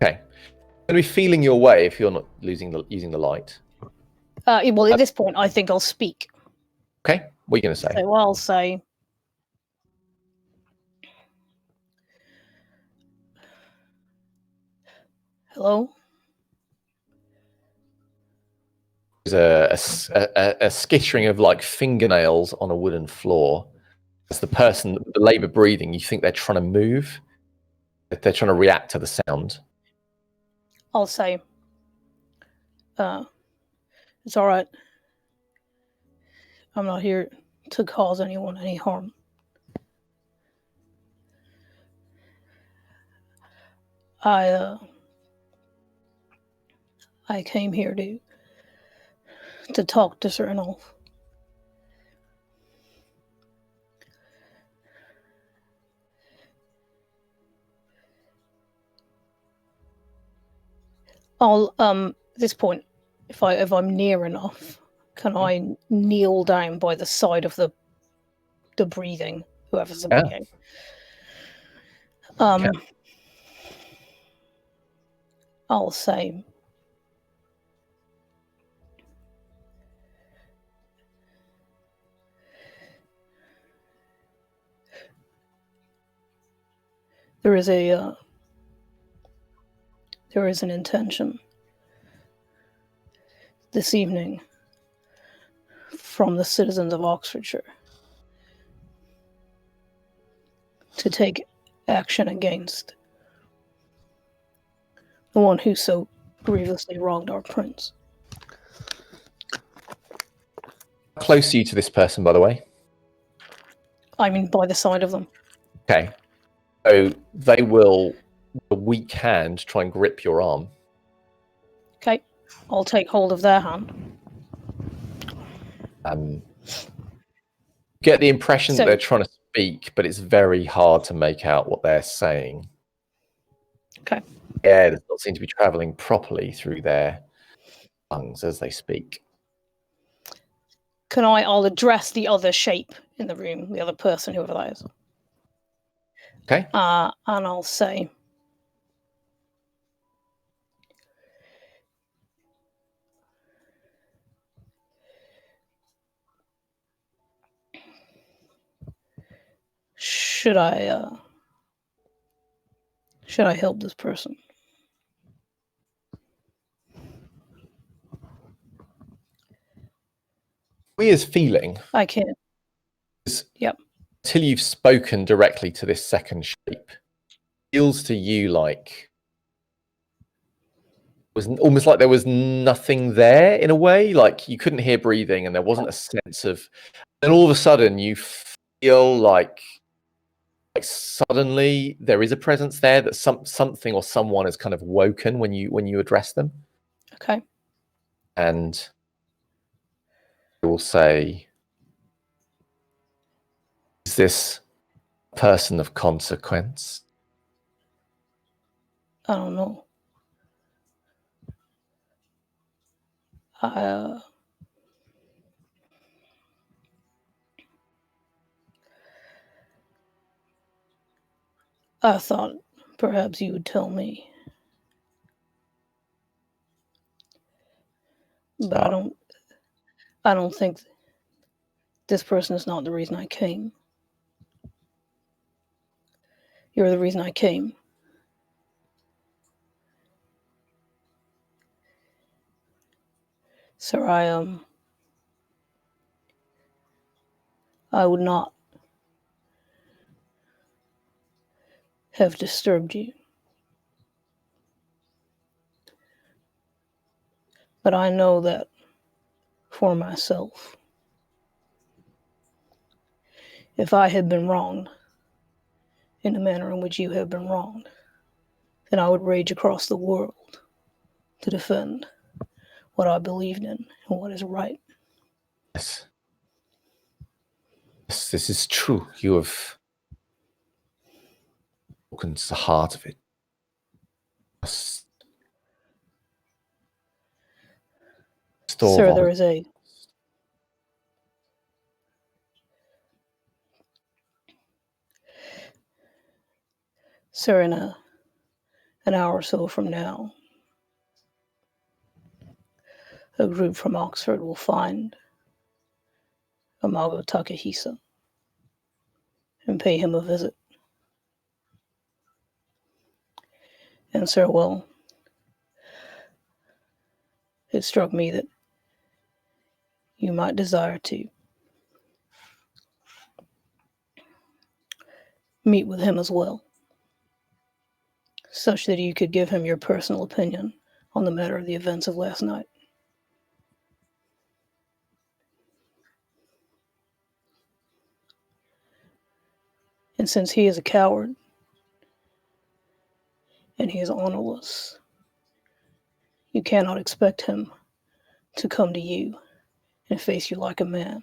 Okay. You're going to be feeling your way if you're not using the light. Well, at this point, I think I'll speak. Okay. What are you going to say? So I'll say... Hello? There's a skittering of like fingernails on a wooden floor. As the person, the labour breathing, you think they're trying to move. They're trying to react to the sound. I'll say, it's all right. I'm not here to cause anyone any harm. I came here to talk to Sir Ranulph. I'll at this point, if I'm near enough, can I kneel down by the side of the breathing, whoever's speaking? Okay. I'll say, there is an intention this evening from the citizens of Oxfordshire to take action against the one who so grievously wronged our prince. How close are you to this person, by the way? I mean, by the side of them. Okay. So they will, with a weak hand, try and grip your arm. Okay, I'll take hold of their hand. Get the impression So- that they're trying to speak, but it's very hard to make out what they're saying. Okay. Air does not seem to be traveling properly through their lungs as they speak. I'll address the other shape in the room, the other person, whoever that is. Okay. And I'll say, should I help this person? Weir's feeling I can't. is, Yep. until you've spoken directly to this second shape, feels to you like it was almost like there was nothing there in a way, like you couldn't hear breathing and there wasn't a sense of. Then all of a sudden you feel like suddenly there is a presence there, that something or someone is kind of woken when you address them. Okay. And they will say, is this a person of consequence? I don't know. I thought perhaps you would tell me. But I don't think this person is not the reason I came. You're the reason I came. Sir, I would not have disturbed you. But I know that for myself, if I had been wronged in the manner in which you have been wronged, then I would rage across the world to defend what I believed in and what is right. Yes. Yes, this is true. You have spoken to the heart of it. Sir, there is Sir, in an hour or so from now, a group from Oxford will find Imago Takahisa and pay him a visit. And Sir, well, it struck me that you might desire to meet with him as well, such that you could give him your personal opinion on the matter of the events of last night. And since he is a coward, and he is honorless, you cannot expect him to come to you and face you like a man.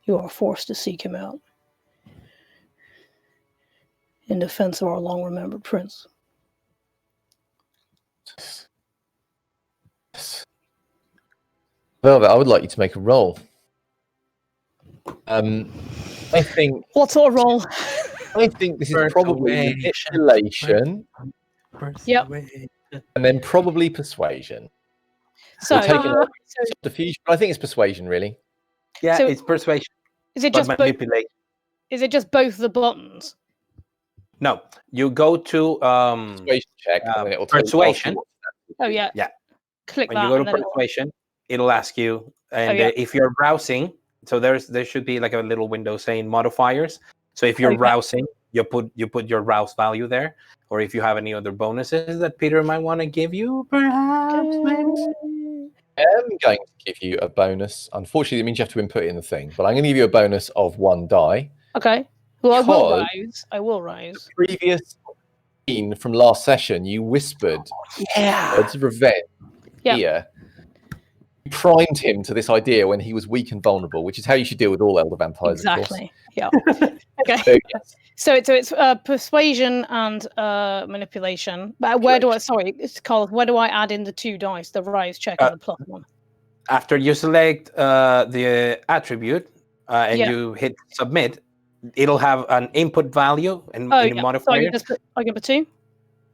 You are forced to seek him out in defense of our long-remembered prince. Yes. Velvet, I would like you to make a roll. I think. What sort of roll? I think this is probably manipulation. Yep. And then probably persuasion. So, Subterfuge, but I think it's persuasion, really. Yeah, So- it's persuasion. is it But just manipulate. is it just both the buttons? No, you go to Persuasion check, and then it'll tell you persuasion. Oh yeah. Yeah. Click When that. you go to and then persuasion, it'll ask you, and yeah. if you're browsing, so there should be like a little window saying modifiers. So if you're Okay. browsing, you put your rouse value there, or if you have any other bonuses that Peter might want to give you, perhaps maybe. I'm going to give you a bonus. Unfortunately, it means you have to input it in the thing, but I'm going to give you a bonus of 1 die. Okay. Well, Because I will rise. Previous scene from last session, you whispered words of revenge. Yeah. Here. You primed him to this idea when he was weak and vulnerable, which is how you should deal with all elder vampires, Exactly. Yeah. of course. Okay. So, yes. So it's persuasion and manipulation. But where do I? Sorry, it's Carl. Where do I add in the 2 dice, the rise check and the +1? After you select the attribute and you hit submit, it'll have an input value and in modifier. So I can put 2.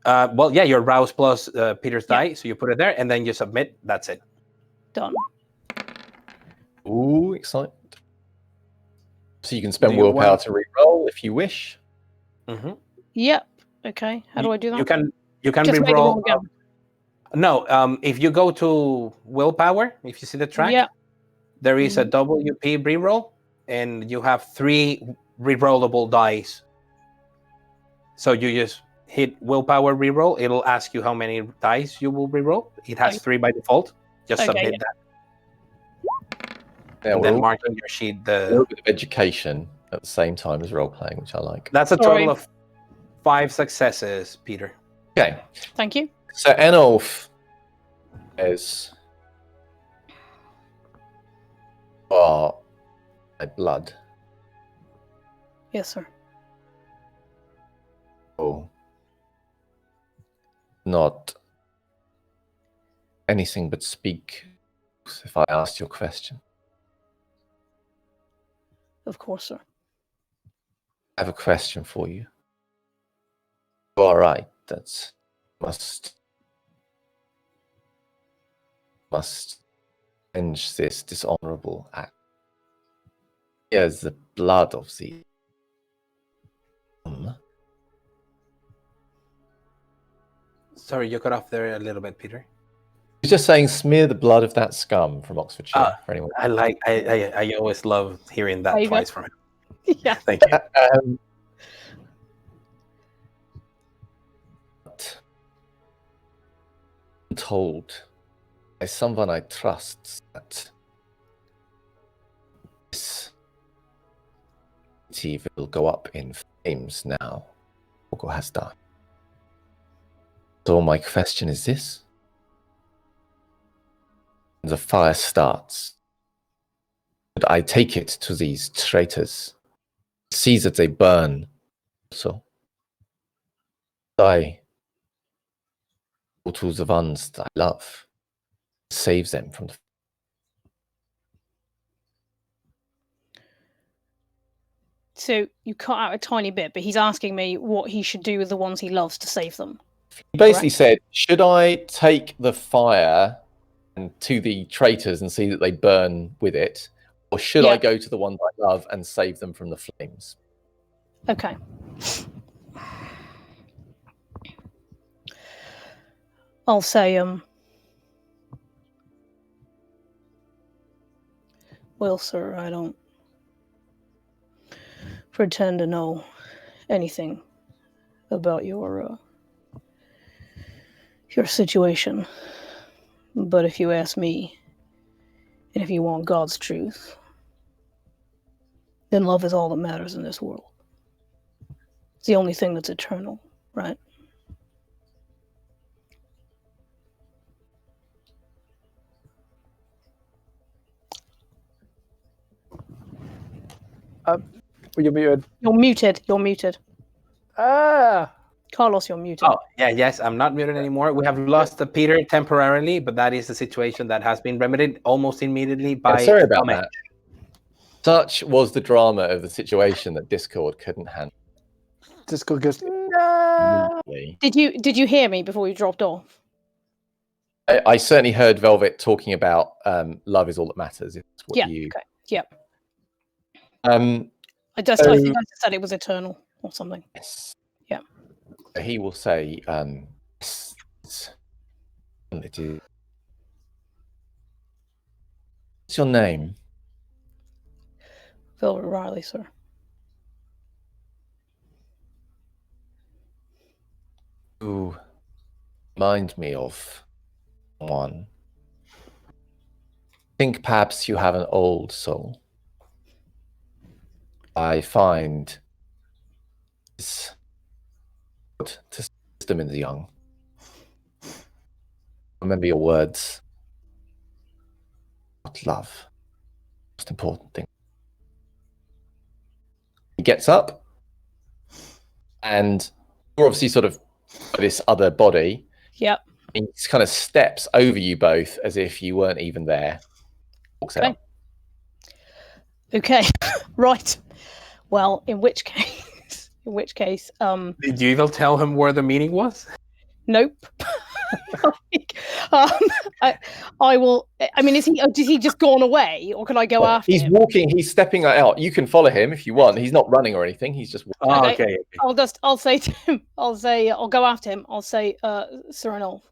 Well, yeah, your rouse plus Peter's die, so you put it there, and then you submit. That's it. Done. Ooh, excellent. So you can spend Do you willpower want- to re-roll if you wish. Mm-hmm. Yep. Okay. How do I do that? You can Just make the roll re-roll. again. No, if you go to willpower, if you see the track, there is a WP re-roll, and you have 3 re-rollable dice. So you just hit willpower re-roll. It'll ask you how many dice you will re-roll. It has 3 by default. Just submit that. Yeah, And we're then all mark on your sheet a little bit of education at the same time as role playing, which I like. That's a total of 5 successes, Peter. Okay. Thank you. So Enolf is my blood. Yes, sir. Oh. Not anything but speak if I asked your question. Of course, sir. I have a question for you. You are right. That must end this dishonorable act. Here's the blood of the Sorry, you cut off there a little bit, Peter. He's just saying, smear the blood of that scum from Oxfordshire. For anyone. I always love hearing that twice from him. Yeah. Thank you. I'm told by someone I trust that this city will go up in flames now. Ogo has done. So my question is this. When the fire starts, should I take it to these traitors, see that they burn, so I go to the ones that I love, save them from the. So you cut out a tiny bit, but he's asking me what he should do with the ones he loves to save them. He basically said, should I take the fire and to the traitors and see that they burn with it, or should I go to the ones I love and save them from the flames? Okay. I'll say, well, sir, I don't pretend to know anything about your situation. But if you ask me, and if you want God's truth, then love is all that matters in this world. It's the only thing that's eternal, right? You're muted. You're muted. Ah. Carlos, you're muted. Oh, yeah, yes, I'm not muted anymore. We have lost the Peter temporarily, but that is a situation that has been remedied almost immediately by sorry about comment. that. Such was the drama of the situation that Discord couldn't handle. Discord goes, immediately. Did you hear me before you dropped off? I certainly heard Velvet talking about love is all that matters. It's what you. Okay. Yeah. I think I just said it was eternal or something. Yes. Yeah. He will say, "It is." What's your name? Velvet Riley, sir. You remind me of one. I think perhaps you have an old soul. I find it's good to system in the young. Remember your words. Not love. Most important thing. He gets up, and you're obviously sort of this other body. Yep. He kind of steps over you both as if you weren't even there. Walks out. Okay. Right. Well, in which case, Did you even tell him where the meeting was? nope. I will. I mean, is he just gone away, or can I go after He's him? walking. He's stepping out. You can follow him if you want. He's not running or anything. He's just walking. Oh, okay. I'll say to him. I'll go after him. I'll say, Sir Ranulph,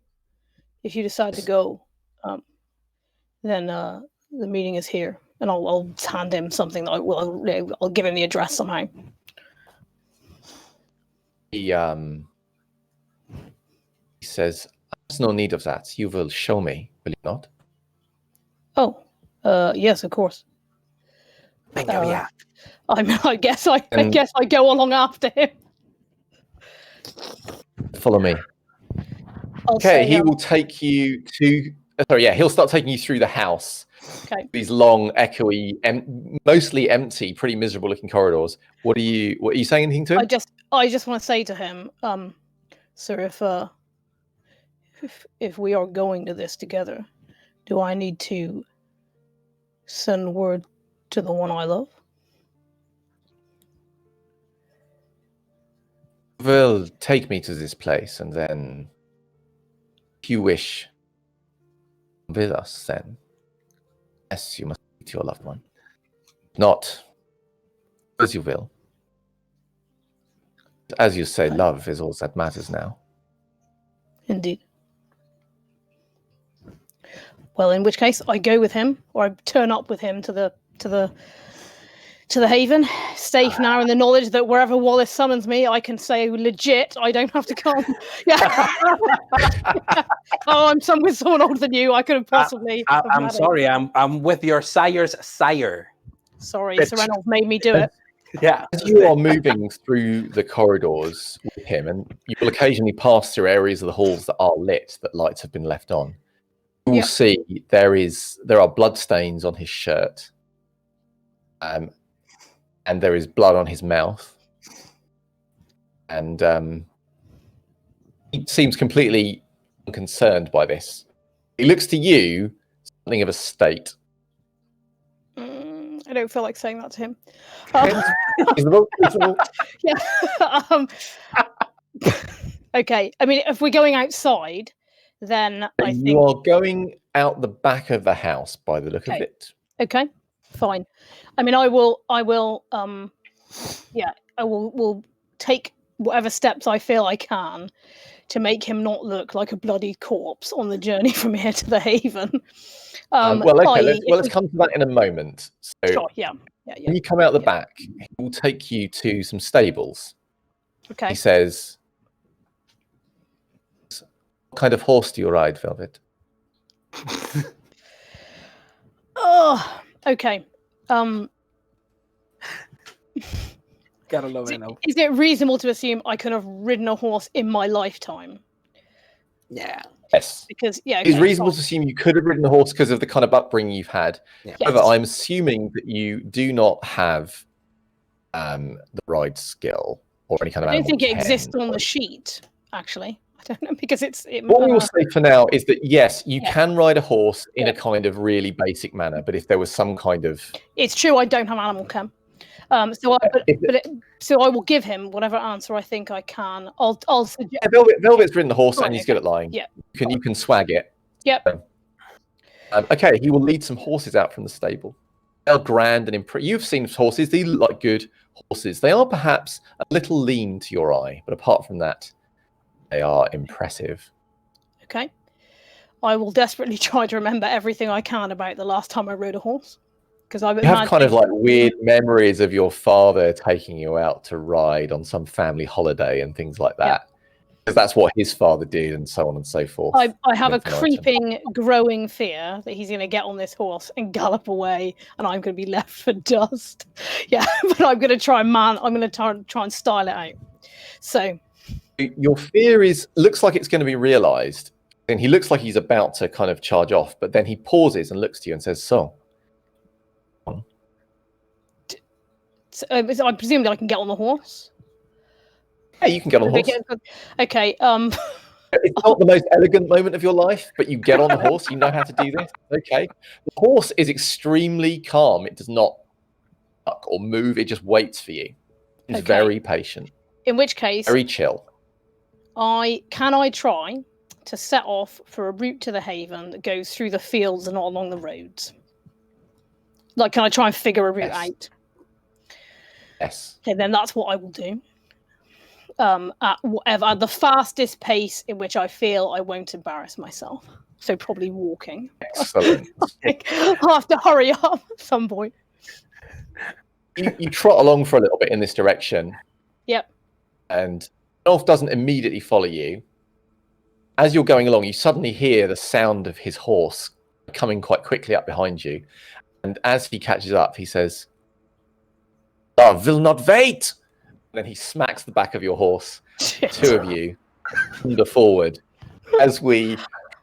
if you decide to go, then the meeting is here, and I'll hand him something. That I'll give him the address somehow. He says, "There's no need of that. You will show me, will you not?" Oh, yes, of course. Yeah. I guess I go along after him. Follow me. He will take you to. He'll start taking you through the house. Okay. These long, echoey, mostly empty, pretty miserable-looking corridors. What are you saying anything to him? I just want to say to him, sir, if we are going to this together, do I need to send word to the one I love? Will take me to this place, and then, if you wish, with us. Then, yes, you must meet your loved one. Not as you will. As you say, love is all that matters now. Indeed. Well, in which case, I go with him, or I turn up with him to the haven, safe now in the knowledge that wherever Wallace summons me, I can say legit. I don't have to come. Yeah. Oh, I'm with someone older than you. I could have possibly. I'm sorry. I'm with your sire's sire. Sorry, Sir Reynolds made me do it. Yeah. As you are moving through the corridors with him, and you will occasionally pass through areas of the halls that are lit, that lights have been left on, you will see there are bloodstains on his shirt, and there is blood on his mouth, and he seems completely unconcerned by this. He looks to you something of a state. I don't feel like saying that to him. Reasonable. Yeah. Okay. I mean, if we're going outside, then I think You are going out the back of the house by the look of it. Okay, fine. I mean, I will take whatever steps I feel I can to make him not look like a bloody corpse on the journey from here to the haven. Let's come to that in a moment. So, sure, yeah. when you come out the back, he will take you to some stables. Okay. He says, "What kind of horse do you ride, Velvet?" Oh, okay. Gotta love it. Is it reasonable to assume I could have ridden a horse in my lifetime? Yeah. Yes. Because It's reasonable to assume you could have ridden a horse because of the kind of upbringing you've had. Yeah. However, I'm assuming that you do not have the ride skill. or any kind of I don't animal think it pen. exists on the sheet, actually. I don't know, because What we will say for now is that, yes, you Yeah. can ride a horse in Yeah. a kind of really basic manner, but if there was some kind of... It's true, I don't have animal chem. So I will give him whatever answer I think I can. I'll suggest. Yeah, Velvet's ridden the horse Right, and he's good okay. at lying. Yeah. You can swag it. Yep. Okay, he will lead some horses out from the stable. They're grand and impressive. You've seen horses; they look like good horses. They are perhaps a little lean to your eye, but apart from that, they are impressive. Okay. I will desperately try to remember everything I can about the last time I rode a horse, because I You have kind of like weird memories of your father taking you out to ride on some family holiday and things like that. Because that's what his father did, and so on and so forth. I have a creeping, growing fear that he's going to get on this horse and gallop away, and I'm going to be left for dust. Yeah, but I'm going to try and style it out. So your fear looks like it's going to be realised, and he looks like he's about to kind of charge off, but then he pauses and looks to you and says, "So, I presume that I can get on the horse." Yeah, you can get on the horse. Okay. It's not the most elegant moment of your life, but you get on the horse. You know how to do this. Okay. The horse is extremely calm. It does not buck or move. It just waits for you. It's very patient. In which case, very chill. I try to set off for a route to the haven that goes through the fields and not along the roads. Like, can I try and figure a route out? Yes. Okay, then that's what I will do. At the fastest pace in which I feel I won't embarrass myself. So probably walking. Excellent. I'll have to hurry up at some point. You trot along for a little bit in this direction. Yep. And Rolf doesn't immediately follow you. As you're going along, you suddenly hear the sound of his horse coming quite quickly up behind you. And as he catches up, he says, "I will not wait!" And then he smacks the back of your horse. Shit. Two of you wander forward. As we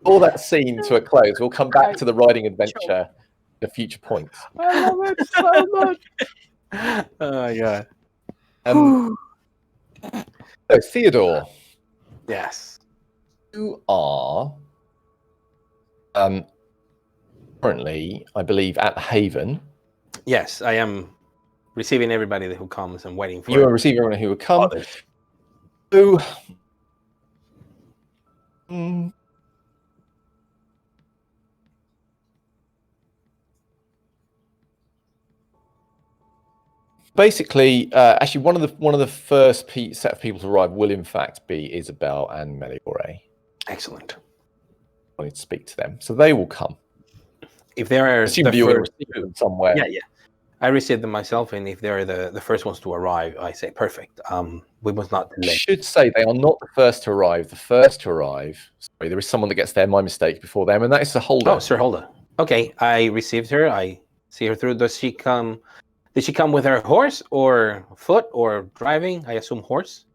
draw that scene to a close, we'll come back to the riding adventure at a future point. I love it so much. Oh, yeah. So, Theodore. Yes. You are currently, I believe, at the Haven. Yes, I am receiving everybody who comes and waiting for You are receiving everyone who would come. others. So, basically, actually, one of the first set of people to arrive will, in fact, be Isabel and Meliore. Excellent. I wanted to speak to them, so they will come. If they are Assume you will receive them somewhere. Yeah. I received them myself, and if they're the first ones to arrive, I say perfect. We must not delay. I should say they are not the first to arrive. The first to arrive. Sorry, there is someone that gets there. My mistake before them, and that is Sir Holder. Oh, Sir Holder. Okay, I received her. I see her through. Does she come? Did she come with her horse or foot or driving? I assume horse.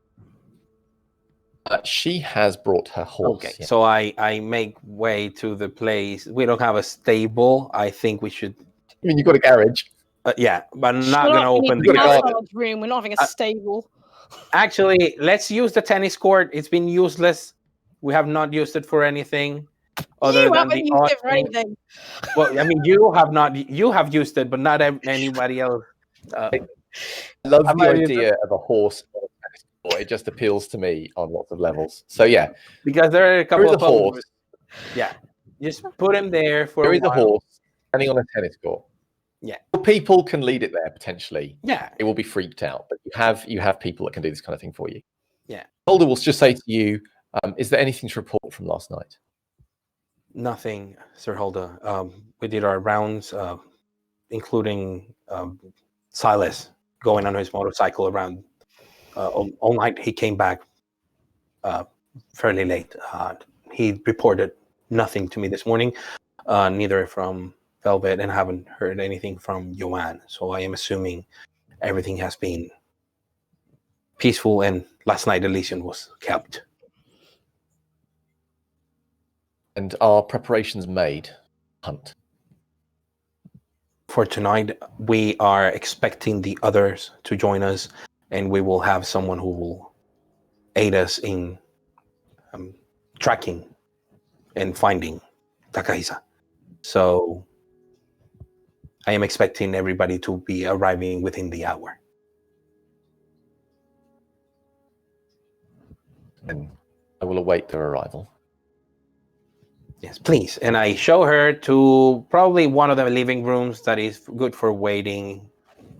She has brought her horse. Okay, yeah. so I make way to the place. We don't have a stable. I think we should. I mean, you've got a garage. Yeah, but I'm not going to open the the garage. room. We're not having a stable. Actually, let's use the tennis court. It's been useless. We have not used it for anything other You than haven't the used odd it for thing. anything. Well, I mean, you have not. You have used it, but not anybody else. I love the idea of a horse. It just appeals to me on lots of levels. So yeah, because there are a couple of horse. Yeah, just put him there for. There is a horse standing on a tennis court. Yeah, people can lead it there potentially. Yeah, it will be freaked out, but you have people that can do this kind of thing for you. Yeah, Holder will just say to you, "Is there anything to report from last night?" Nothing, Sir Holder. We did our rounds, including Silas going on his motorcycle around all night. He came back fairly late. He reported nothing to me this morning, neither from Velvet, and haven't heard anything from Joanne. So I am assuming everything has been peaceful, and last night Elysian was kept. And are preparations made? Hunt. For tonight, we are expecting the others to join us. and we will have someone who will aid us in tracking and finding Takahisa. So I am expecting everybody to be arriving within the hour. And I will await their arrival. Yes, please. And I show her to probably one of the living rooms that is good for waiting,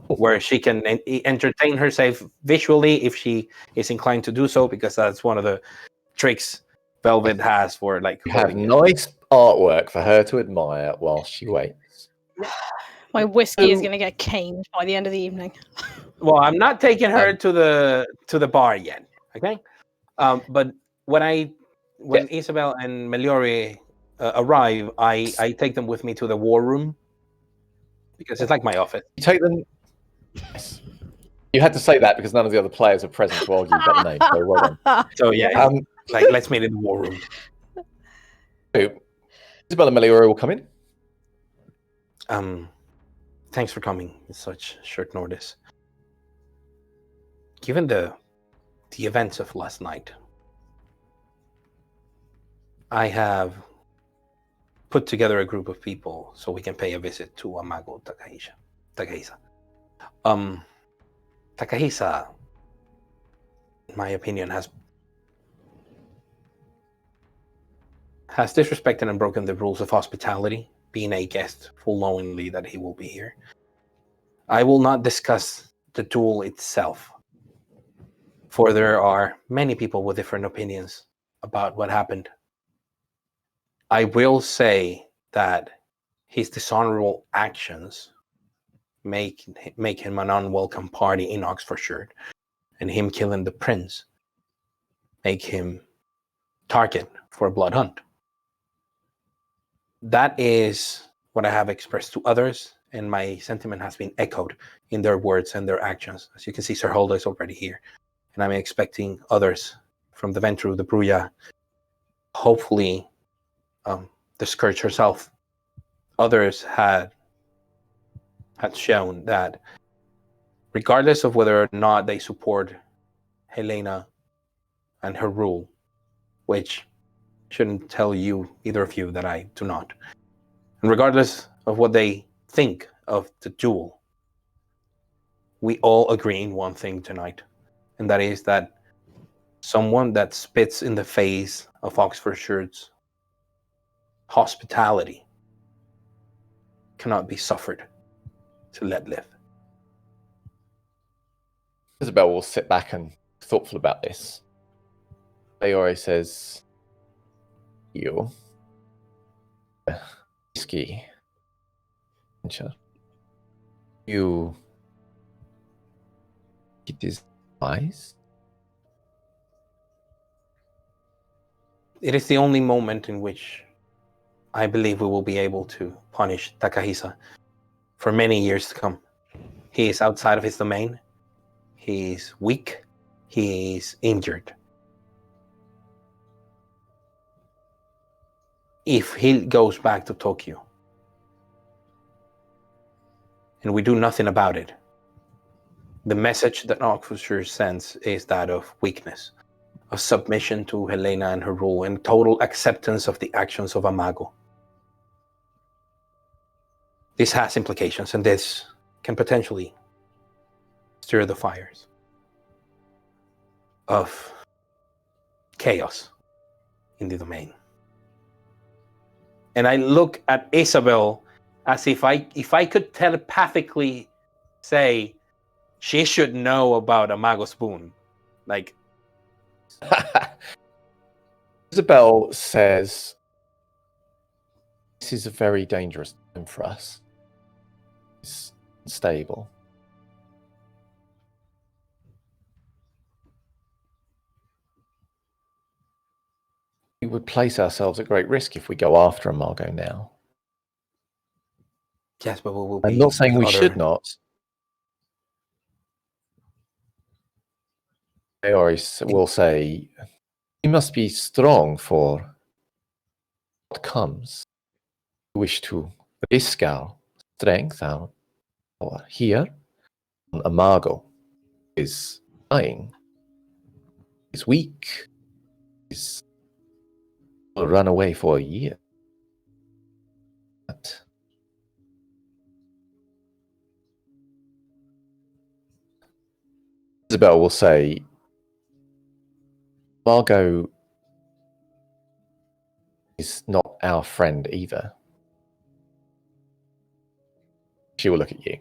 where she can entertain herself visually if she is inclined to do so, because that's one of the tricks Velvet has for like You have holding it. nice artwork for her to admire while she waits. My whiskey is going to get caned by the end of the evening. Well, I'm not taking her to the bar yet. Okay, but when Isabel and Meliori arrive, I take them with me to the war room because it's like my office. You take them. Yes. You had to say that because none of the other players are present to argue about the name. So well done. So yeah, like let's meet in the war room. Isabel and Meliori will come in. Thanks for coming in such short notice. Given the events of last night, I have put together a group of people so we can pay a visit to Amago Takahisa. Takahisa, in my opinion, has disrespected and broken the rules of hospitality, being a guest full knowingly that he will be here. I will not discuss the duel itself, for there are many people with different opinions about what happened. I will say that his dishonorable actions make him an unwelcome party in Oxfordshire, and him killing the prince make him target for a blood hunt. That is what I have expressed to others, and my sentiment has been echoed in their words and their actions. As you can see, Sir Holder is already here, and I'm expecting others from the Ventru, the Bruya, hopefully the Scourge herself. Others had shown that regardless of whether or not they support Helena and her rule, which shouldn't tell either of you that I do not, and regardless of what they think of the duel, we all agree in one thing tonight, and that is that someone that spits in the face of Oxfordshire's hospitality cannot be suffered to let live. Isabel will sit back and thoughtful about this. Leore says, "You, whiskey, you, it is wise." It is the only moment in which I believe we will be able to punish Takahisa for many years to come. He is outside of his domain. He is weak. He is injured. If he goes back to Tokyo and we do nothing about it, the message that Oxfordshire sends is that of weakness, of submission to Helena and her rule, and total acceptance of the actions of Amago. This has implications, and this can potentially stir the fires of chaos in the domain. And I look at Isabel as if I could telepathically say she should know about Amago Spoon. Like, Isabel says, "This is a very dangerous time for us. It's unstable. We would place ourselves at great risk if we go after Amago now." yes, but we will be. I'm not saying we other- should not. Leore will say, "We must be strong for what comes. We wish to risk our strength, our here. Amago is dying. He's weak. He's run away for a year. But Isabel will say, Margot is not our friend either. She will look at you.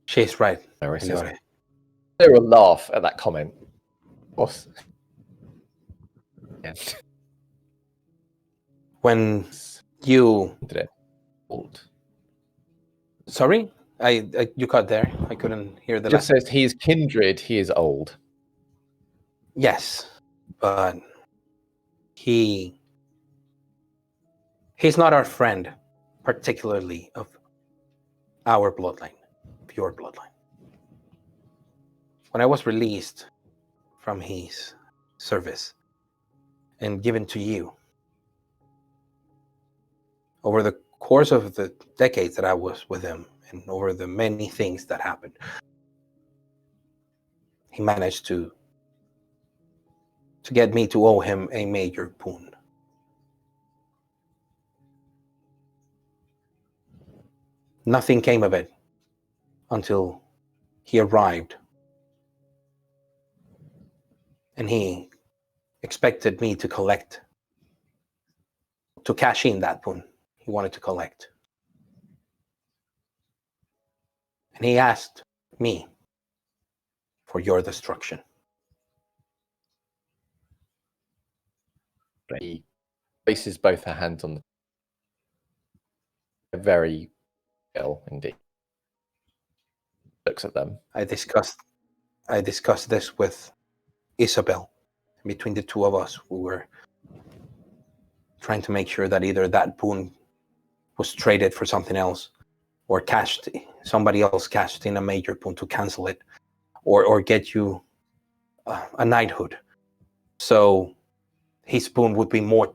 She's right. Sarah I will laugh at that comment. What's... Yeah. When you... Old. Sorry? You cut there. I couldn't hear the Just last... says he is kindred, he is old. Yes, but he's not our friend, particularly of our bloodline, pure bloodline. When I was released from his service and given to you, over the course of the decades that I was with him and over the many things that happened, he managed to get me to owe him a major boon. Nothing came of it until he arrived, and he expected me to cash in that boon. He wanted to collect. And he asked me for your destruction. He places both her hands on the... Very ill indeed. Looks at them. I discussed this with Isabel. Between the two of us, we were trying to make sure that either that boon was traded for something else, or somebody else cashed in a major boon to cancel it, or get you a knighthood. So his boon would be much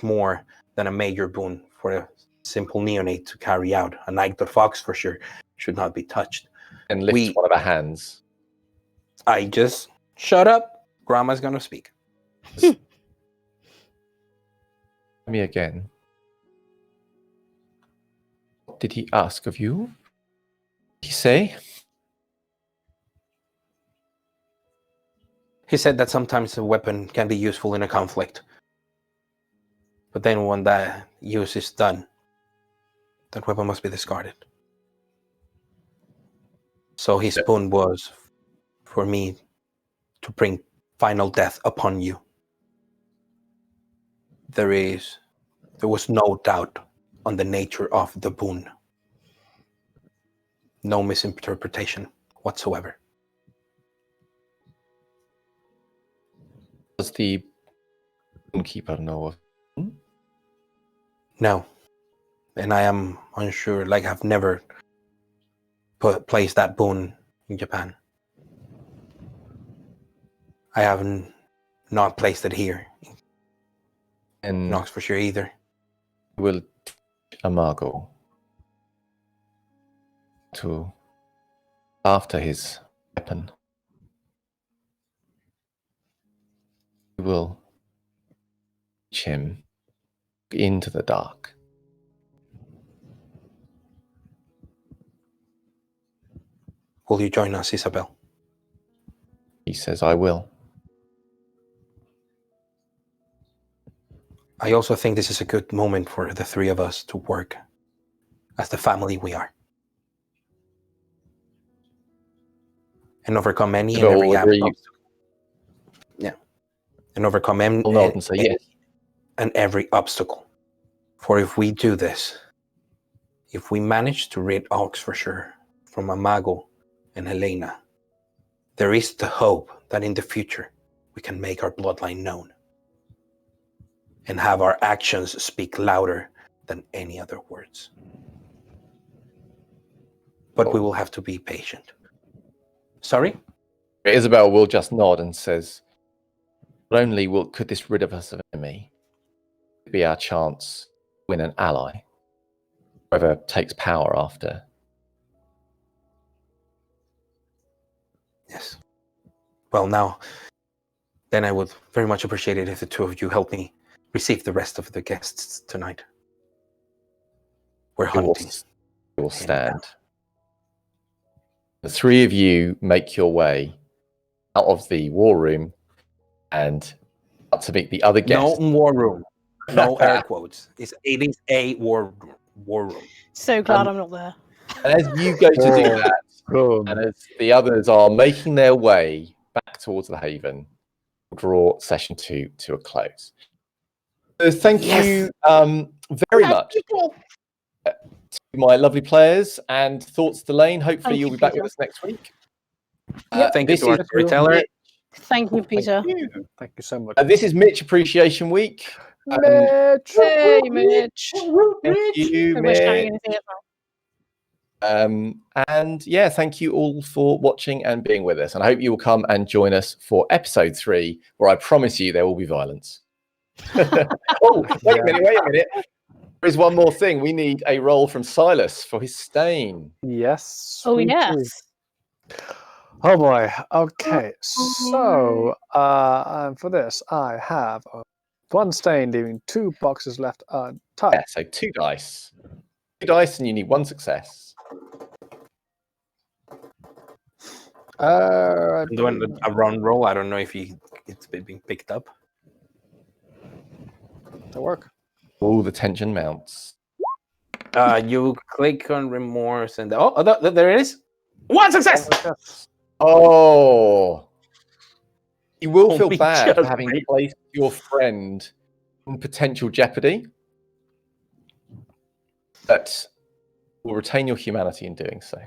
more than a major boon for a simple neonate to carry out. A knight of Oxfordshire should not be touched. And lifts one of her hands. I just shut up. Grandma's gonna speak. Me again. What did he ask of you? What did he say? He said that sometimes a weapon can be useful in a conflict. But then when that use is done, that weapon must be discarded. So his boon was for me to bring final death upon you. There was no doubt on the nature of the boon. No misinterpretation whatsoever. Does the keeper know of him? No. And I am unsure, like I've never placed that boon in Japan. I haven't not placed it here in Oxfordshire either. Will teach Amago to after his weapon. We will teach him into the dark. Will you join us, Isabel? He says, I will. I also think this is a good moment for the three of us to work as the family we are. And overcome any and every obstacle. Yeah. And overcome every obstacle. For if we do this, if we manage to rid Oxfordshire from Amago and Helena, there is the hope that in the future we can make our bloodline known and have our actions speak louder than any other words. But we will have to be patient. Sorry? Isabel will just nod and says, not only could this rid of us of enemy, it'd be our chance to win an ally, whoever takes power after. Yes. Well, now, then I would very much appreciate it if the two of you help me receive the rest of the guests tonight. We're hunting. You will stand. The three of you make your way out of the war room and out to meet the other No guests. war room. No air quotes. It is a war room. So glad I'm not there. And as you go to do that, and as the others are making their way back towards the Haven, we'll draw session 2 to a close. So thank you very much to my lovely players, and thoughts to Lane. Hopefully you'll be back with us next week. Thank you to our storyteller. Thank you, Peter. Thank you so much. This is Mitch Appreciation Week. Mitch! Hey, Mitch. Thank you, I wish I Mitch. anything as well. And yeah, thank you all for watching and being with us. And I hope you will come and join us for episode 3, where I promise you there will be violence. Oh, wait a minute. There is one more thing. We need a roll from Silas for his stain. Yes. Oh, we do. yes. Oh boy. Okay. So, for this, I have 1 stain, leaving 2 boxes left untied. Yeah, so 2 dice. 2 dice, and you need 1 success. I'm doing a run roll. I don't know if it's being picked up. To work. All the tension mounts. You click on remorse, and there it is. 1 success. Oh, you will feel Only bad for just having wait. placed your friend in potential jeopardy, but will retain your humanity in doing so.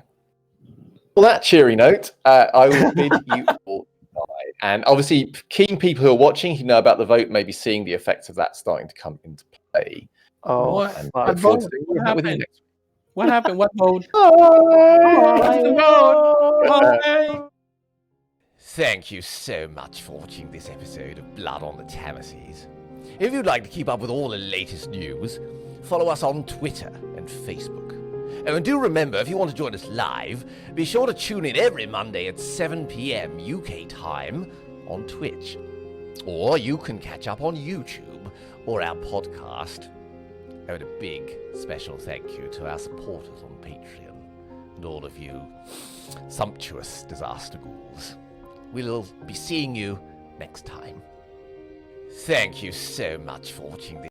On that cheery note, I will bid you all goodbye. And obviously, keen people who are watching, who know about the vote, may be seeing the effects of that starting to come into play. Oh, What? And fuck. look forward to doing that with you next week. What happened? What mode? Thank you so much for watching this episode of Blood on the Tamesis. If you'd like to keep up with all the latest news, follow us on Twitter and Facebook. Oh, and do remember, if you want to join us live, be sure to tune in every Monday at 7 p.m. UK time on Twitch. Or you can catch up on YouTube or our podcast. Oh, and a big special thank you to our supporters on Patreon and all of you sumptuous disaster ghouls. We'll be seeing you next time. Thank you so much for watching this.